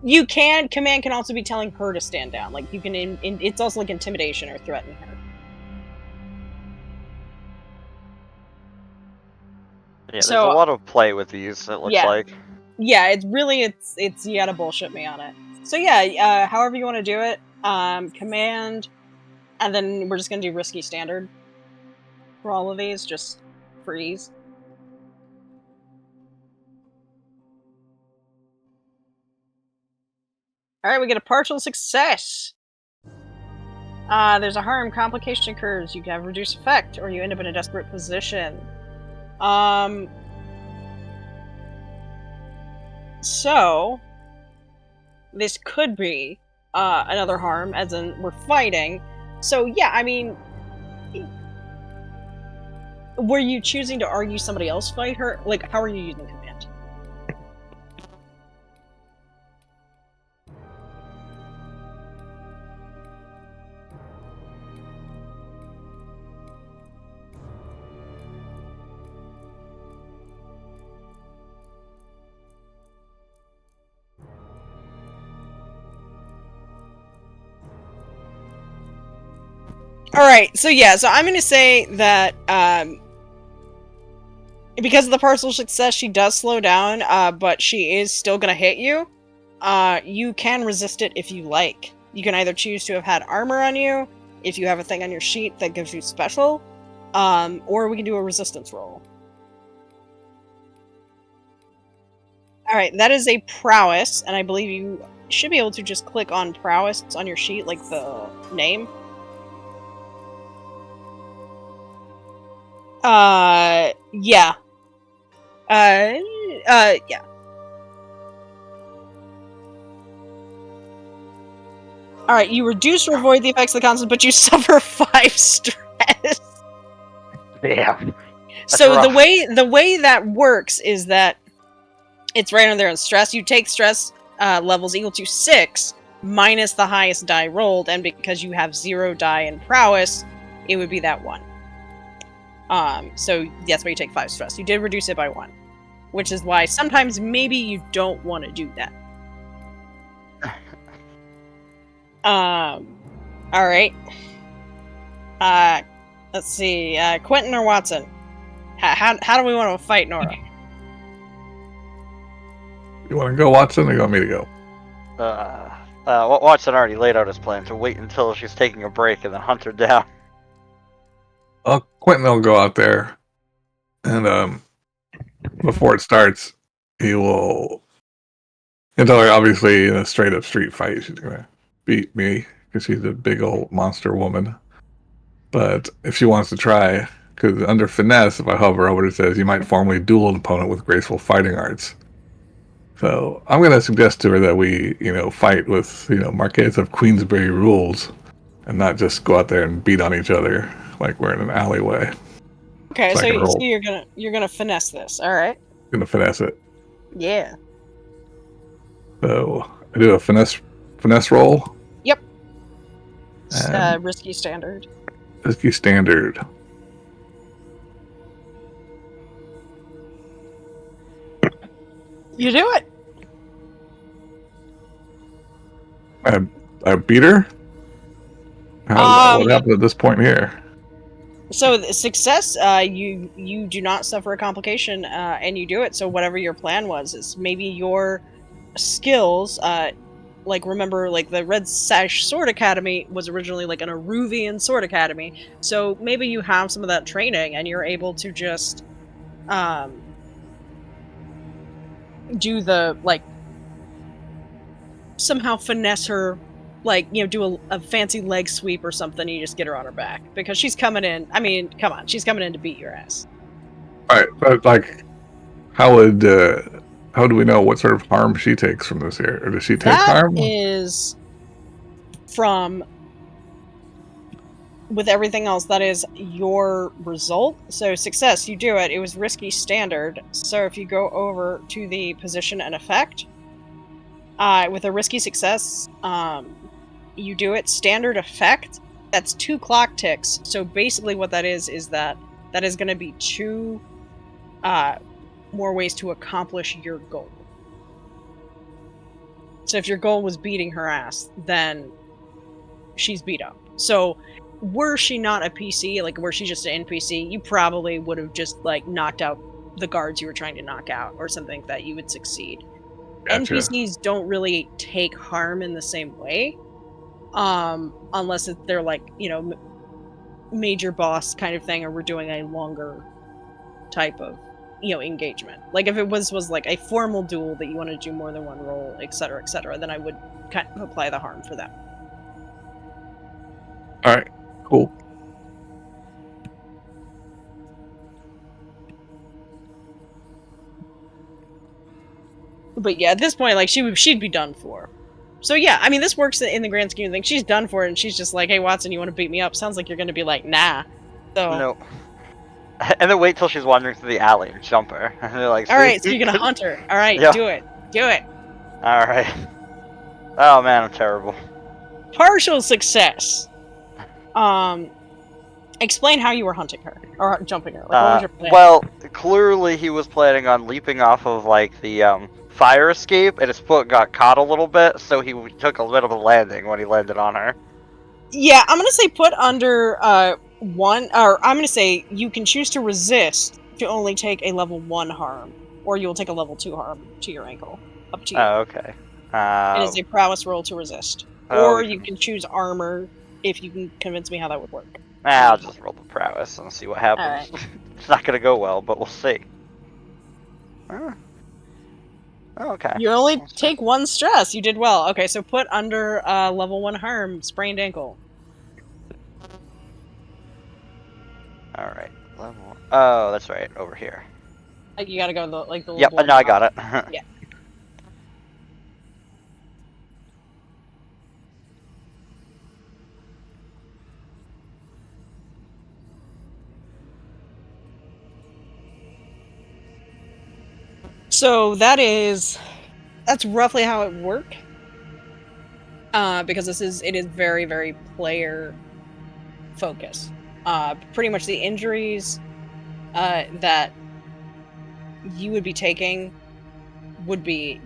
You can... Command can also be telling her to stand down. Like, you can... it's also like intimidation or threatening her. Yeah, there's a lot of play with these, it looks like. Yeah, it's you gotta bullshit me on it. So yeah, however you want to do it, command, and then we're just gonna do risky standard for all of these, just for ease. Alright, we get a partial success. There's a harm, complication occurs, you can have reduced effect, or you end up in a desperate position. So, this could be another harm, as in we're fighting. So yeah, I mean, were you choosing to argue somebody else fight her? Like, how are you using command? Alright, so yeah, so I'm gonna say that, because of the partial success, she does slow down, but she is still gonna hit you. You can resist it if you like. You can either choose to have had armor on you, if you have a thing on your sheet that gives you special, or we can do a resistance roll. Alright, that is a prowess, and I believe you should be able to just click on prowess on your sheet, like the name. Yeah. Yeah. Alright, you reduce or avoid the effects of the constant, but you suffer 5 stress. Yeah. So rough. the way that works is that it's right on there in stress. You take stress levels equal to 6 minus the highest die rolled, and because you have 0 die in prowess, it would be that 1. So that's why you take 5 stress. You did reduce it by 1, which is why sometimes maybe you don't want to do that. All right. Let's see. Quentin or Watson? How do we want to fight Nora? You want to go, Watson, or you want me to go? Watson already laid out his plan to wait until she's taking a break and then hunt her down. Quentin will go out there, and before it starts, he will. Until obviously in a straight up street fight, she's gonna beat me because she's a big old monster woman. But if she wants to try, because under finesse, if I hover over, it says you might formally duel an opponent with graceful fighting arts. So I'm gonna suggest to her that we, fight with, Marquess of Queensberry rules, and not just go out there and beat on each other like we're in an alleyway. Okay, So I can roll. you're gonna finesse this. All right. Gonna finesse it. Yeah. So I do a finesse roll. Yep. And Risky standard. risky standard. You do it. I beat her. What happened at this point here? So the success, you do not suffer a complication, and you do it. So whatever your plan was, is maybe your skills, like remember, like the Red Sash Sword Academy was originally like an Aruvian Sword Academy. So maybe you have some of that training, and you're able to just, do the somehow finesse her. Do a fancy leg sweep or something, and you just get her on her back. Because she's coming in, I mean, come on, she's coming in to beat your ass. Alright, but how do we know what sort of harm she takes from this here? Or does she take harm? That is from, with everything else, that is your result. So success, you do it. It was risky standard. So if you go over to the position and effect, with a risky success, you do it standard effect. That's 2 clock ticks. So basically what that is that is going to be 2 more ways to accomplish your goal. So if your goal was beating her ass, then she's beat up. So were she not a PC, were she just an NPC, you probably would have just knocked out the guards you were trying to knock out or something that you would succeed. Gotcha. NPCs don't really take harm in the same way, unless they're major boss kind of thing, or we're doing a longer type of engagement. If it was a formal duel that you want to do more than one roll, etc., then I would kind of apply the harm for that. All right, cool. But yeah, at this point, she'd be done for. So yeah, I mean, this works in the grand scheme of things. She's done for it, and she's just like, "Hey, Watson, you want to beat me up?" Sounds like you're going to be like, "Nah." So no. And then wait till she's wandering through the alley and jump her. And they're like, "All right, so you're gonna hunt her. All right, do it. All right. Oh man, I'm terrible. Partial success. Explain how you were hunting her or jumping her. What was your plan? Well, clearly he was planning on leaping off of the fire escape, and his foot got caught a little bit, so he took a bit of a landing when he landed on her. Yeah, I'm gonna say put under 1, or I'm gonna say you can choose to resist to only take a level 1 harm, or you'll take a level 2 harm to your ankle. Up to you. Oh, okay. It is a prowess roll to resist, or you can choose armor if you can convince me how that would work. I'll just roll the prowess and see what happens. Right. It's not gonna go well, but we'll see. Oh, okay. You only That's take 1 stress. You did well. Okay, so put under level 1 harm, sprained ankle. All right. Level. Oh, that's right. Over here. Like you gotta go to the the Yep. level. No, I got it. Yeah. So that's roughly how it worked. Because it is very, very player focused. Pretty much the injuries that you would be taking would be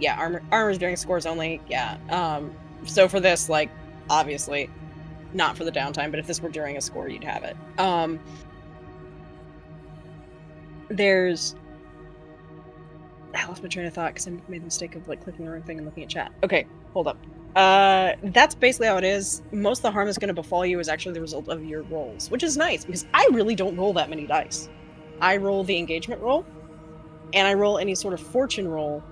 armor's during scores only. Yeah. So for this, like, obviously not for the downtime, but if this were during a score, you'd have it. There's I lost my train of thought because I made the mistake of like clicking the wrong thing and looking at chat. Okay, hold up. That's basically how it is. Most of the harm that's going to befall you is actually the result of your rolls, which is nice because I really don't roll that many dice. I roll the engagement roll, and I roll any sort of fortune roll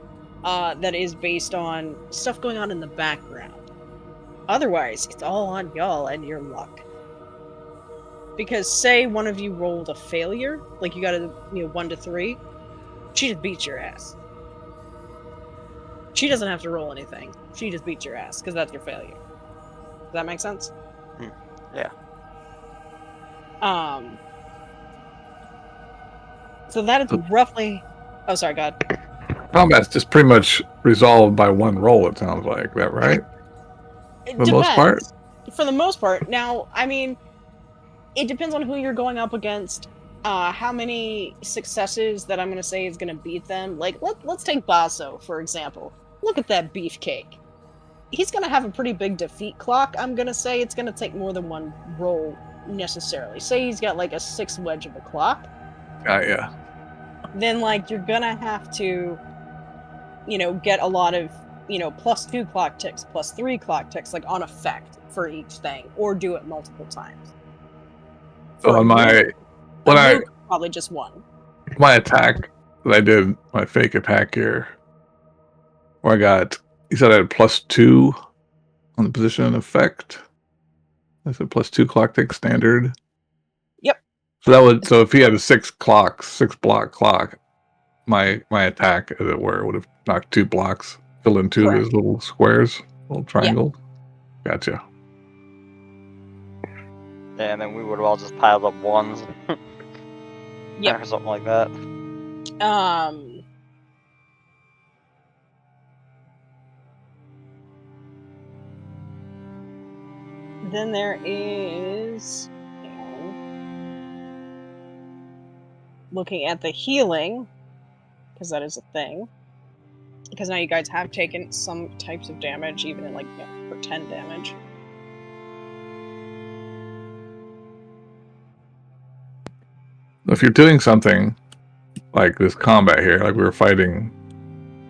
that is based on stuff going on in the background. Otherwise, it's all on y'all and your luck. Because say one of you rolled a failure, like you got a 1 to 3, she just beats your ass. She doesn't have to roll anything. She just beats your ass because that's your failure. Does that make sense? Yeah. So that is roughly. Oh, sorry, God. Combat's just pretty much resolved by 1 roll. It sounds like that, right? It For the most part. For the most part. Now, I mean, it depends on who you're going up against. How many successes that I'm going to say is going to beat them. Like, let's take Basso, for example. Look at that beefcake. He's going to have a pretty big defeat clock. I'm going to say it's going to take more than 1 roll necessarily. Say he's got like a 6 wedge of a clock. Yeah. Then, like, you're going to have to, get a lot of, +2 clock ticks, +3 clock ticks, like, on effect for each thing, or do it multiple times. So on Probably just 1. my attack that I did, my fake attack here, where I got, you said I had +2 on the position effect. I said +2 clock tick standard. Yep. So if he had a 6 block clock, my attack, as it were, would have knocked 2 blocks, filled in 2 of his little squares, little triangle. Yeah. Gotcha. Yeah, and then we would have all just piled up 1s. Yep. Or something like that. Then there is, looking at the healing, because that is a thing. Because now you guys have taken some types of damage, even in like pretend damage. If you're doing something like this combat here, like we were fighting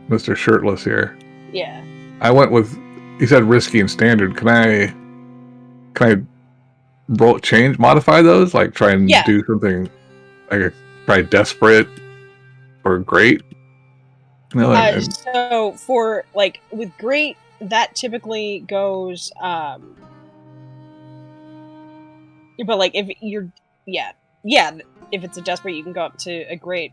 Mr. Shirtless here. Yeah. I went with, you said risky and standard. Can I modify those? Like try and do something like try desperate or great? So for like with great, that typically goes but like if you're if it's a desperate, you can go up to a great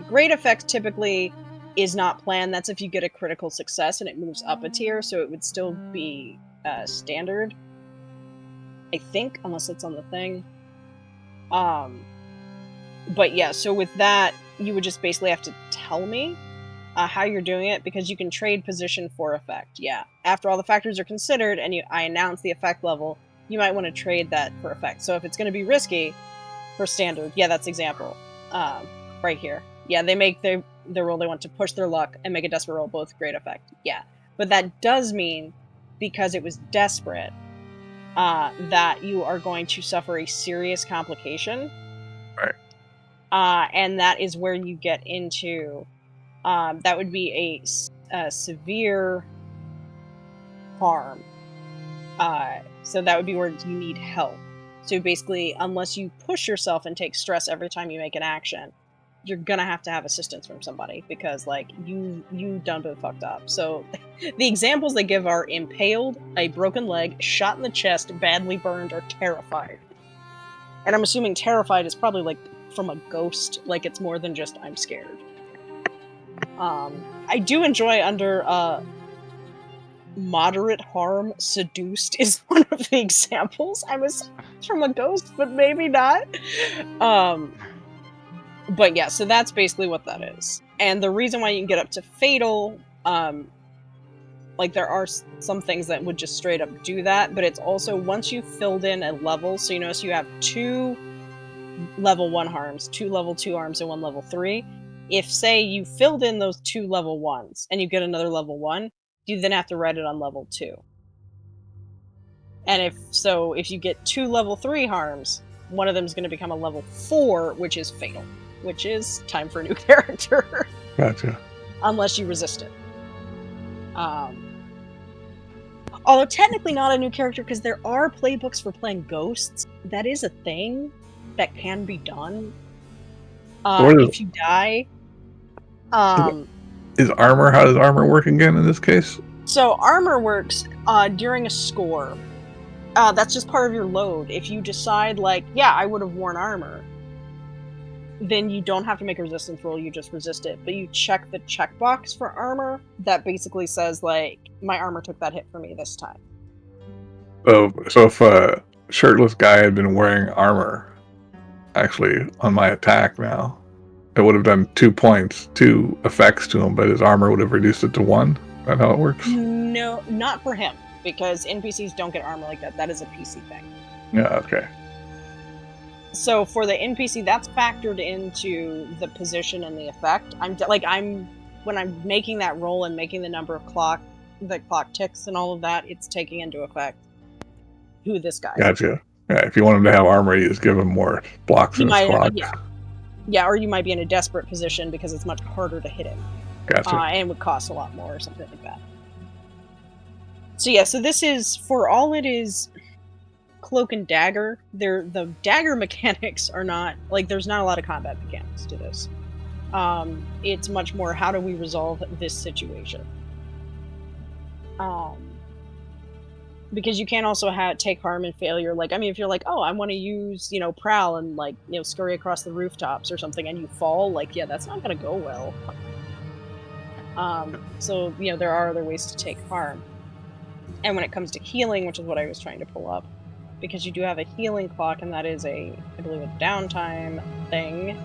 great effect typically is not planned. That's if you get a critical success and it moves up a tier, so it would still be standard, I think, unless it's on the thing. But yeah, so with that, you would just basically have to tell me how you're doing it, because you can trade position for effect. Yeah, after all the factors are considered and I announce the effect level, you might want to trade that for effect. So if it's going to be risky for standard, yeah, that's example right here. Yeah, they make their roll, they want to push their luck and make a desperate roll, both great effect. Yeah, but that does mean, because it was desperate, that you are going to suffer a serious complication. Right. And that is where you get into, that would be a severe harm. So that would be where you need help. So basically, unless you push yourself and take stress every time you make an action, you're gonna have to have assistance from somebody because like you done been fucked up. So the examples they give are impaled, a broken leg, shot in the chest, badly burned, or terrified. And I'm assuming terrified is probably like from a ghost, like it's more than just I'm scared. I do enjoy under moderate harm, seduced is one of the examples. I was from a ghost, but maybe not. But yeah, so that's basically what that is. And the reason why you can get up to fatal, like there are some things that would just straight up do that, but it's also once you've filled in a level, so you notice you have 2 level 1 harms, 2 level 2 harms, and 1 level 3. If, say, you filled in those 2 level 1s and you get another level 1, you then have to write it on level 2. And if you get 2 level 3 harms, one of them is going to become a level 4, which is fatal, which is time for a new character. Gotcha. Unless you resist it. Although technically not a new character, because there are playbooks for playing ghosts. That is a thing that can be done. If you die. Is armor, how does armor work again in this case? So armor works during a score. That's just part of your load. If you decide, like, yeah, I would have worn armor, then you don't have to make a resistance roll, you just resist it. But you check the checkbox for armor that basically says, like, my armor took that hit for me this time. So if a shirtless guy had been wearing armor, actually, on my attack now, it would have done 2 points, 2 effects to him, but his armor would have reduced it to 1? Is that how it works? No, not for him, because NPCs don't get armor like that. That is a PC thing. Yeah, okay. So for the NPC, that's factored into the position and the effect. When I'm making that roll and making the number of the clock ticks and all of that, it's taking into effect who this guy is. Gotcha. Yeah, if you want him to have armor, you just give him more blocks in his clock. Yeah, or you might be in a desperate position because it's much harder to hit him. Gotcha. And would cost a lot more or something like that. So yeah, so this is, for all it is cloak and dagger, the dagger mechanics are not, like, there's not a lot of combat mechanics to this. It's much more, how do we resolve this situation? Because you can also take harm and failure. Like, I mean, if you're like, oh, I want to use, prowl and, like, scurry across the rooftops or something, and you fall, like, yeah, that's not going to go well. So, there are other ways to take harm. And when it comes to healing, which is what I was trying to pull up, because you do have a healing clock, and that is I believe, a downtime thing.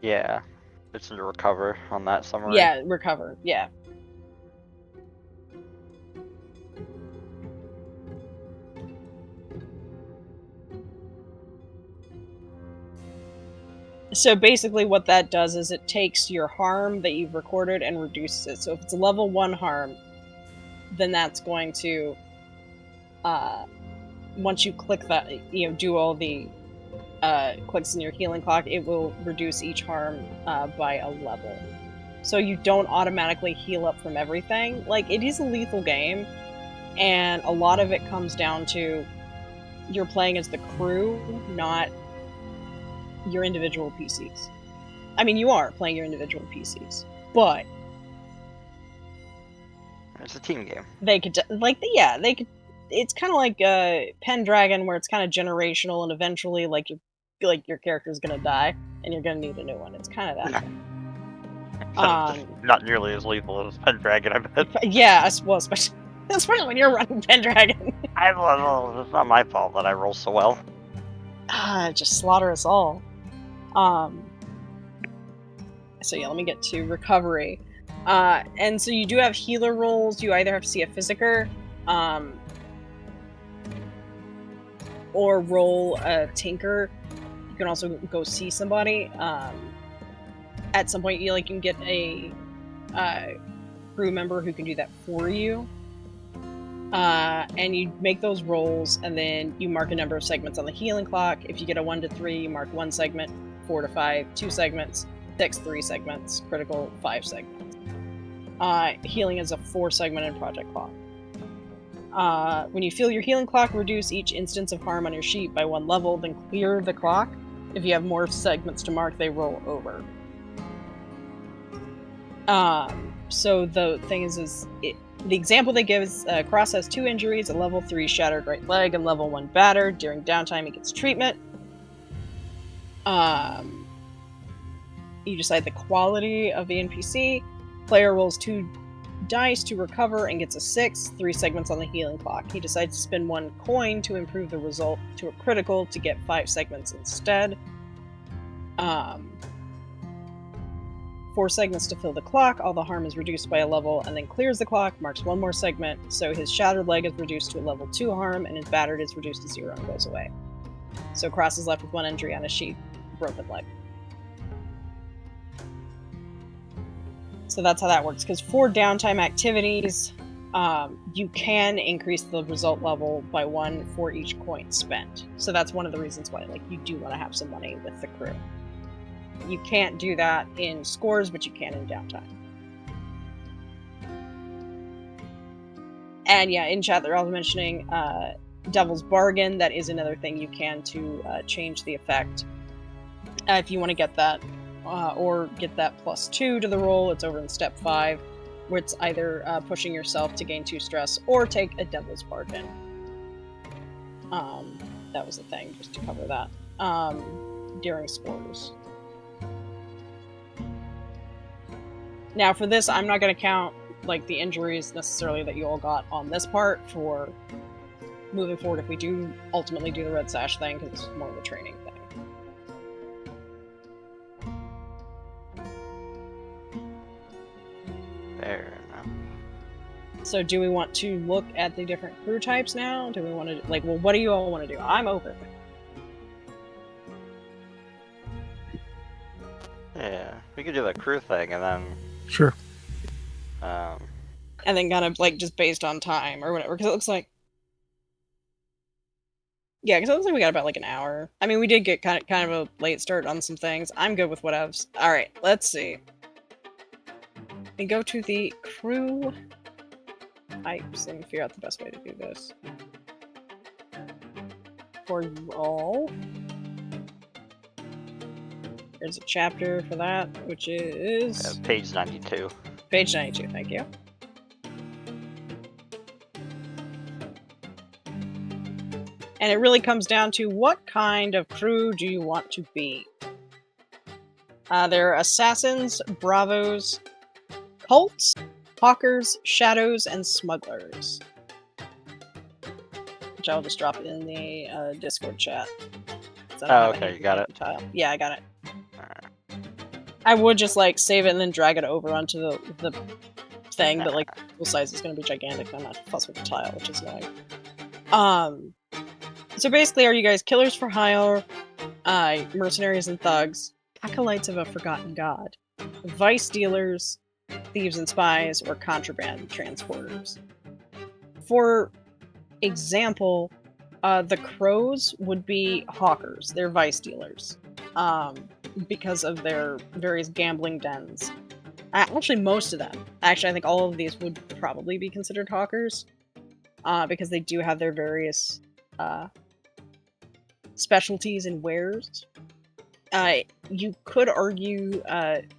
Yeah, it's to recover on that summary. Yeah, recover. Yeah. So basically what that does is it takes your harm that you've recorded and reduces it. So if it's a level 1 harm, then that's going to, once you click that, do all the clicks in your healing clock, it will reduce each harm by a level. So you don't automatically heal up from everything. Like, it is a lethal game, and a lot of it comes down to you're playing as the crew, not your individual PCs. I mean, you are playing your individual PCs, but it's a team game. They could, they could. It's kind of like Pendragon, where it's kind of generational, and eventually, your character's gonna die, and you're gonna need a new one. It's kind of that. Not nearly as lethal as Pendragon, I bet. Yeah, especially when you're running Pendragon. It's not my fault that I roll so well. Just slaughter us all. So yeah, let me get to recovery. And so you do have healer rolls. You either have to see a physiker, or roll a tinker. You can also go see somebody. At some point, you can get a crew member who can do that for you. And you make those rolls, and then you mark a number of segments on the healing clock. If you get a 1 to 3, you mark 1 segment, 4 to 5, 2 segments, 6, 3 segments, critical, 5 segments. Healing is a 4 segment in project clock. When you feel your healing clock, reduce each instance of harm on your sheet by 1 level, then clear the clock. If you have more segments to mark, they roll over. So the thing is the example they give is Cross has 2 injuries, a level 3 shattered right leg and level 1 battered. During downtime, he gets treatment. You decide the quality of the NPC. Player rolls 2 dice to recover and gets a 6, 3 segments on the healing clock. He decides to spend 1 coin to improve the result to a critical to get 5 segments instead. 4 segments to fill the clock. All the harm is reduced by a level and then clears the clock, marks 1 more segment, so his shattered leg is reduced to a level 2 harm and his battered is reduced to 0 and goes away. So Cross is left with 1 injury on his sheet, broken leg. So that's how that works, because for downtime activities, you can increase the result level by 1 for each coin spent. So that's one of the reasons why you do want to have some money with the crew. You can't do that in scores, but you can in downtime. And yeah, in chat they're also mentioning Devil's Bargain. That is another thing you can to change the effect. If you want to get that, or get that +2 to the roll, it's over in step 5, where it's either pushing yourself to gain 2 stress or take a Devil's Bargain. That was the thing, just to cover that during scores. Now for this, I'm not going to count the injuries necessarily that you all got on this part for moving forward if we do ultimately do the Red Sash thing, because it's more of a training thing. Fair enough. So do we want to look at the different crew types now? Do we want to, well, what do you all want to do? I'm open. Yeah, we could do the crew thing and then... Sure. And then kind of, just based on time or whatever, because it looks like... Yeah, because it looks like we got about, an hour. I mean, we did get kind of a late start on some things. I'm good with whatevs. Alright, let's see. We go to the crew types. Let me figure out the best way to do this. For you all. There's a chapter for that, which is... page 92. Page 92, thank you. And it really comes down to what kind of crew do you want to be? There are assassins, bravos, cults, hawkers, shadows, and smugglers. Which I'll just drop in the Discord chat. Oh, okay, you got it? Yeah, I got it. Alright. I would just save it and then drag it over onto the thing, but full size is going to be gigantic. I'm not fussed with the tile, which is annoying. So basically, are you guys killers for hire, mercenaries and thugs, acolytes of a forgotten god, vice dealers, thieves and spies, or contraband transporters? For example, the crows would be hawkers. They're vice dealers. Because of their various gambling dens. Actually, most of them. Actually, I think all of these would probably be considered hawkers. Because they do have their various specialties and wares. You could argue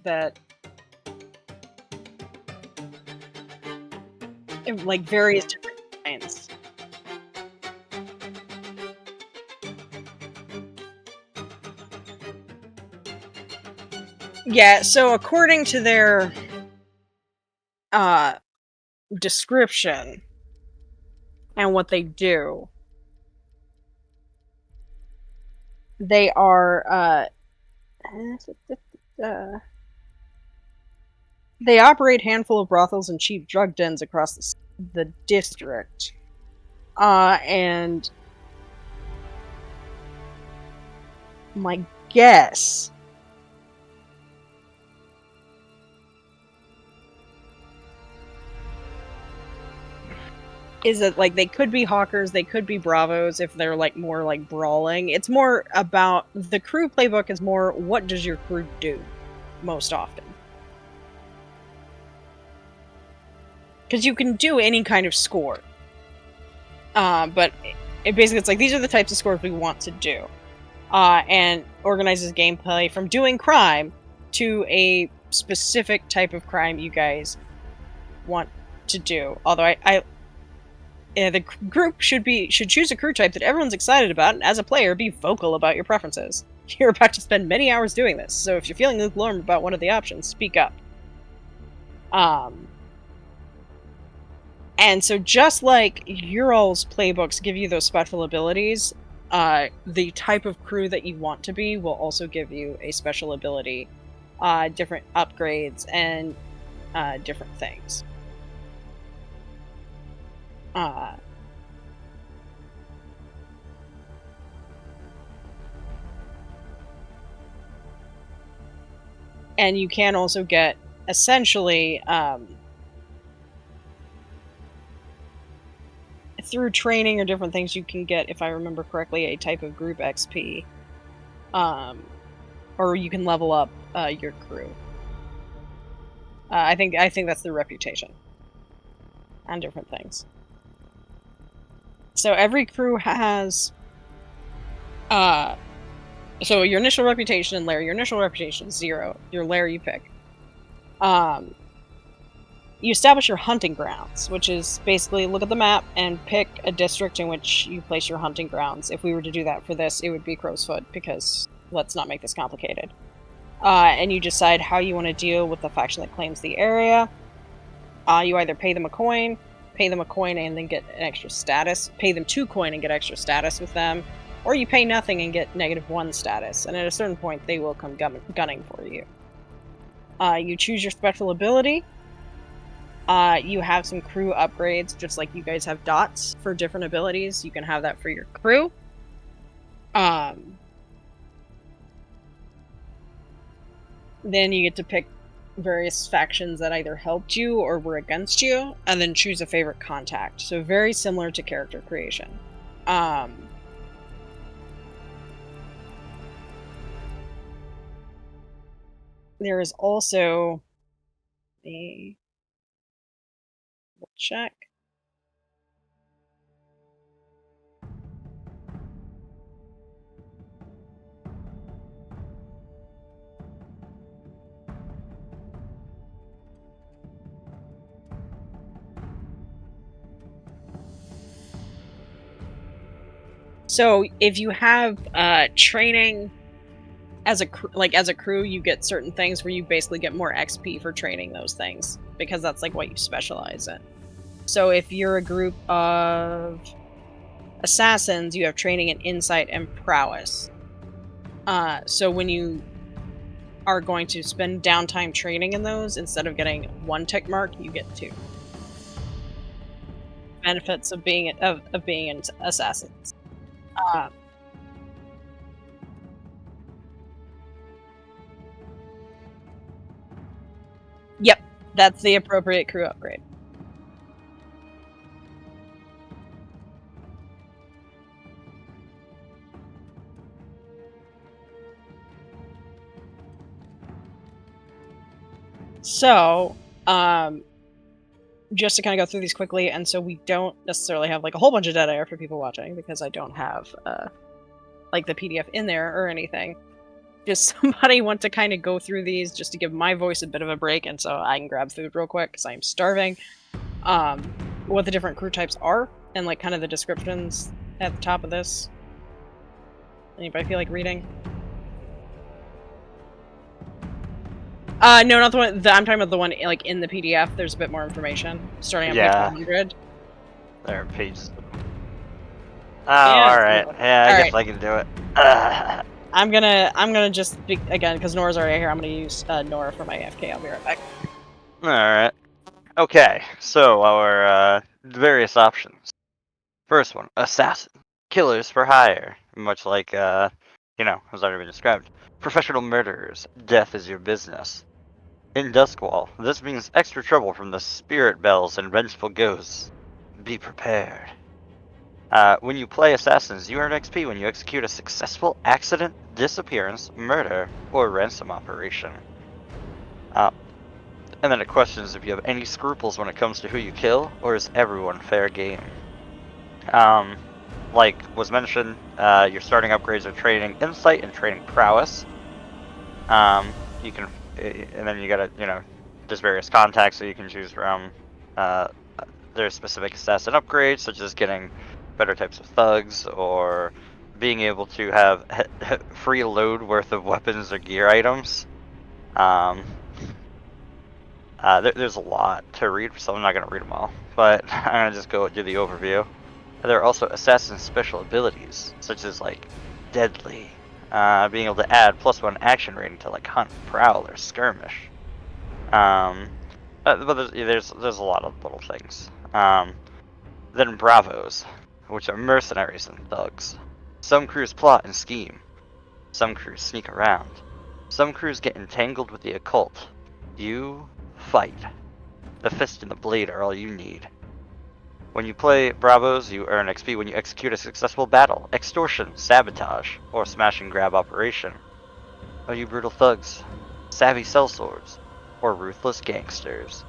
that various different kinds. Yeah, so according to their description and what they do, they are they operate a handful of brothels and cheap drug dens across the district. And my guess is that they could be hawkers, they could be bravos if they're more brawling. It's more about the crew playbook is more what does your crew do most often. Because you can do any kind of score. But it basically, it's like, these are the types of scores we want to do. And organizes gameplay from doing crime to a specific type of crime you guys want to do. Although the group should choose a crew type that everyone's excited about, and as a player, be vocal about your preferences. You're about to spend many hours doing this, so if you're feeling lukewarm about one of the options, speak up. And so just like your all's playbooks give you those special abilities, the type of crew that you want to be will also give you a special ability, different upgrades, and different things. And you can also get, essentially, through training or different things, you can get, if I remember correctly, a type of group XP. Or you can level up your crew. I think that's the reputation. And different things. So every crew has... so your initial reputation and lair. Your initial reputation is 0. Your lair you pick. You establish your hunting grounds, which is basically look at the map and pick a district in which you place your hunting grounds. If we were to do that for this, it would be Crowsfoot, because let's not make this complicated. And you decide how you want to deal with the faction that claims the area. You either pay them a coin and then get an extra status, pay them 2 coin and get extra status with them, or you pay nothing and get -1 status, and at a certain point they will come gunning for you. You choose your special ability. You have some crew upgrades, just like you guys have dots for different abilities. You can have that for your crew. Then you get to pick various factions that either helped you or were against you, and then choose a favorite contact. So very similar to character creation. There is also a... check. So if you have training as a crew, you get certain things where you basically get more XP for training those things, because that's like what you specialize in. So if you're a group of assassins, you have training in insight and prowess. So when you are going to spend downtime training in those, instead of getting 1 tick mark, you get 2. Benefits of being an assassins. Yep, that's the appropriate crew upgrade. So, just to kind of go through these quickly, and so we don't necessarily have like a whole bunch of dead air for people watching, because I don't have like the PDF in there or anything. Just somebody want to kind of go through these just to give my voice a bit of a break, and so I can grab food real quick because I'm starving. What the different crew types are, and like kind of the descriptions at the top of this. Anybody feel like reading? No, not the one. I'm talking about the one like in the PDF. There's a bit more information starting on page 100. There are pages. Oh, alright. Yeah, I guess I can do it. I'm gonna just again, because Nora's already here. I'm gonna use Nora for my AFK. I'll be right back. Alright. Okay, so our various options. First one, assassin. Killers for hire. Much like, has already been described. Professional murderers. Death is your business. In Duskwall, this means extra trouble from the spirit bells and vengeful ghosts. Be prepared. When you play assassins, you earn XP when you execute a successful accident, disappearance, murder, or ransom operation. And then it questions if you have any scruples when it comes to who you kill, or is everyone fair game? Like was mentioned, your starting upgrades are training insight and training prowess. You can, and then you gotta, there's various contacts that you can choose from. There's specific stats and upgrades, such as getting better types of thugs or being able to have free load worth of weapons or gear items. There's a lot to read, so I'm not going to read them all, but I'm going to just go do the overview. There are also assassin's special abilities, such as like deadly, being able to add +1 action rating to like hunt, prowl, or skirmish. But there's a lot of little things. Then bravos, which are mercenaries and thugs. Some crews plot and scheme. Some crews sneak around. Some crews get entangled with the occult. You fight. The fist and the blade are all you need. When you play bravos, you earn XP when you execute a successful battle, extortion, sabotage, or smash and grab operation. Are you brutal thugs, savvy sellswords, or ruthless gangsters?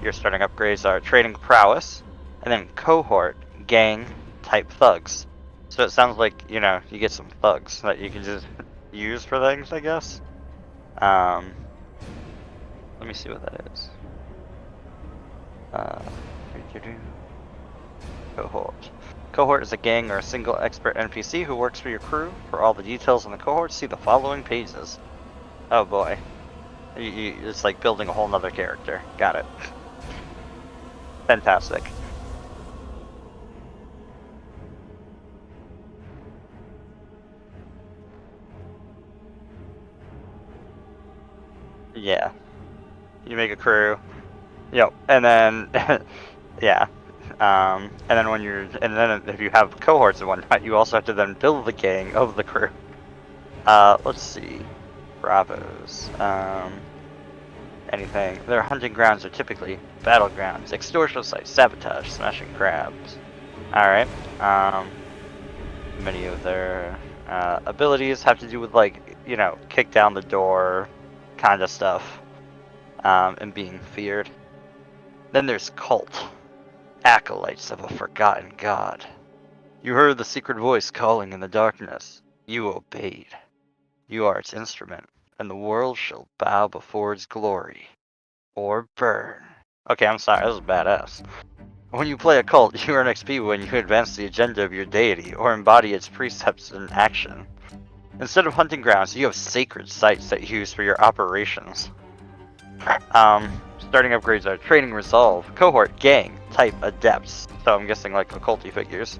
Your starting upgrades are training prowess, and then cohort, gang, type thugs. So it sounds like, you get some thugs that you can just use for things, I guess. Let me see what that is. Cohort. Cohort is a gang or a single expert NPC who works for your crew. For all the details on the cohort, see the following pages. Oh boy. It's like building a whole nother character. Got it. Fantastic. Yeah. You make a crew. Yep. And then, yeah. And then if you have cohorts and whatnot, you also have to then build the gang of the crew. Let's see. Bravos. Anything. Their hunting grounds are typically battlegrounds, extortion sites, sabotage, smashing crabs. Alright. Many of their abilities have to do with, like, kick down the door kind of stuff. And being feared. Then there's cult. Acolytes of a forgotten god. You heard the secret voice calling in the darkness. You obeyed. You are its instrument, and the world shall bow before its glory. Or burn. Okay, I'm sorry, that was badass. When you play a cult, you earn XP when you advance the agenda of your deity, or embody its precepts in action. Instead of hunting grounds, you have sacred sites that you use for your operations. Starting upgrades are training resolve, cohort, gang, type, adepts. So I'm guessing like occulty figures.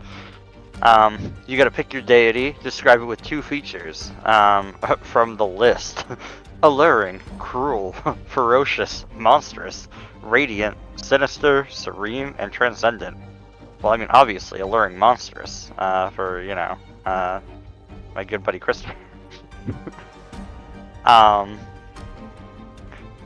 You gotta pick your deity, describe it with 2 features from the list. Alluring, cruel, ferocious, monstrous, radiant, sinister, serene, and transcendent. Well, I mean, obviously, alluring, monstrous, for, my good buddy Christopher.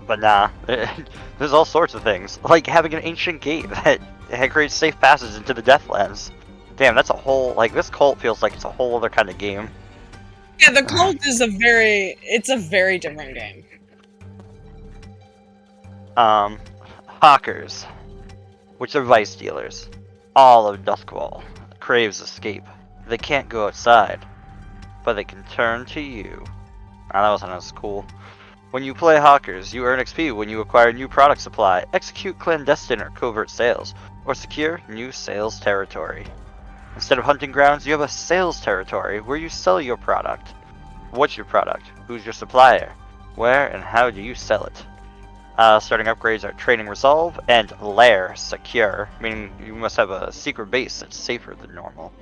But nah, there's all sorts of things. Like having an ancient gate that creates safe passage into the Deathlands. Damn, that's a whole, this cult feels like it's a whole other kind of game. Yeah, the cult is a very different game. Hawkers, which are vice dealers. All of Duskwall craves escape. They can't go outside, but they can turn to you. That wasn't as cool. When you play Hawkers, you earn XP when you acquire new product supply, execute clandestine or covert sales, or secure new sales territory. Instead of hunting grounds, you have a sales territory where you sell your product. What's your product? Who's your supplier? Where and how do you sell it? Starting upgrades are training resolve and lair secure, meaning you must have a secret base that's safer than normal.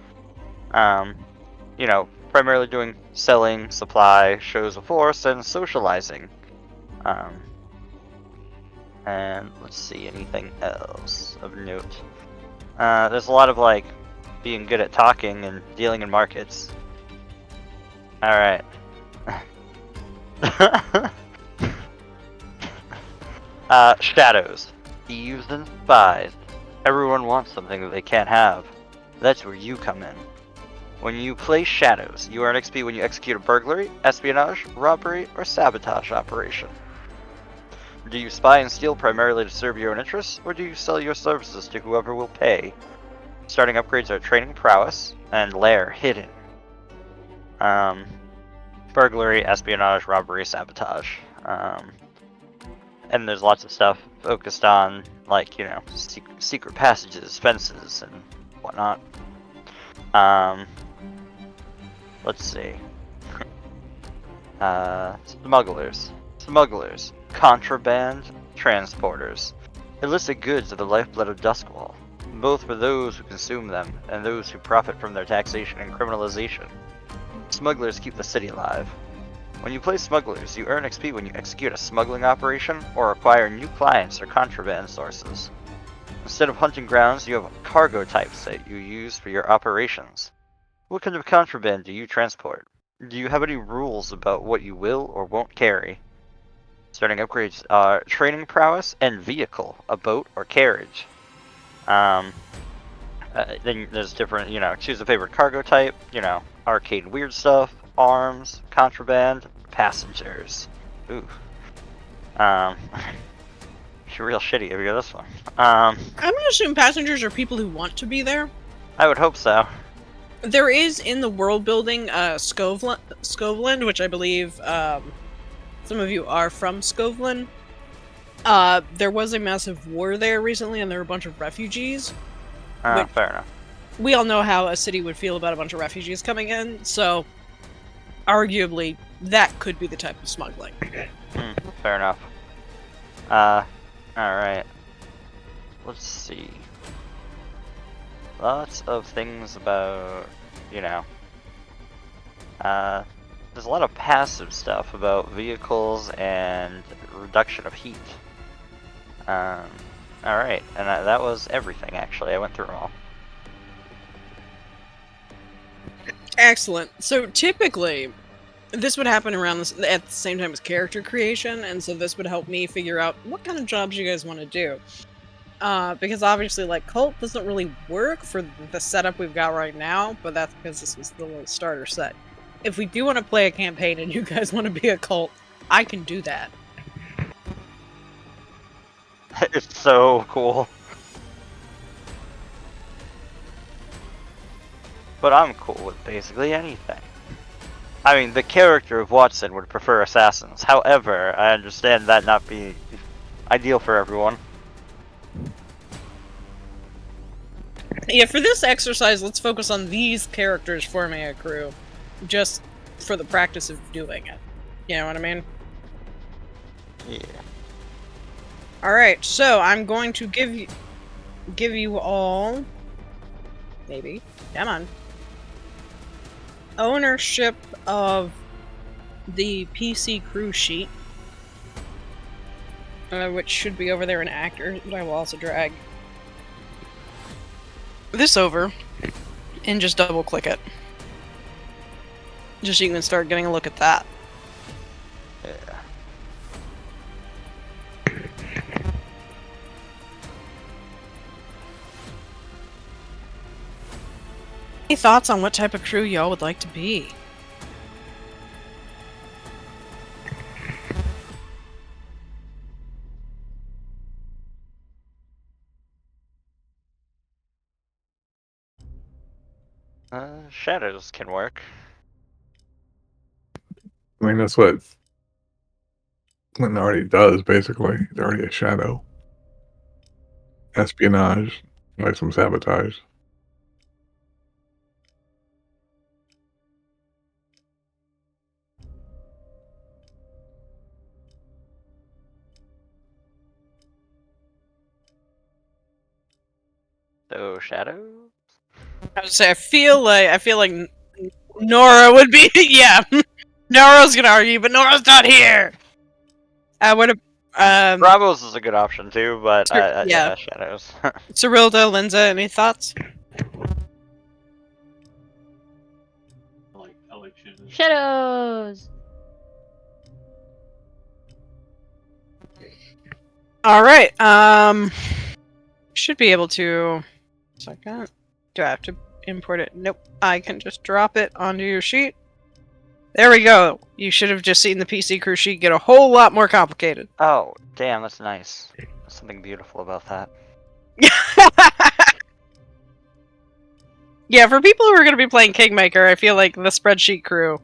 Primarily doing selling, supply, shows of force, and socializing. And let's see, anything else of note? There's a lot of being good at talking and dealing in markets. Alright. Shadows. Thieves and spies. Everyone wants something that they can't have. That's where you come in. When you play Shadows, you earn XP when you execute a burglary, espionage, robbery, or sabotage operation. Do you spy and steal primarily to serve your own interests, or do you sell your services to whoever will pay? Starting upgrades are training prowess and lair hidden. Burglary, espionage, robbery, sabotage. And there's lots of stuff focused on, like, you know, secret passages, fences, and whatnot. Let's see. Smugglers, contraband, transporters. Illicit goods are the lifeblood of Duskwall, both for those who consume them and those who profit from their taxation and criminalization. Smugglers keep the city alive. When you play smugglers, you earn XP when you execute a smuggling operation or acquire new clients or contraband sources. Instead of hunting grounds, you have cargo types that you use for your operations. What kind of contraband do you transport? Do you have any rules about what you will or won't carry? Starting upgrades are training prowess and vehicle, a boat or carriage. Then there's different, you know, choose a favorite cargo type, you know, arcade weird stuff, arms, contraband, passengers. Ooh. Real shitty if you get this one. I'm gonna assume passengers are people who want to be there. I would hope so. There is in the world building Scoveland, which I believe some of you are from Scoveland. There was a massive war there recently, and there were a bunch of refugees. Fair enough. We all know how a city would feel about a bunch of refugees coming in, so arguably that could be the type of smuggling. Fair enough. Alright. Let's see. Lots of things about, you know, there's a lot of passive stuff about vehicles and reduction of heat. Alright, and that was everything, actually. I went through them all. Excellent. So typically, this would happen around this at the same time as character creation, and so this would help me figure out what kind of jobs you guys want to do. Because obviously, like, cult doesn't really work for the setup we've got right now, but that's because this was the little starter set. If we do want to play a campaign and you guys want to be a cult, I can do that. It's so cool. But I'm cool with basically anything. I mean, the character of Watson would prefer assassins. However, I understand that not be ideal for everyone. Yeah, for this exercise, let's focus on these characters forming a crew, just for the practice of doing it. You know what I mean? Yeah. Alright, so I'm going to give you all... Maybe. Come on. Ownership of the PC crew sheet. Which should be over there in Actor, but I will also drag this over and just double click it. Just so you can start getting a look at that. Yeah. Any thoughts on what type of crew y'all would like to be? Shadows can work. I mean, that's what Clinton already does, basically. He's already a shadow. Espionage, like some sabotage. So, Shadow? I would say I feel like Nora would be yeah. Nora's gonna argue, but Nora's not here. What Bravos is a good option too, but yeah. yeah, Shadows. Cyrilda, Linza, any thoughts? Like election. Shadows. All right. Should be able to. Second. Do I have to import it? Nope. I can just drop it onto your sheet. There we go. You should have just seen the PC crew sheet get a whole lot more complicated. Oh, damn, that's nice. There's something beautiful about that. Yeah, for people who are going to be playing Kingmaker, I feel like the spreadsheet crew.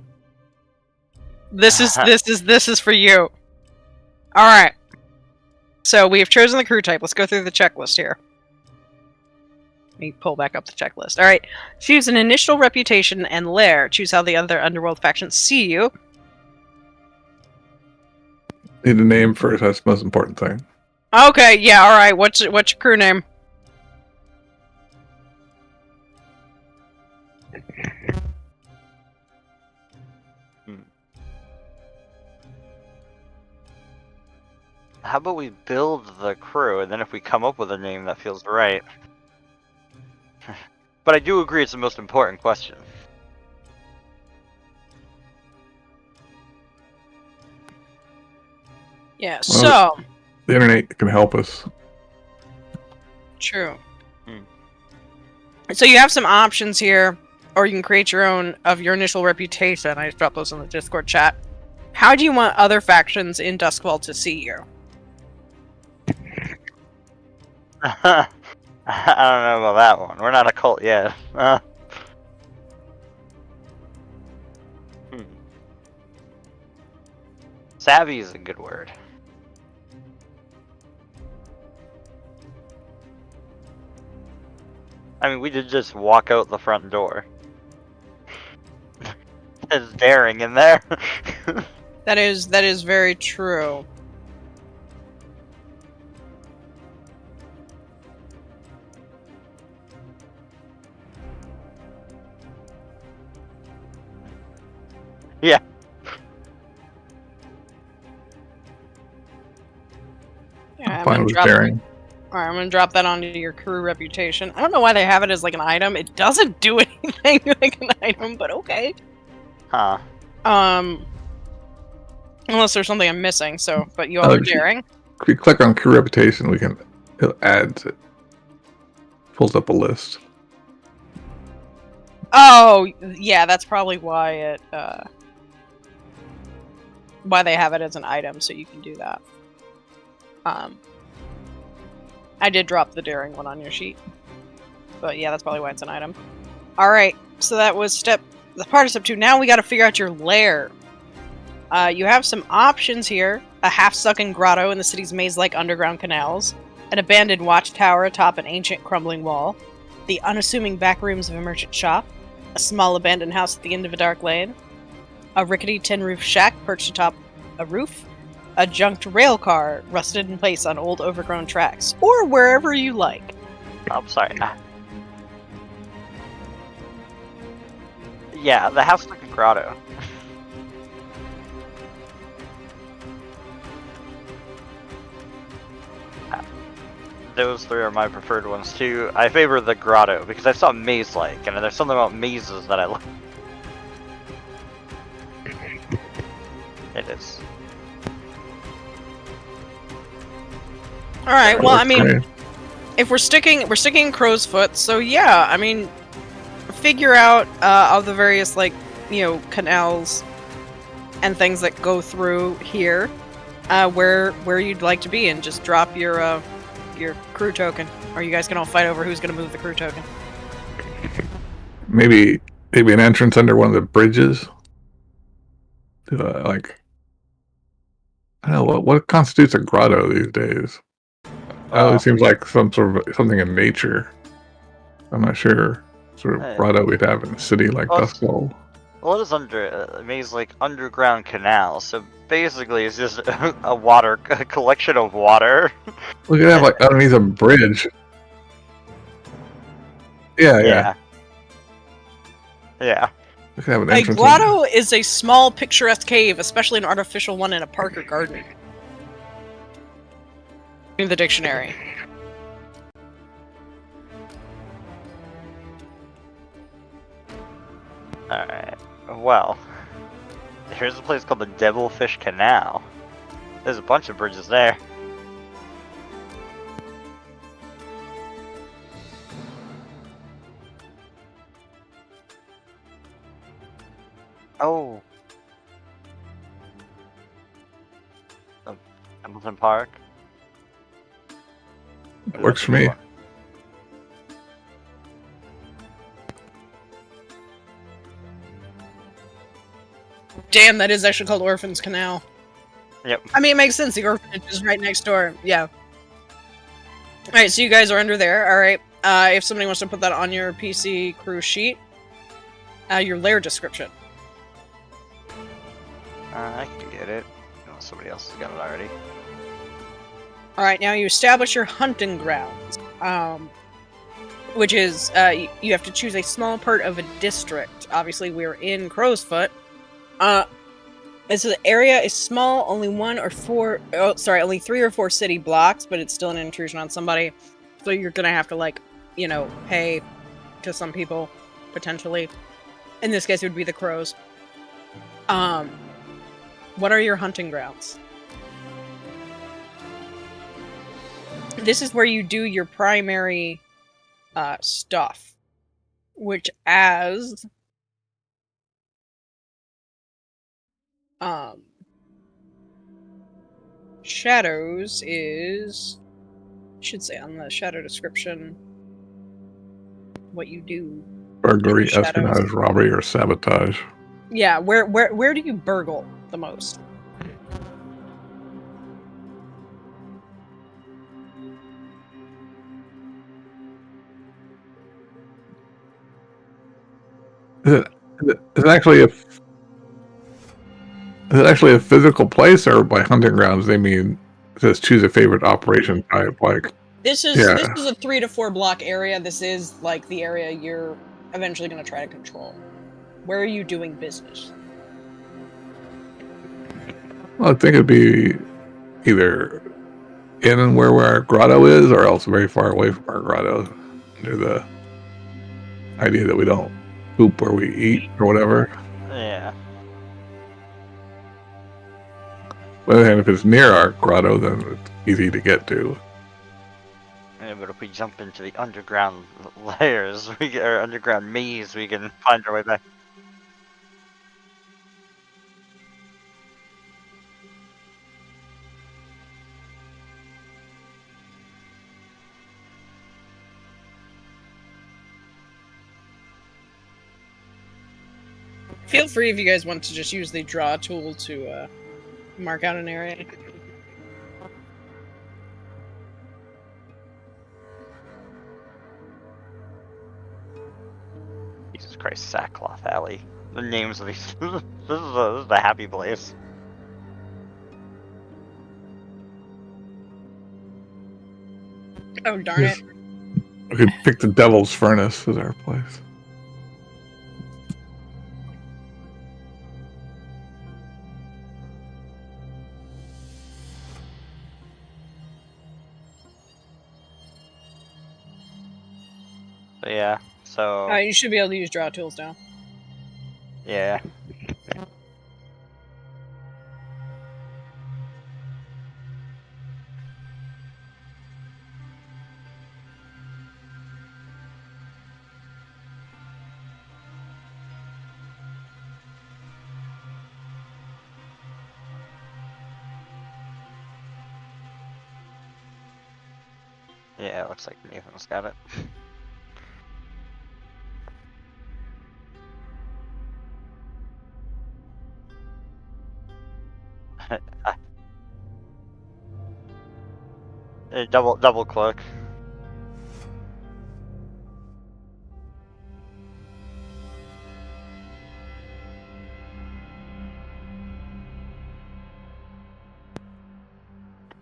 This is for you. All right. So we have chosen the crew type. Let's go through the checklist here. Let me pull back up the checklist. All right. Choose an initial reputation and lair. Choose how the other underworld factions see you. Need a name first. That's the most important thing. Okay. Yeah. All right. What's your crew name? How about we build the crew, and then if we come up with a name that feels right. But I do agree it's the most important question. Yeah. Well, So. The internet can help us. True. So you have some options here, or you can create your own of your initial reputation. I just dropped those in the Discord chat. How do you want other factions in Duskwall to see you? I don't know about that one. We're not a cult yet. Savvy is a good word. I mean, we did just walk out the front door. There's daring in there. That is very true. Yeah. Yeah, I'm Fine gonna with drop. daring. Alright, I'm gonna drop that onto your crew reputation. I don't know why they have it as like an item. It doesn't do anything like an item, but okay. Huh. Unless there's something I'm missing. So, but you all are daring. If we click on crew reputation, it'll add it. Pulls up a list. Oh, yeah, that's probably why it why they have it as an item, so you can do that. I did drop the daring one on your sheet. But yeah, that's probably why it's an item. Alright, so that was the part of step 2. Now we gotta figure out your lair. You have some options here. A half-sunken grotto in the city's maze-like underground canals. An abandoned watchtower atop an ancient crumbling wall. The unassuming back rooms of a merchant shop. A small abandoned house at the end of a dark lane. A rickety tin-roof shack perched atop a roof. A junked rail car rusted in place on old overgrown tracks. Or wherever you like. I'm sorry. Yeah, the house like a grotto. Those three are my preferred ones too. I favor the grotto because I saw maze-like, and there's something about mazes that I like. It is. All right. Well, I mean, Great. if we're sticking crow's foot, so yeah, I mean, figure out of the various canals and things that go through here, where you'd like to be, and just drop your crew token. Or you guys can all fight over who's going to move the crew token. Maybe an entrance under one of the bridges. I don't know what constitutes a grotto these days. It seems like something in nature. I'm not sure sort of grotto we'd have in a city like Duskwall. Well, it is a maze like underground canal, so basically it's just a collection of water. We could have underneath a bridge. Yeah. We could have an A entrance. grotto is a small picturesque cave, especially an artificial one in a park or garden. In the dictionary. Alright, well, here's a place called the Devilfish Canal. There's a bunch of bridges there. Oh. Hamilton Park. Works for me. Damn, that is actually called Orphan's Canal. Yep. I mean, it makes sense. The orphanage is right next door. Yeah. Alright, so you guys are under there. Alright. If somebody wants to put that on your PC crew sheet, your lair description. I can get it. No, somebody else has got it already. Alright, now you establish your hunting grounds. Which is, you have to choose a small part of a district. Obviously, we're in Crowsfoot. And so the area is small, only 3 or 4 city blocks, but it's still an intrusion on somebody. So you're gonna have to, like, you know, pay to some people, potentially. In this case, it would be the crows. What are your hunting grounds? This is where you do your primary stuff, which as shadows is, I should say on the shadow description what you do. Burglary, Shadows. espionage, robbery, or sabotage. Yeah, where do you burgle the most? Is it actually a physical place, or by hunting grounds they mean just choose a favorite operation type? Like This is Yeah. this is a 3 to 4 block area. This is like the area you're eventually going to try to control. Where are you doing business? well, I think it'd be either in and where our grotto is, or else very far away from our grotto, near the idea that we don't poop where we eat or whatever. Yeah. But then if it's near our grotto, then it's easy to get to. Yeah, but if we jump into the underground layers, or underground maze, we can find our way back. Feel free if you guys want to just use the draw tool to mark out an area. Jesus Christ, Sackcloth Alley. The names of these. This is a happy place. Oh, darn it. We could pick the Devil's Furnace as our place. But yeah, so You should be able to use draw tools now. yeah. Yeah, it looks like Nathan's got it. Double click.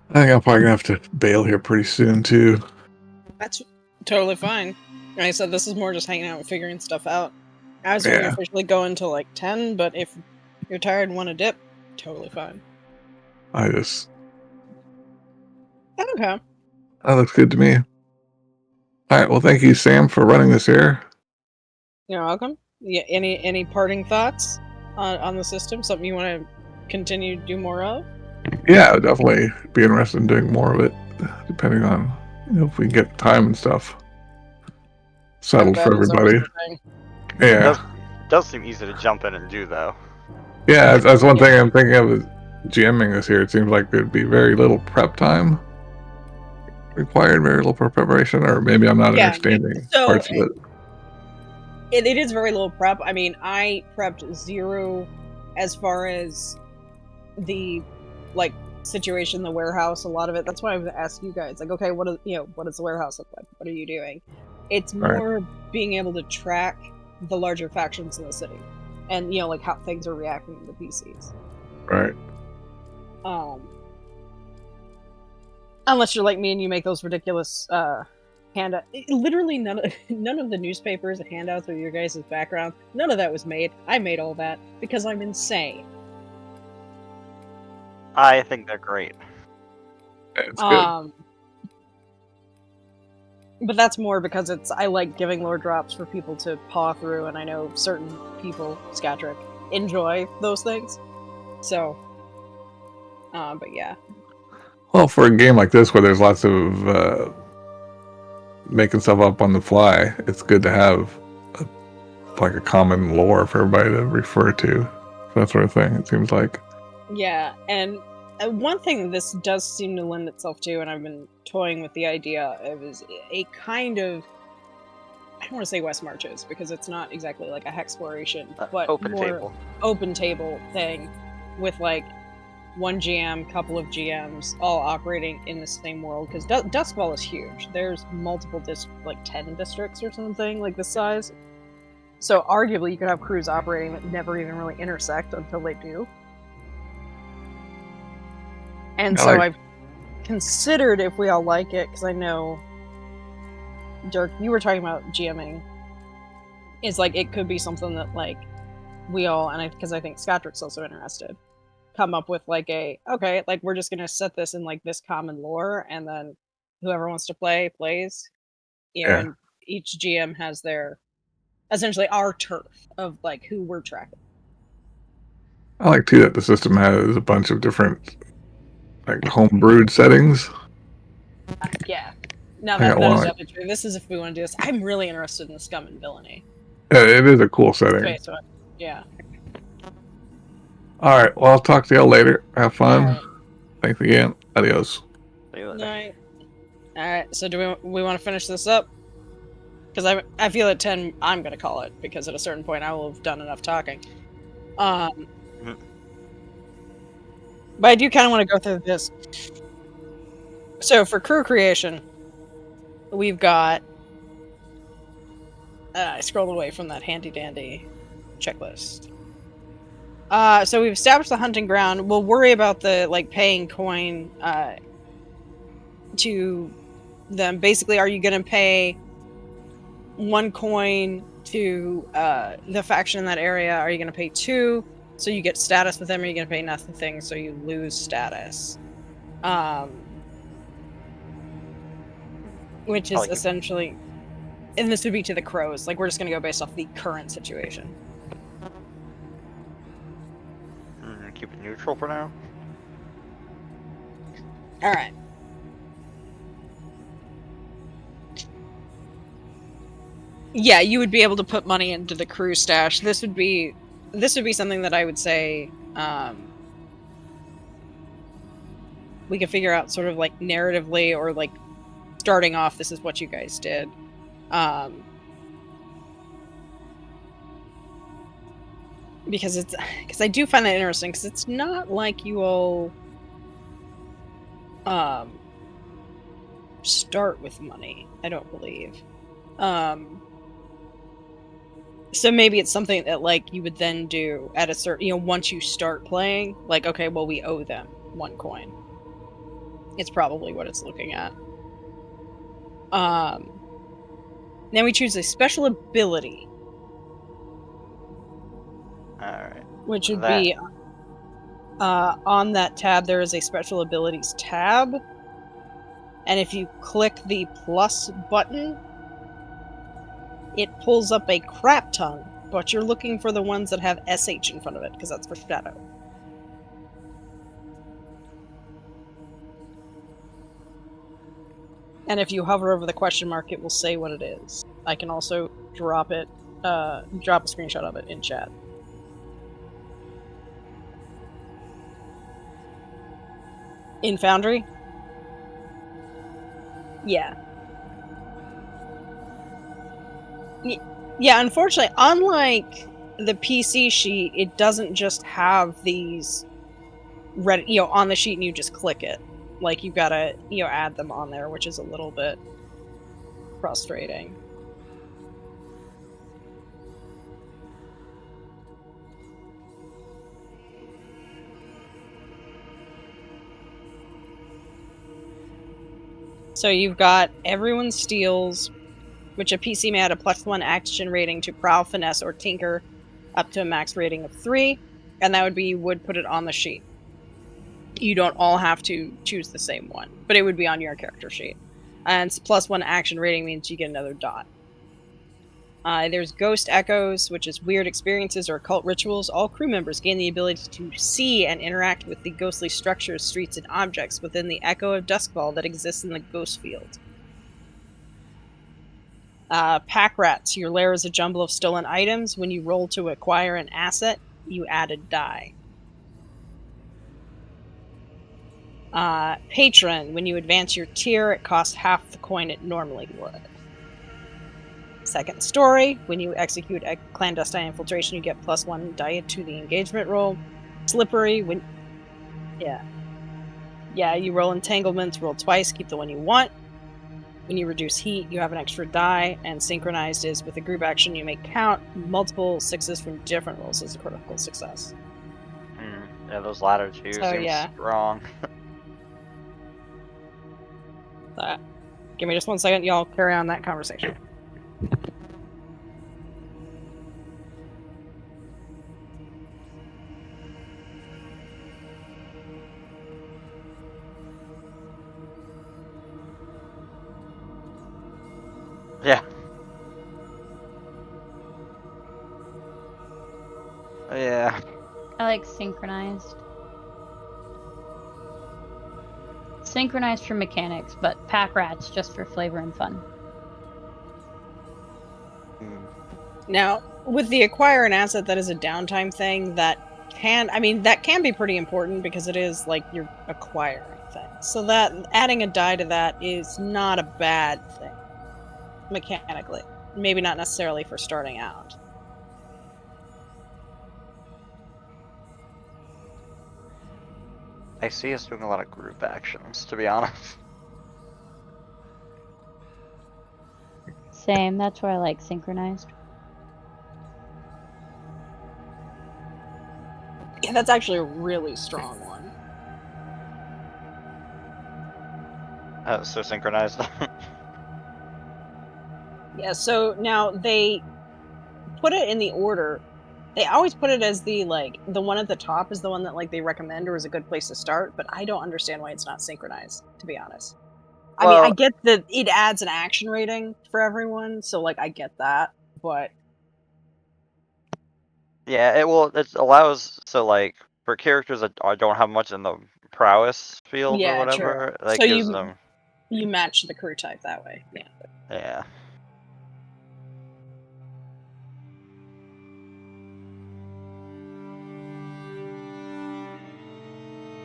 I think I'm probably gonna have to bail here pretty soon too. That's totally fine. Like I said, this is more just hanging out and figuring stuff out. I was going to Yeah. officially go until like 10, but if you're tired and want to dip, totally fine. Okay. That looks good to me. Alright, well thank you, Sam, for running this here. You're welcome. Yeah, any parting thoughts on the system? Something you want to continue to do more of? Yeah, I would definitely be interested in doing more of it, depending on if we can get time and stuff settled for Combat is always everybody. the thing. Yeah. Does seem easy to jump in and do though. Yeah, that's one thing I'm thinking of is GMing this here. It seems like there'd be very little prep time required, very little preparation, or maybe I'm not understanding So, parts of it. It is very little prep. I mean, I prepped 0 as far as the like situation in the warehouse, a lot of it, that's why I would ask you guys, like, okay, what does the warehouse look like? What are you doing? It's more being able to track the larger factions in the city, and like how things are reacting to the PCs. Right. Unless you're like me and you make those ridiculous handout. Literally none of the newspapers and handouts with your guys' background, none of that was made. I made all that because I'm insane. I think they're great. It's good. But that's more because I like giving lore drops for people to paw through, and I know certain people, Scatric, enjoy those things. So, but yeah. Well, for a game like this where there's lots of making stuff up on the fly, it's good to have a common lore for everybody to refer to, that sort of thing. It seems like. Yeah, and one thing this does seem to lend itself to, and I've been toying with the idea of, is a kind of, I don't want to say West Marches because it's not exactly like a hexploration, but Open more table. open table thing with like one GM, couple of GMs, all operating in the same world. Because Duskfall is huge. There's multiple like 10 districts or something like this size. So arguably, you could have crews operating that never even really intersect until they do. And so I've considered, if we all like it, because I know, Dirk, you were talking about GMing. It's like it could be something that like we all, and because I think Scatric's also interested, come up with like okay, like we're just gonna set this in like this common lore, and then whoever wants to play plays. And each GM has their, essentially our turf of like who we're tracking. I like too that the system has a bunch of different like home-brewed settings. Yeah. Now that is definitely true. This is if we want to do this. I'm really interested in the Scum and Villainy. Yeah, it is a cool setting. Yeah. All right. Well, I'll talk to y'all later. Have fun. Right. Thanks again. Adios. Night. All right. So do we want to finish this up? Because I feel at 10 I'm gonna call it, because at a certain point I will have done enough talking. But I do kind of want to go through this. So for crew creation, we've got. I scrolled away from that handy dandy checklist. So we've established the hunting ground. We'll worry about the like paying coin to them. Basically, are you going to pay 1 coin to the faction in that area? Are you going to pay 2 so you get status with them? Or are you going to pay nothing so you lose status? Which is essentially, and this would be to the crows. Like, we're just going to go based off the current situation. Keep it neutral for now. All right. Yeah, you would be able to put money into the crew stash. This would be something that I would say we could figure out sort of like narratively, or like starting off, this is what you guys did. Because I do find that interesting, because it's not like you all start with money, I don't believe. So maybe it's something that like you would then do at a certain, once you start playing, like, okay, well, we owe them 1 coin. It's probably what it's looking at. Then we choose a special ability. Alright. Which would be on that tab, there is a special abilities tab. And if you click the plus button, it pulls up a crap ton, but you're looking for the ones that have SH in front of it, because that's for shadow. And if you hover over the question mark, it will say what it is. I can also drop a screenshot of it in chat. In Foundry? Yeah. Yeah, unfortunately, unlike the PC sheet, it doesn't just have these ready, on the sheet and you just click it. Like, you've got to, add them on there, which is a little bit frustrating. So you've got everyone steals, which a PC may add a +1 action rating to prowl, finesse, or tinker up to a max rating of 3, and that would be, you would put it on the sheet. You don't all have to choose the same one, but it would be on your character sheet. And +1 action rating means you get another dot. There's ghost echoes, which is weird experiences or occult rituals. All crew members gain the ability to see and interact with the ghostly structures, streets, and objects within the echo of Duskfall that exists in the ghost field. Pack rats. Your lair is a jumble of stolen items. When you roll to acquire an asset, you add a die. Patron. When you advance your tier, it costs half the coin it normally would. Second story. When you execute a clandestine infiltration, you get +1 die to the engagement roll. Slippery. Yeah, you roll entanglements, roll twice, keep the one you want. When you reduce heat, you have an extra die, and synchronized is with a group action you may count multiple 6s from different rolls as a critical success. Yeah, those latter two seem strong. Give me just 1 second, y'all carry on that conversation. Yeah. Yeah. I like synchronized. Synchronized for mechanics, but pack rats just for flavor and fun. Now, with the acquire an asset, that is a downtime thing that can be pretty important because it is like you're acquiring things. So that adding a die to that is not a bad thing mechanically. Maybe not necessarily for starting out. I see us doing a lot of group actions, to be honest. Same, that's why I like synchronized. Yeah, that's actually a really strong one. So synchronized. Yeah, so now they put it in the order. They always put it as the one at the top is the one that they recommend or is a good place to start, but I don't understand why it's not synchronized, to be honest. I mean, I get that it adds an action rating for everyone, so I get that, but yeah, it allows for characters that don't have much in the prowess field or whatever. True. So gives them. You match the crew type that way. Yeah. Yeah.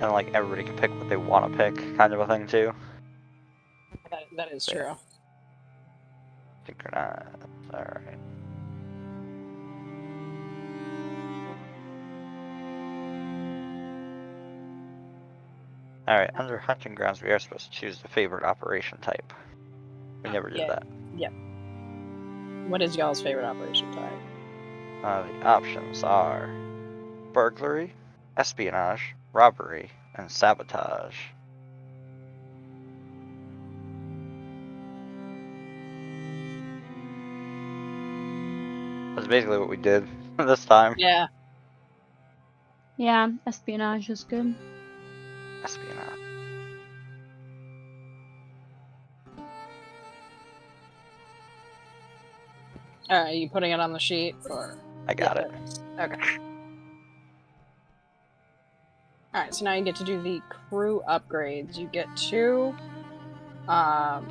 And everybody can pick what they want to pick, kind of a thing too. That is true. Synchronize. All right. All right. Under hunting grounds, we are supposed to choose the favorite operation type. We never did that. Yep. What is y'all's favorite operation type? The options are burglary, espionage, robbery, and sabotage. That's basically what we did this time. Yeah. Yeah, espionage is good. Espionage. Alright, are you putting it on the sheet? Or I got it. Okay. Alright, so now you get to do the crew upgrades. You get 2 that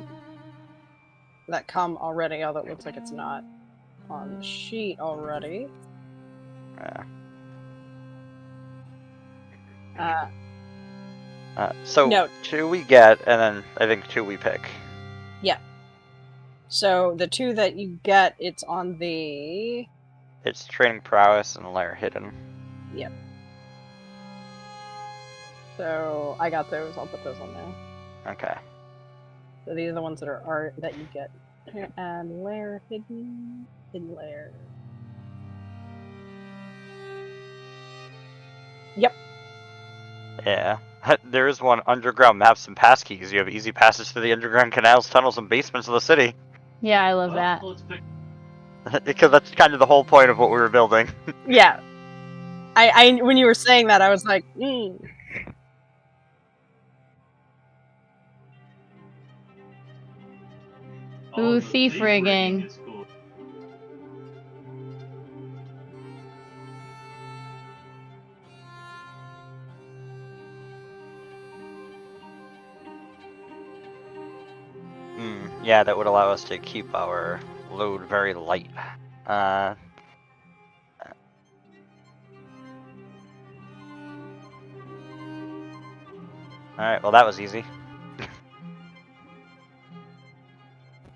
come already, although it looks like it's not on the sheet already. Yeah. So 2 we get, and then I think 2 we pick. Yeah. So the 2 that you get, it's on the... It's training prowess and lair hidden. Yep. So I got those. I'll put those on there. Okay. So these are the ones that are that you get. Here, and lair hidden lair. Yep. Yeah. There is one underground maps and passkeys. You have easy passage to the underground canals, tunnels, and basements of the city. Yeah, I love that. Let's pick. Because that's kind of the whole point of what we were building. Yeah. I when you were saying that, I was like, Ooh, the thief rigging. is cool. Yeah, that would allow us to keep our load very light. Alright, well that was easy.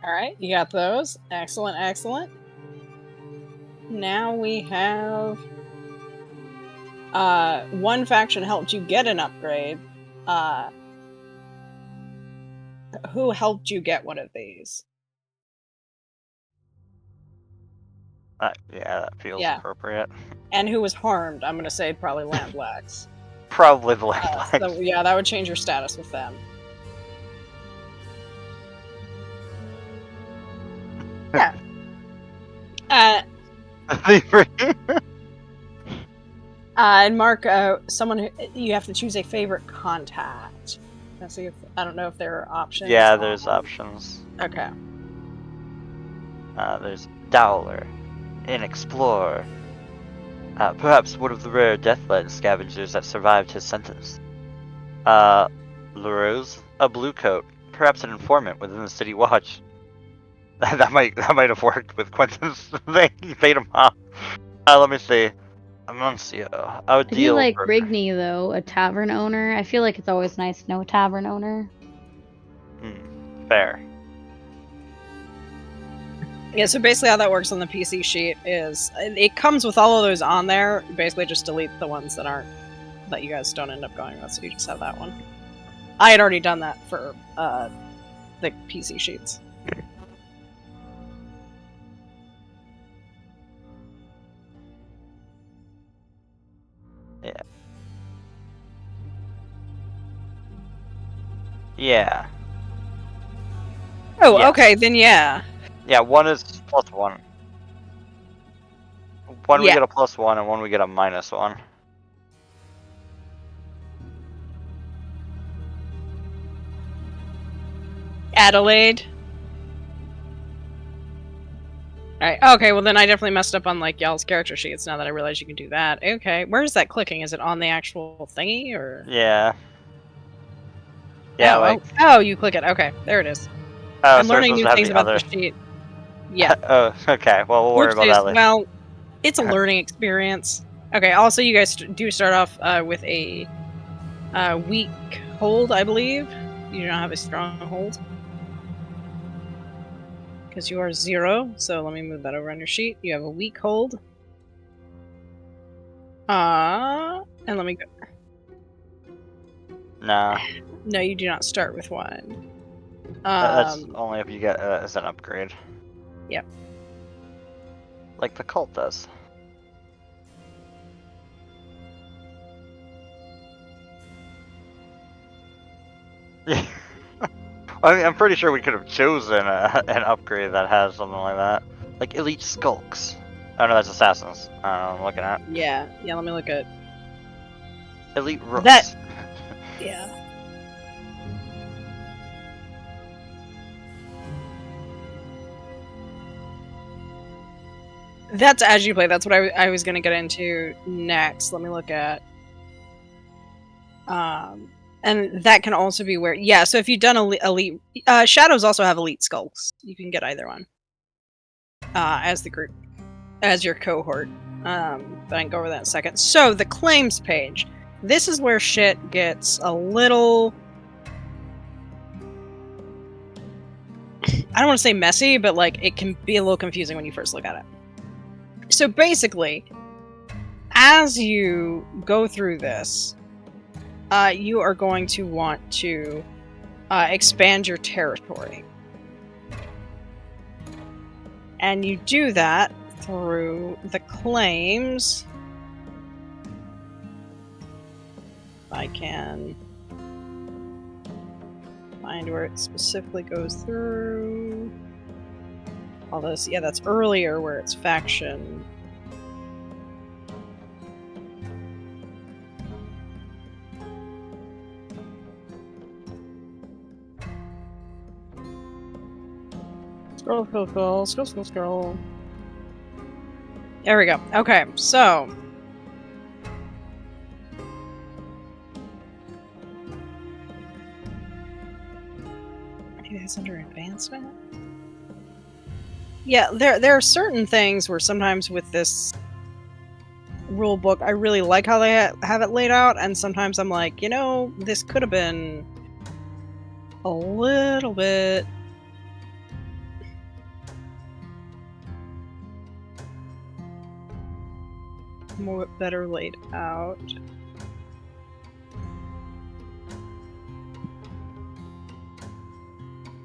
Alright, you got those. Excellent, excellent. Now we have one faction helped you get an upgrade. Who helped you get one of these? Yeah, that feels Yeah. appropriate. And who was harmed? I'm gonna say probably Land Blacks. Probably the Land Blacks. So yeah, that would change your status with them. Yeah. And Mark, someone who you have to choose a favorite contact. Let's see if I don't know if there are options. Yeah, there's options. Okay. There's Dowler, an explorer. Perhaps one of the rare Deathland scavengers that survived his sentence. LaRose, a Bluecoat, perhaps an informant within the City Watch. that might have worked with Quentin's thing. He paid him off. Let me see. Amuncio. I do like Rigney though, a tavern owner. I feel like it's always nice to know a tavern owner. Fair. Yeah, so basically how that works on the PC sheet is it comes with all of those on there. Basically just delete the ones that aren't, that you guys don't end up going with, so you just have that one. I had already done that for the PC sheets. Yeah. Yeah. Oh, Yes. okay, then yeah. Yeah, one is +1. One we Yeah. get a +1 and one we get a -1. Adelaide. Alright, okay, well then I definitely messed up on like y'all's character sheets now that I realize you can do that. Okay, where is that clicking? Is it on the actual thingy or? Yeah. Yeah, oh, you click it. Okay, there it is. Oh, I'm so we're learning supposed new to have things the about other. the sheet. Yeah. Oh, okay. Well, we'll worry about that later. Well, it's a learning experience. Okay, also you guys do start off with a weak hold, I believe. You do not have a strong hold. Because you are 0, so let me move that over on your sheet. You have a weak hold. And let me go. Nah. No, you do not start with one. That's only if you get as an upgrade. Yep. Like the cult does. Yeah. I mean, I'm pretty sure we could have chosen an upgrade that has something like that. Like Elite Skulks. Oh no, that's Assassins. I'm looking at. Yeah, let me look at... Elite Rooks. That- Yeah. That's as you play. That's what I was going to get into next. Let me look at... and that can also be where... Yeah, so if you've done Elite... Shadows also have Elite Skulks. You can get either one. As the group. As your cohort. But I can go over that in a second. So, the claims page. This is where shit gets a little... I don't want to say messy, but like it can be a little confusing when you first look at it. So basically, as you go through this, you are going to want to expand your territory. And you do that through the claims. If I can find where it specifically goes through. All this, yeah, that's earlier where it's faction. Scroll. There we go. Okay, so maybe that's under advancement. Yeah, there are certain things where sometimes with this rule book, I really like how they have it laid out, and sometimes I'm like, you know, this could have been a little bit more better laid out.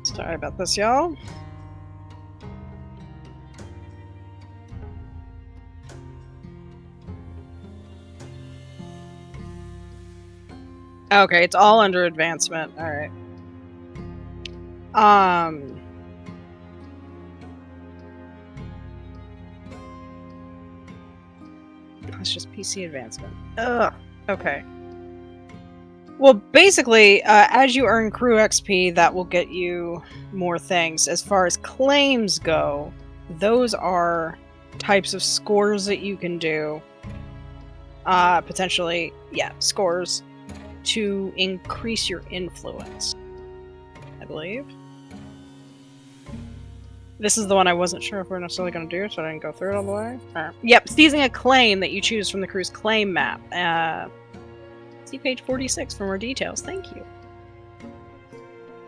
Sorry about this, y'all. Okay, it's all under advancement. All right. It's just PC advancement. Ugh. Okay. Well, basically, as you earn crew XP, that will get you more things. As far as claims go, those are types of scores that you can do. Potentially, yeah, scores to increase your influence, I believe. This is the one I wasn't sure if we're necessarily going to do, so I didn't go through it all the way. Yep, seizing a claim that you choose from the crew's claim map. See page 46 for more details. Thank you.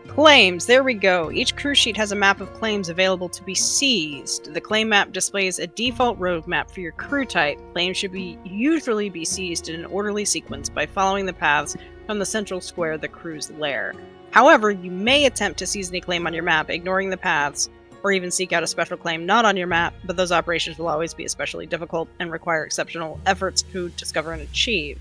Claims, there we go. Each crew sheet has a map of claims available to be seized. The claim map displays a default roadmap for your crew type. Claims should usually be seized in an orderly sequence by following the paths from the central square of the crew's lair. However, you may attempt to seize any claim on your map, ignoring the paths, or even seek out a special claim not on your map, but those operations will always be especially difficult and require exceptional efforts to discover and achieve.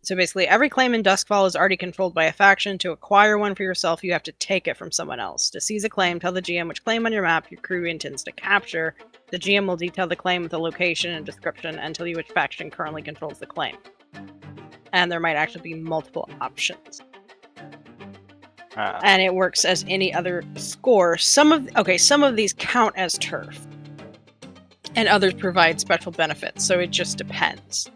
So basically, every claim in Duskfall is already controlled by a faction. To acquire one for yourself, you have to take it from someone else. To seize a claim, tell the GM which claim on your map your crew intends to capture. The GM will detail the claim with a location and description and tell you which faction currently controls the claim. And there might actually be multiple options. And it works as any other score. Some of these count as turf. And others provide special benefits, so it just depends.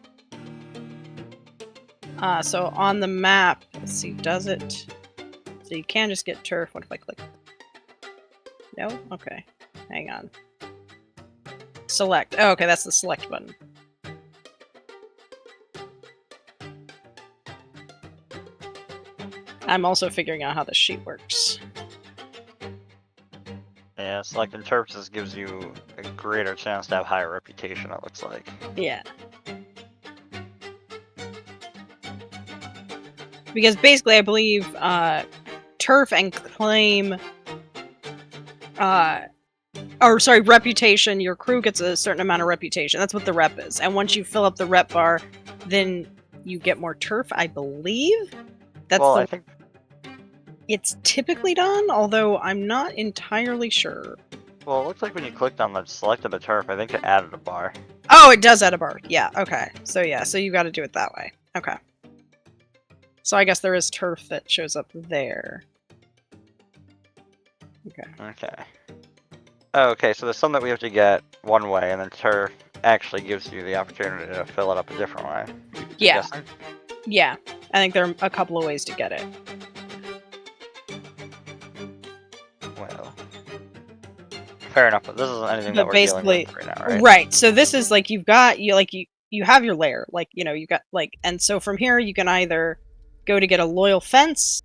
So on the map, let's see, does it? So you can just get turf. What if I click? No? Okay. Hang on. Select. Oh, okay, that's the select button. I'm also figuring out how the sheet works. Yeah, selecting turfs gives you a greater chance to have higher reputation, it looks like. Yeah. Because basically, I believe turf and claim, reputation. Your crew gets a certain amount of reputation. That's what the rep is. And once you fill up the rep bar, then you get more turf, I believe. That's I think it's typically done, although I'm not entirely sure. Well, it looks like when you clicked on the selected the turf, I think it added a bar. Oh, it does add a bar. Yeah, okay. So yeah, so you got to do it that way. Okay. So I guess there is turf that shows up there. Okay. Okay. Oh, okay, so there's some that we have to get one way, and then turf actually gives you the opportunity to fill it up a different way. Yeah. Yeah. I think there are a couple of ways to get it. Well, fair enough, but this isn't anything that we're dealing with right now, right? Right. So this is like you have your lair, you got and so from here you can either go to get a loyal fence,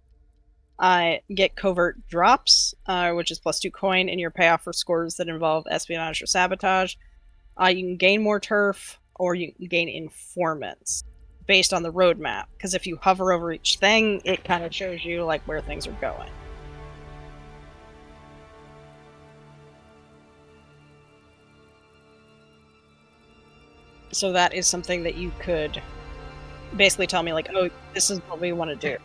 Get covert drops, which is +2 coin, and your payoff for scores that involve espionage or sabotage. You can gain more turf, or you can gain informants based on the roadmap. Because if you hover over each thing, it kind of shows you like where things are going. So that is something that you could basically tell me, like, oh, this is what we want to do.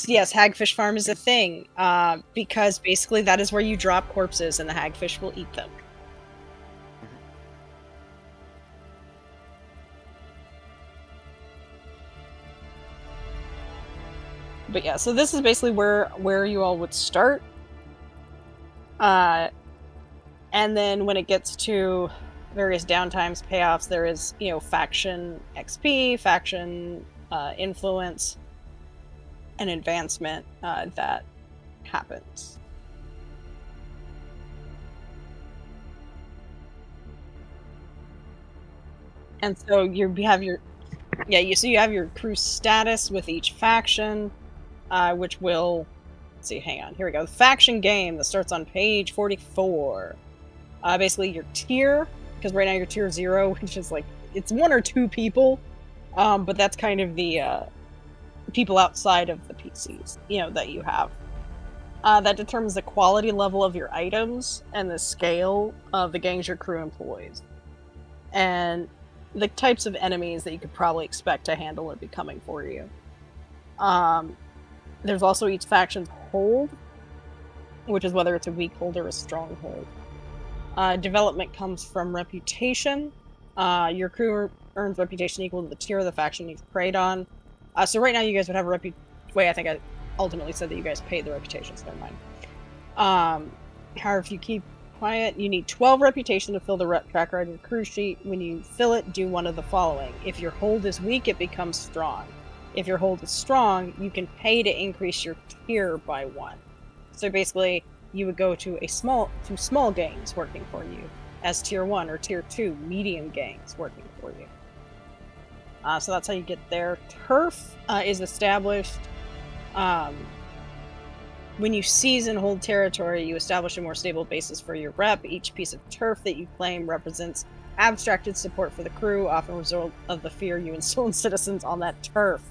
Yes, hagfish farm is a thing, because basically that is where you drop corpses and the hagfish will eat them. But yeah, so this is basically where you all would start. And then when it gets to various downtimes, payoffs, there is, faction XP, faction influence, and advancement that happens. And so you have your crew status with each faction, which will, let's see, hang on, here we go. The faction game that starts on page 44. Basically your tier, because right now you're tier 0, which is like, it's 1 or 2 people, but that's kind of the people outside of the PCs, that you have. That determines the quality level of your items and the scale of the gangs your crew employs. And the types of enemies that you could probably expect to handle or be coming for you. There's also each faction's hold, which is whether it's a weak hold or a strong hold. Development comes from reputation. Your crew earns reputation equal to the tier of the faction you've preyed on. So right now you guys would have a Wait, I think I ultimately said that you guys paid the reputation, so never mind. However, if you keep quiet, you need 12 reputation to fill the rep tracker on your crew sheet. When you fill it, do one of the following. If your hold is weak, it becomes strong. If your hold is strong, you can pay to increase your tier by 1. So basically, you would go to two small gangs working for you as tier 1, or tier 2 medium gangs working for you. So that's how you get there. Turf is established. When you seize and hold territory, you establish a more stable basis for your rep. Each piece of turf that you claim represents abstracted support for the crew, often a result of the fear you instill in citizens on that turf.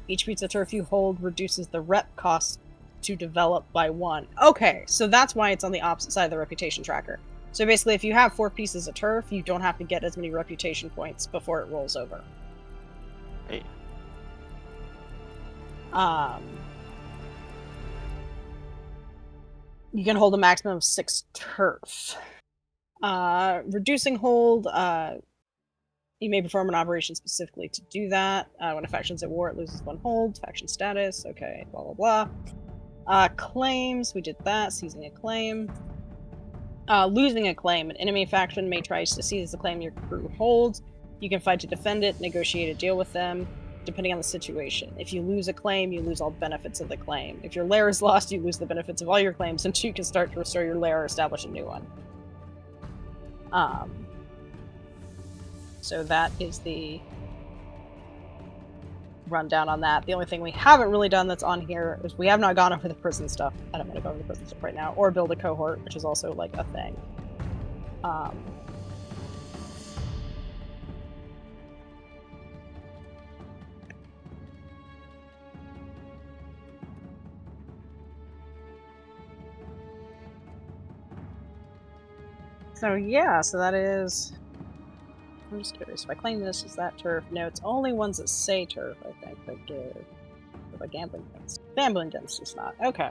Each piece of turf you hold reduces the rep cost to develop by 1. Okay, so that's why it's on the opposite side of the reputation tracker. So basically, if you have 4 pieces of turf, you don't have to get as many reputation points before it rolls over. Hey. You can hold a maximum of 6 turf. Reducing hold, you may perform an operation specifically to do that. When a faction's at war, it loses 1 hold. Faction status, okay, blah blah blah. Claims, we did that, seizing a claim. Losing a claim, an enemy faction may try to seize the claim your crew holds. You can fight to defend it, negotiate a deal with them, depending on the situation. If you lose a claim, you lose all benefits of the claim. If your lair is lost, you lose the benefits of all your claims until you can start to restore your lair or establish a new one. So that is the rundown on that. The only thing we haven't really done that's on here is we have not gone over the prison stuff. I don't want to go over the prison stuff right now. Or build a cohort, which is also like a thing. So yeah, so that is... I'm just curious, if I claim this, is that turf? No, it's only ones that say turf, I think, that give. But gambling guns. Gambling guns is not. Okay.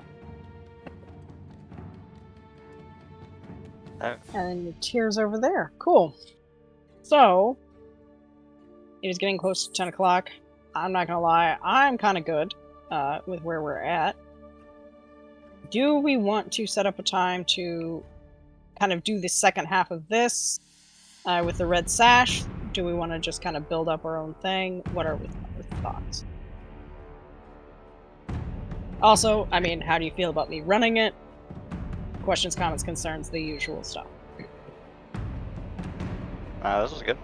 Oh. And then your tiers over there. Cool. So, it is getting close to 10 o'clock. I'm not gonna lie, I'm kind of good with where we're at. Do we want to set up a time to kind of do the second half of this with the red sash? Do we want to just kind of build up our own thing? What are our thoughts? Also, I mean, how do you feel about me running it? Questions, comments, concerns, the usual stuff. This was good.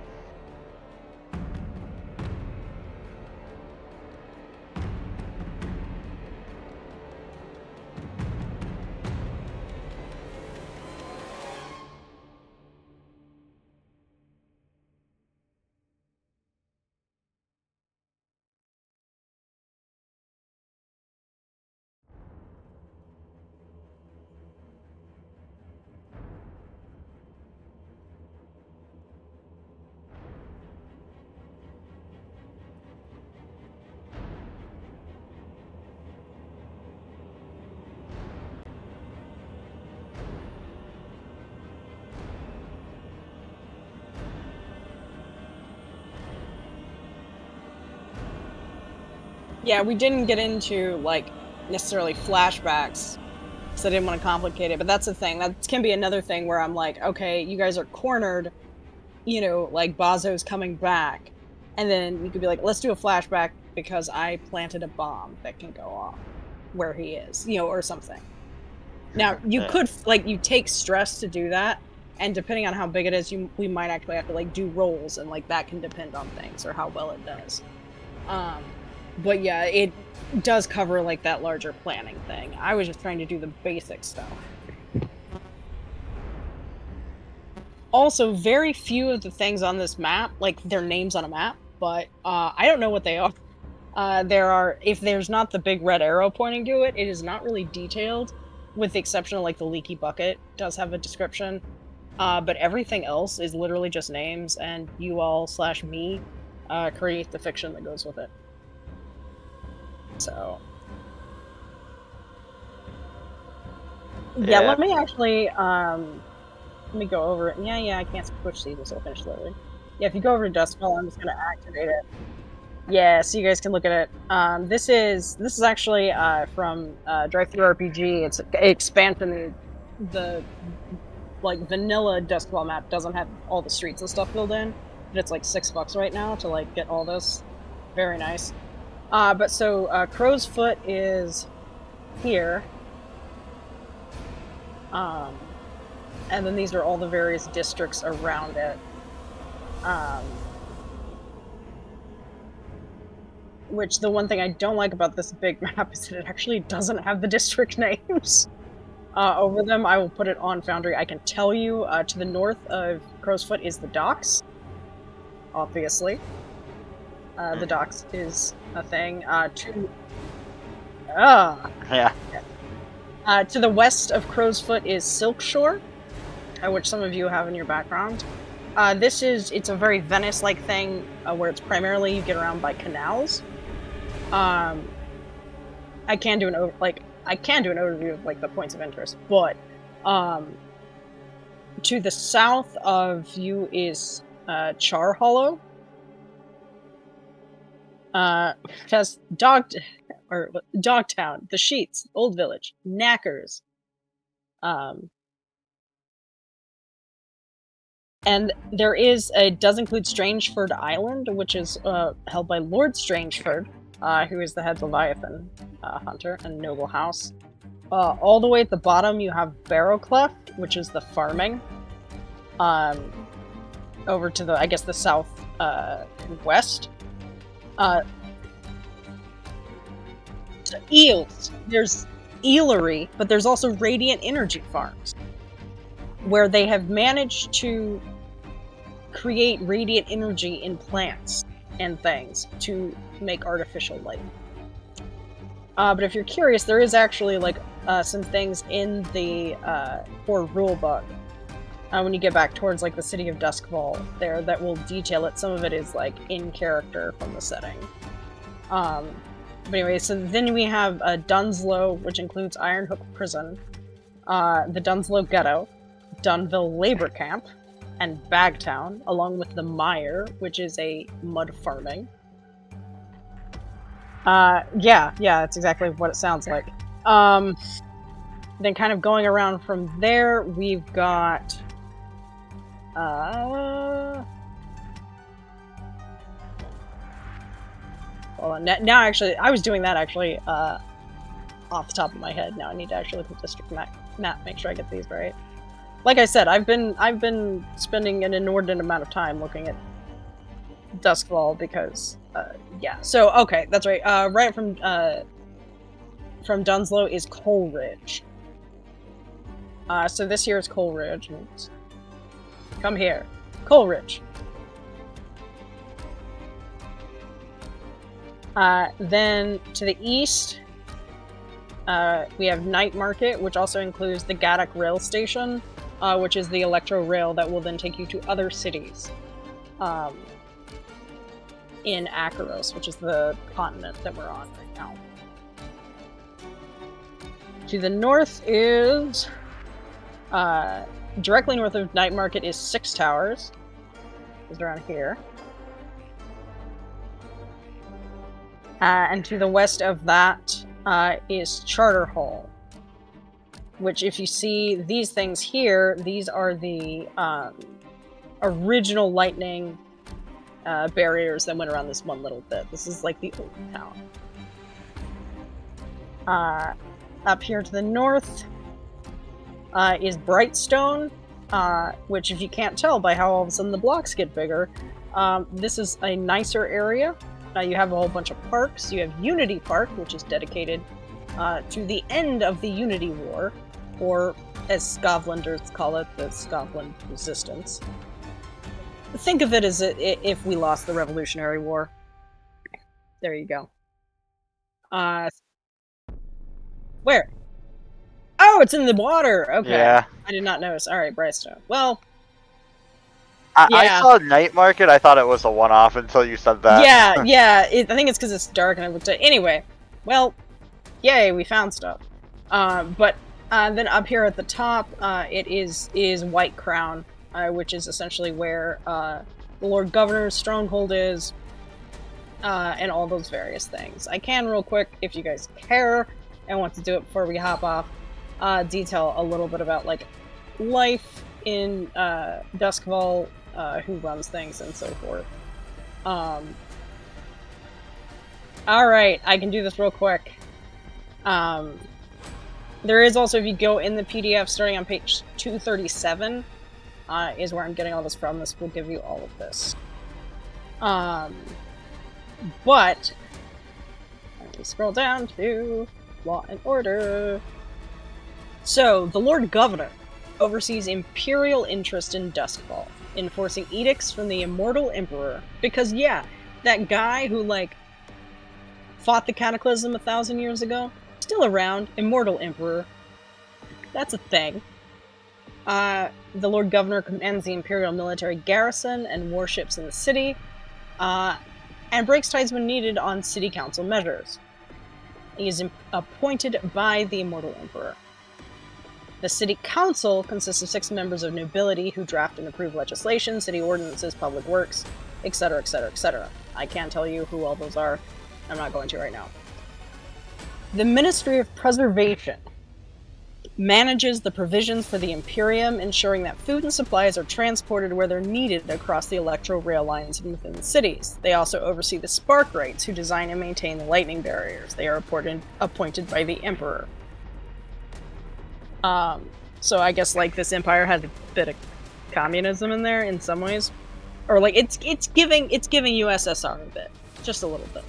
Yeah, we didn't get into, like, necessarily flashbacks, because I didn't want to complicate it, but that's the thing. That can be another thing where I'm like, okay, you guys are cornered, you know, like, Bazo's coming back, and then you could be like, let's do a flashback because I planted a bomb that can go off where he is, you know, or something. Now, you Yeah. could, like, you take stress to do that, and depending on how big it is, we might actually have to, like, do rolls, and, like, that can depend on things, or how well it does. But yeah, it does cover, like, that larger planning thing. I was just trying to do the basic stuff. Also, very few of the things on this map, like, their names on a map, but, I don't know what they are. If there's not the big red arrow pointing to it, it is not really detailed, with the exception of, like, the leaky bucket does have a description. But everything else is literally just names, and you all / me create the fiction that goes with it. So. Yeah, let me actually, let me go over it. Yeah, I can't switch these, so I'll finish slowly. Yeah, if you go over to Dustfall, I'm just gonna activate it. Yeah, so you guys can look at it. This is actually from Drive-Thru RPG. It's an expansion. The like vanilla Dustfall map doesn't have all the streets and stuff filled in, but it's like $6 right now to like get all this. Very nice. But so Crow's Foot is here. And then these are all the various districts around it. Which the one thing I don't like about this big map is that it actually doesn't have the district names over them. I will put it on Foundry. I can tell you to the north of Crow's Foot is the docks. Obviously. The docks is a thing. Yeah. To the west of Crow's Foot is Silk Shore, which some of you have in your background. It's a very Venice-like thing, where it's primarily you get around by canals. I can do an overview of like the points of interest, but to the south of you is Char Hollow. It has Dogtown, The Sheets, Old Village, Knackers. And it does include Strangeford Island, which is held by Lord Strangeford, who is the head Leviathan hunter and noble house. All the way at the bottom, you have Barrowclef, which is the farming. Over to the, I guess, the south west. Eels. There's eelery, but there's also radiant energy farms, where they have managed to create radiant energy in plants and things to make artificial light. But if you're curious, there is actually like some things in the core rulebook when you get back towards like the city of Duskfall there that will detail it. Some of it is like in character from the setting. But anyway, so then we have Dunslow, which includes Ironhook Prison, the Dunslow Ghetto, Dunville Labor Camp, and Bagtown, along with the Mire, which is a mud farming. Yeah, that's exactly what it sounds like. Then kind of going around from there, we've got... Hold on. Now, actually, I was doing that, actually, off the top of my head. Now I need to actually look at the district map, make sure I get these right. Like I said, I've been spending an inordinate amount of time looking at Duskfall because, yeah. So, okay, that's right. Right from Dunslow is Coleridge. So this here is Coleridge. Come here. Coleridge. Then to the east, we have Night Market, which also includes the Gaddock Rail Station, which is the electro rail that will then take you to other cities in Akaros, which is the continent that we're on right now. To the north is, directly north of Night Market is Six Towers, is around here. And to the west of that is Charter Hall, which if you see these things here, these are the original lightning barriers that went around this one little bit. This is like the old town. Up here to the north is Brightstone, which if you can't tell by how all of a sudden the blocks get bigger, this is a nicer area. You have a whole bunch of parks. You have Unity Park, which is dedicated to the end of the Unity War, or as Scotlanders call it, the Scotland Resistance. Think of it as if we lost the Revolutionary War. There you go. Where? Oh, it's in the water! Okay. Yeah. I did not notice. Alright, Brightstone. Well, I yeah. saw Night Market. I thought it was a one-off until you said that. Yeah. I think it's because it's dark and I looked at. Anyway, well, yay, we found stuff. But then up here at the top, it is White Crown, which is essentially where the Lord Governor's stronghold is, and all those various things. I can real quick, if you guys care and want to do it before we hop off, detail a little bit about like life in Duskfall. Who runs things and so forth. Alright, I can do this real quick. There is also, if you go in the PDF, starting on page 237, is where I'm getting all this from. This will give you all of this. But, let me scroll down to Law and Order. So, the Lord Governor oversees imperial interest in Duskfall, enforcing edicts from the immortal emperor. Because, yeah, that guy who, like, fought the Cataclysm 1,000 years ago, still around, immortal emperor. That's a thing. The Lord Governor commands the imperial military garrison and warships in the city, and breaks ties when needed on city council measures. He is appointed by the immortal emperor. The city council consists of 6 members of nobility who draft and approve legislation, city ordinances, public works, etc., etc., etc. I can't tell you who all those are. I'm not going to right now. The Ministry of Preservation manages the provisions for the Imperium, ensuring that food and supplies are transported where they're needed across the electro rail lines and within the cities. They also oversee the Spark Rights, who design and maintain the lightning barriers. They are appointed by the Emperor. So I guess like this empire had a bit of communism in there in some ways, or like it's giving USSR a bit, just a little bit.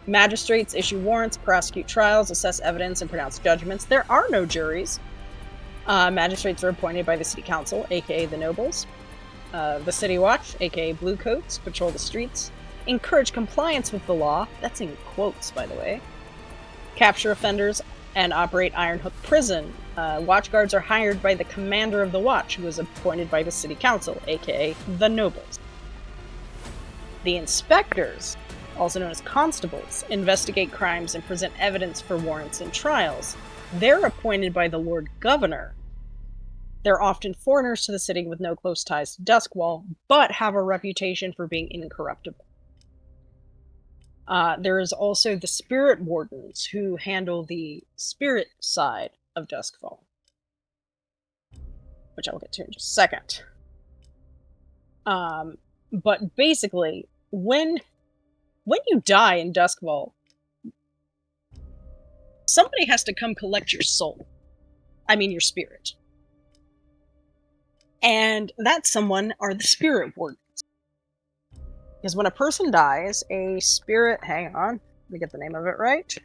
Magistrates issue warrants, prosecute trials, assess evidence, and pronounce judgments. There are no juries. Magistrates are appointed by the city council, aka the nobles. The city watch, aka Bluecoats, patrol the streets, encourage compliance with the law. That's in quotes, by the way. Capture offenders and operate Iron Hook Prison. Watch guards are hired by the commander of the watch, who is appointed by the city council, aka the nobles. The inspectors, also known as constables, investigate crimes and present evidence for warrants and trials. They're appointed by the Lord Governor. They're often foreigners to the city with no close ties to Duskwall, but have a reputation for being incorruptible. There is also the Spirit Wardens, who handle the spirit side of Duskfall, which I'll get to in just a second. But basically, when you die in Duskfall, somebody has to come collect your soul. I mean, your spirit. And that someone are the Spirit Wardens. Because when a person dies, a spirit... Hang on, let me get the name of it right.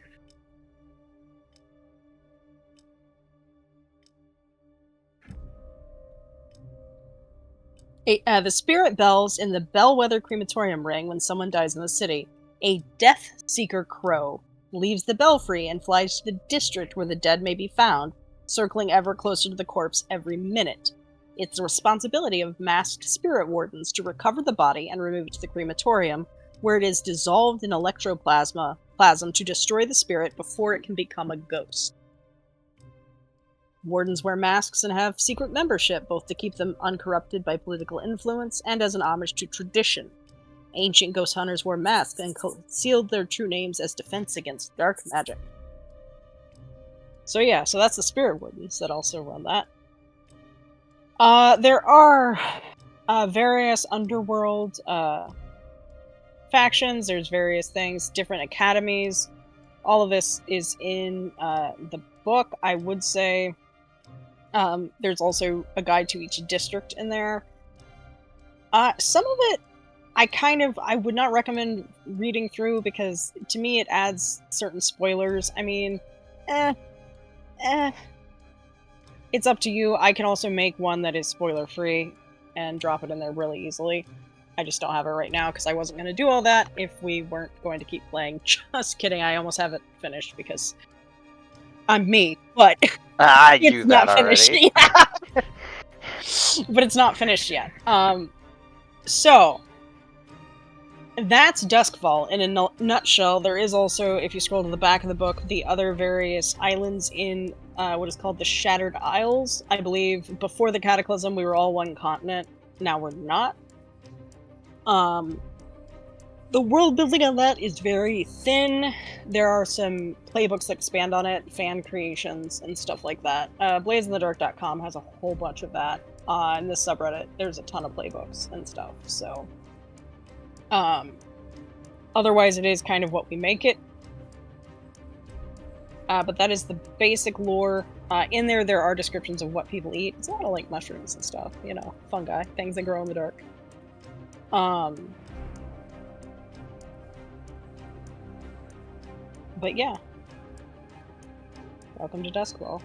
The spirit bells in the Bellwether Crematorium ring when someone dies in the city. A Death Seeker crow leaves the belfry and flies to the district where the dead may be found, circling ever closer to the corpse every minute. It's the responsibility of masked spirit wardens to recover the body and remove it to the crematorium, where it is dissolved in electroplasm to destroy the spirit before it can become a ghost. Wardens wear masks and have secret membership, both to keep them uncorrupted by political influence and as an homage to tradition. Ancient ghost hunters wore masks and concealed their true names as defense against dark magic. So yeah, so that's the Spirit Wardens that also run that. There are various underworld factions. There's various things, different academies. All of this is in the book. I would say there's also a guide to each district in there. Some of it I would not recommend reading through because to me it adds certain spoilers. I mean, it's up to you. I can also make one that is spoiler free and drop it in there really easily. I just don't have it right now because I wasn't going to do all that if we weren't going to keep playing. Just kidding, I almost have it finished because I'm me, but I it's knew not that finished already. yet. But it's not finished yet. So that's Duskfall in a nutshell. There is also, if you scroll to the back of the book, the other various islands in what is called the Shattered Isles. I believe before the Cataclysm we were all one continent. Now we're not. The world building on that is very thin. There are some playbooks that expand on it, fan creations, and stuff like that. BlazeInTheDark.com has a whole bunch of that. In this subreddit, there's a ton of playbooks and stuff, so... otherwise it is kind of what we make it. But that is the basic lore. In there are descriptions of what people eat. It's a lot of, like, mushrooms and stuff, you know, fungi, things that grow in the dark. But yeah. Welcome to Duskfall.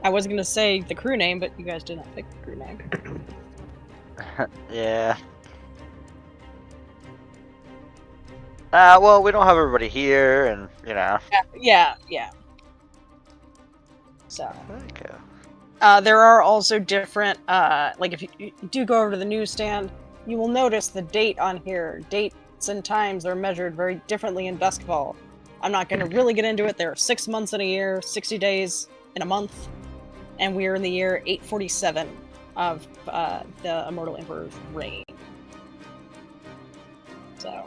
I was gonna say the crew name, but you guys did not pick the crew name. Yeah. Well, we don't have everybody here, and, you know. Yeah. So. Okay. There are also different, like if you do go over to the newsstand, you will notice the date on here. Dates and times are measured very differently in Duskfall. I'm not going to really get into it. There are 6 months in a year, 60 days in a month, and we are in the year 847 of the Immortal Emperor's reign. So...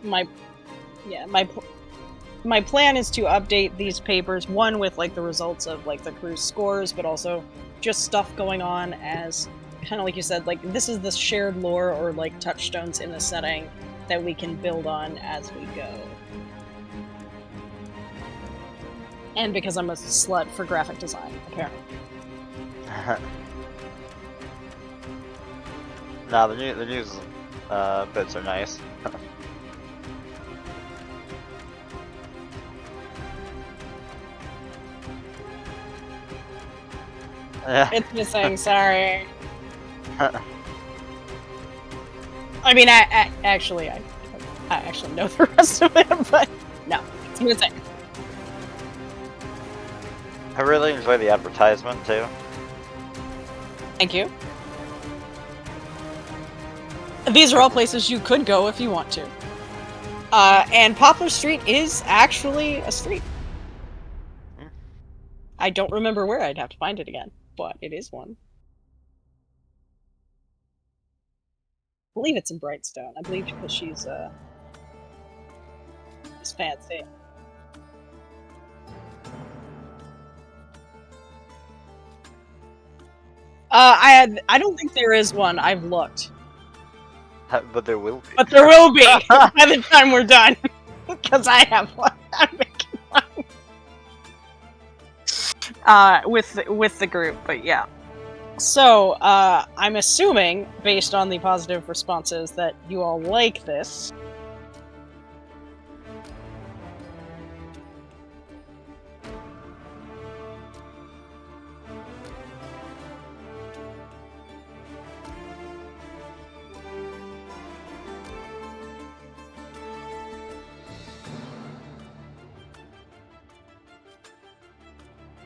My plan is to update these papers, one with like the results of like the crew's scores, but also just stuff going on as kind of like you said, like this is the shared lore or like touchstones in the setting that we can build on as we go. And because I'm a slut for graphic design, apparently. Nah, the news bits are nice. Yeah. It's missing, sorry. I mean, I actually know the rest of it, but no, it's missing. I really enjoy the advertisement too. Thank you. These are all places you could go if you want to. And Poplar Street is actually a street. I don't remember where. I'd have to find it again, but it is one. I believe it's in Brightstone. I believe because she's fancy. I don't think there is one. I've looked. But there will be. But there will be by the time we're done. Because I have one. I'm making one. With the group, but yeah. So, I'm assuming, based on the positive responses, that you all like this.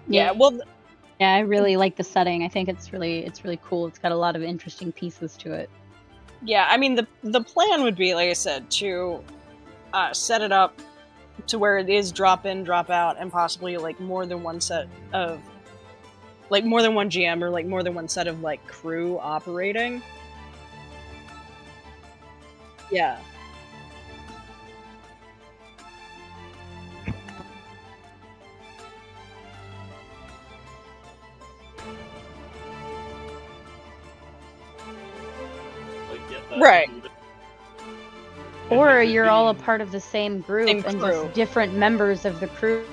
Yeah, well, yeah, I really like the setting. I think it's really cool. It's got a lot of interesting pieces to it. Yeah, I mean the plan would be, like I said, to set it up to where it is drop in, drop out, and possibly like more than one set of like more than one GM or like more than one set of like crew operating. Yeah. Like, get that Right. to do that. Or And you're all a being- part of the same group, Same and crew. just different members of the crew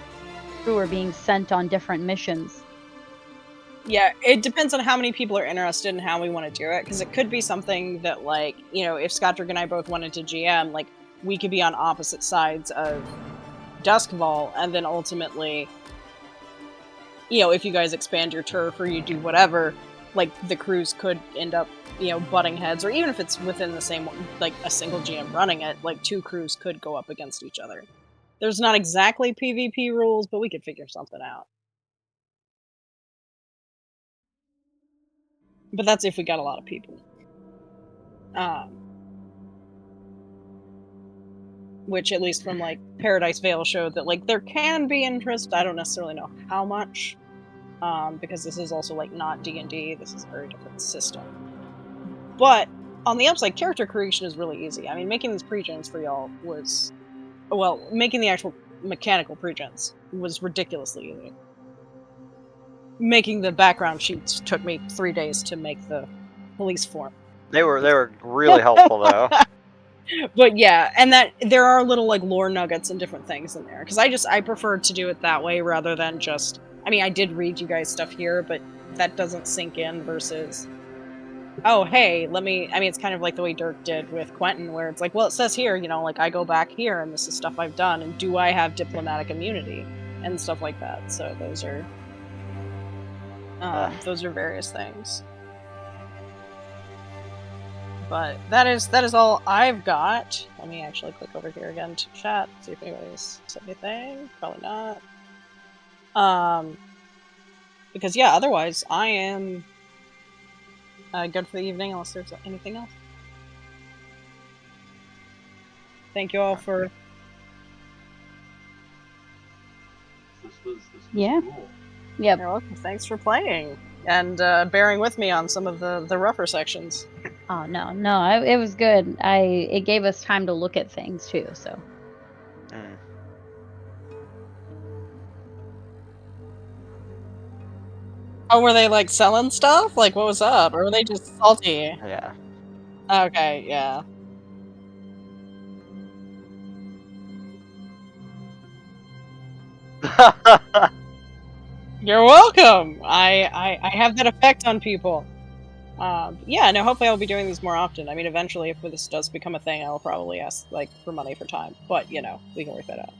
are being sent on different missions. Yeah, it depends on how many people are interested in how we want to do it, because it could be something that, like, you know, if Scottrick and I both wanted to GM, like, we could be on opposite sides of Duskfall, and then ultimately, you know, if you guys expand your turf or you do whatever, like, the crews could end up, you know, butting heads, or even if it's within the same, like, a single GM running it, like, two crews could go up against each other. There's not exactly PvP rules, but we could figure something out. But that's if we got a lot of people. Which, at least from, like, Paradise Vale showed that, like, there can be interest. I don't necessarily know how much, because this is also, like, not D&D. This is a very different system. But, on the upside, character creation is really easy. I mean, making these pre-gens for y'all was... Well, making the actual mechanical pre-gens was ridiculously easy. Making the background sheets took me 3 days to make the police form. They were really helpful though. But yeah, and that there are little like lore nuggets and different things in there, because I prefer to do it that way rather than just, I mean, I did read you guys stuff here, but that doesn't sink in versus, oh hey, I mean, it's kind of like the way Dirk did with Quentin, where it's like, well, it says here, you know, like I go back here and this is stuff I've done, and do I have diplomatic immunity and stuff like that. So those are various things. But that is all I've got. Let me actually click over here again to chat, see if anybody's said anything. Probably not. Because yeah, otherwise I am good for the evening unless there's anything else. Thank you all for... This was Yeah. cool. Yep. You're welcome. Thanks for playing and bearing with me on some of the rougher sections. Oh no, it was good. It gave us time to look at things too. So Mm. Oh, were they like selling stuff? Like, what was up? Or were they just salty? Yeah. Okay, yeah. You're welcome. I have that effect on people. Yeah, no, hopefully I'll be doing these more often. I mean, eventually, if this does become a thing, I'll probably ask, like, for money for time. But, you know, we can work that out.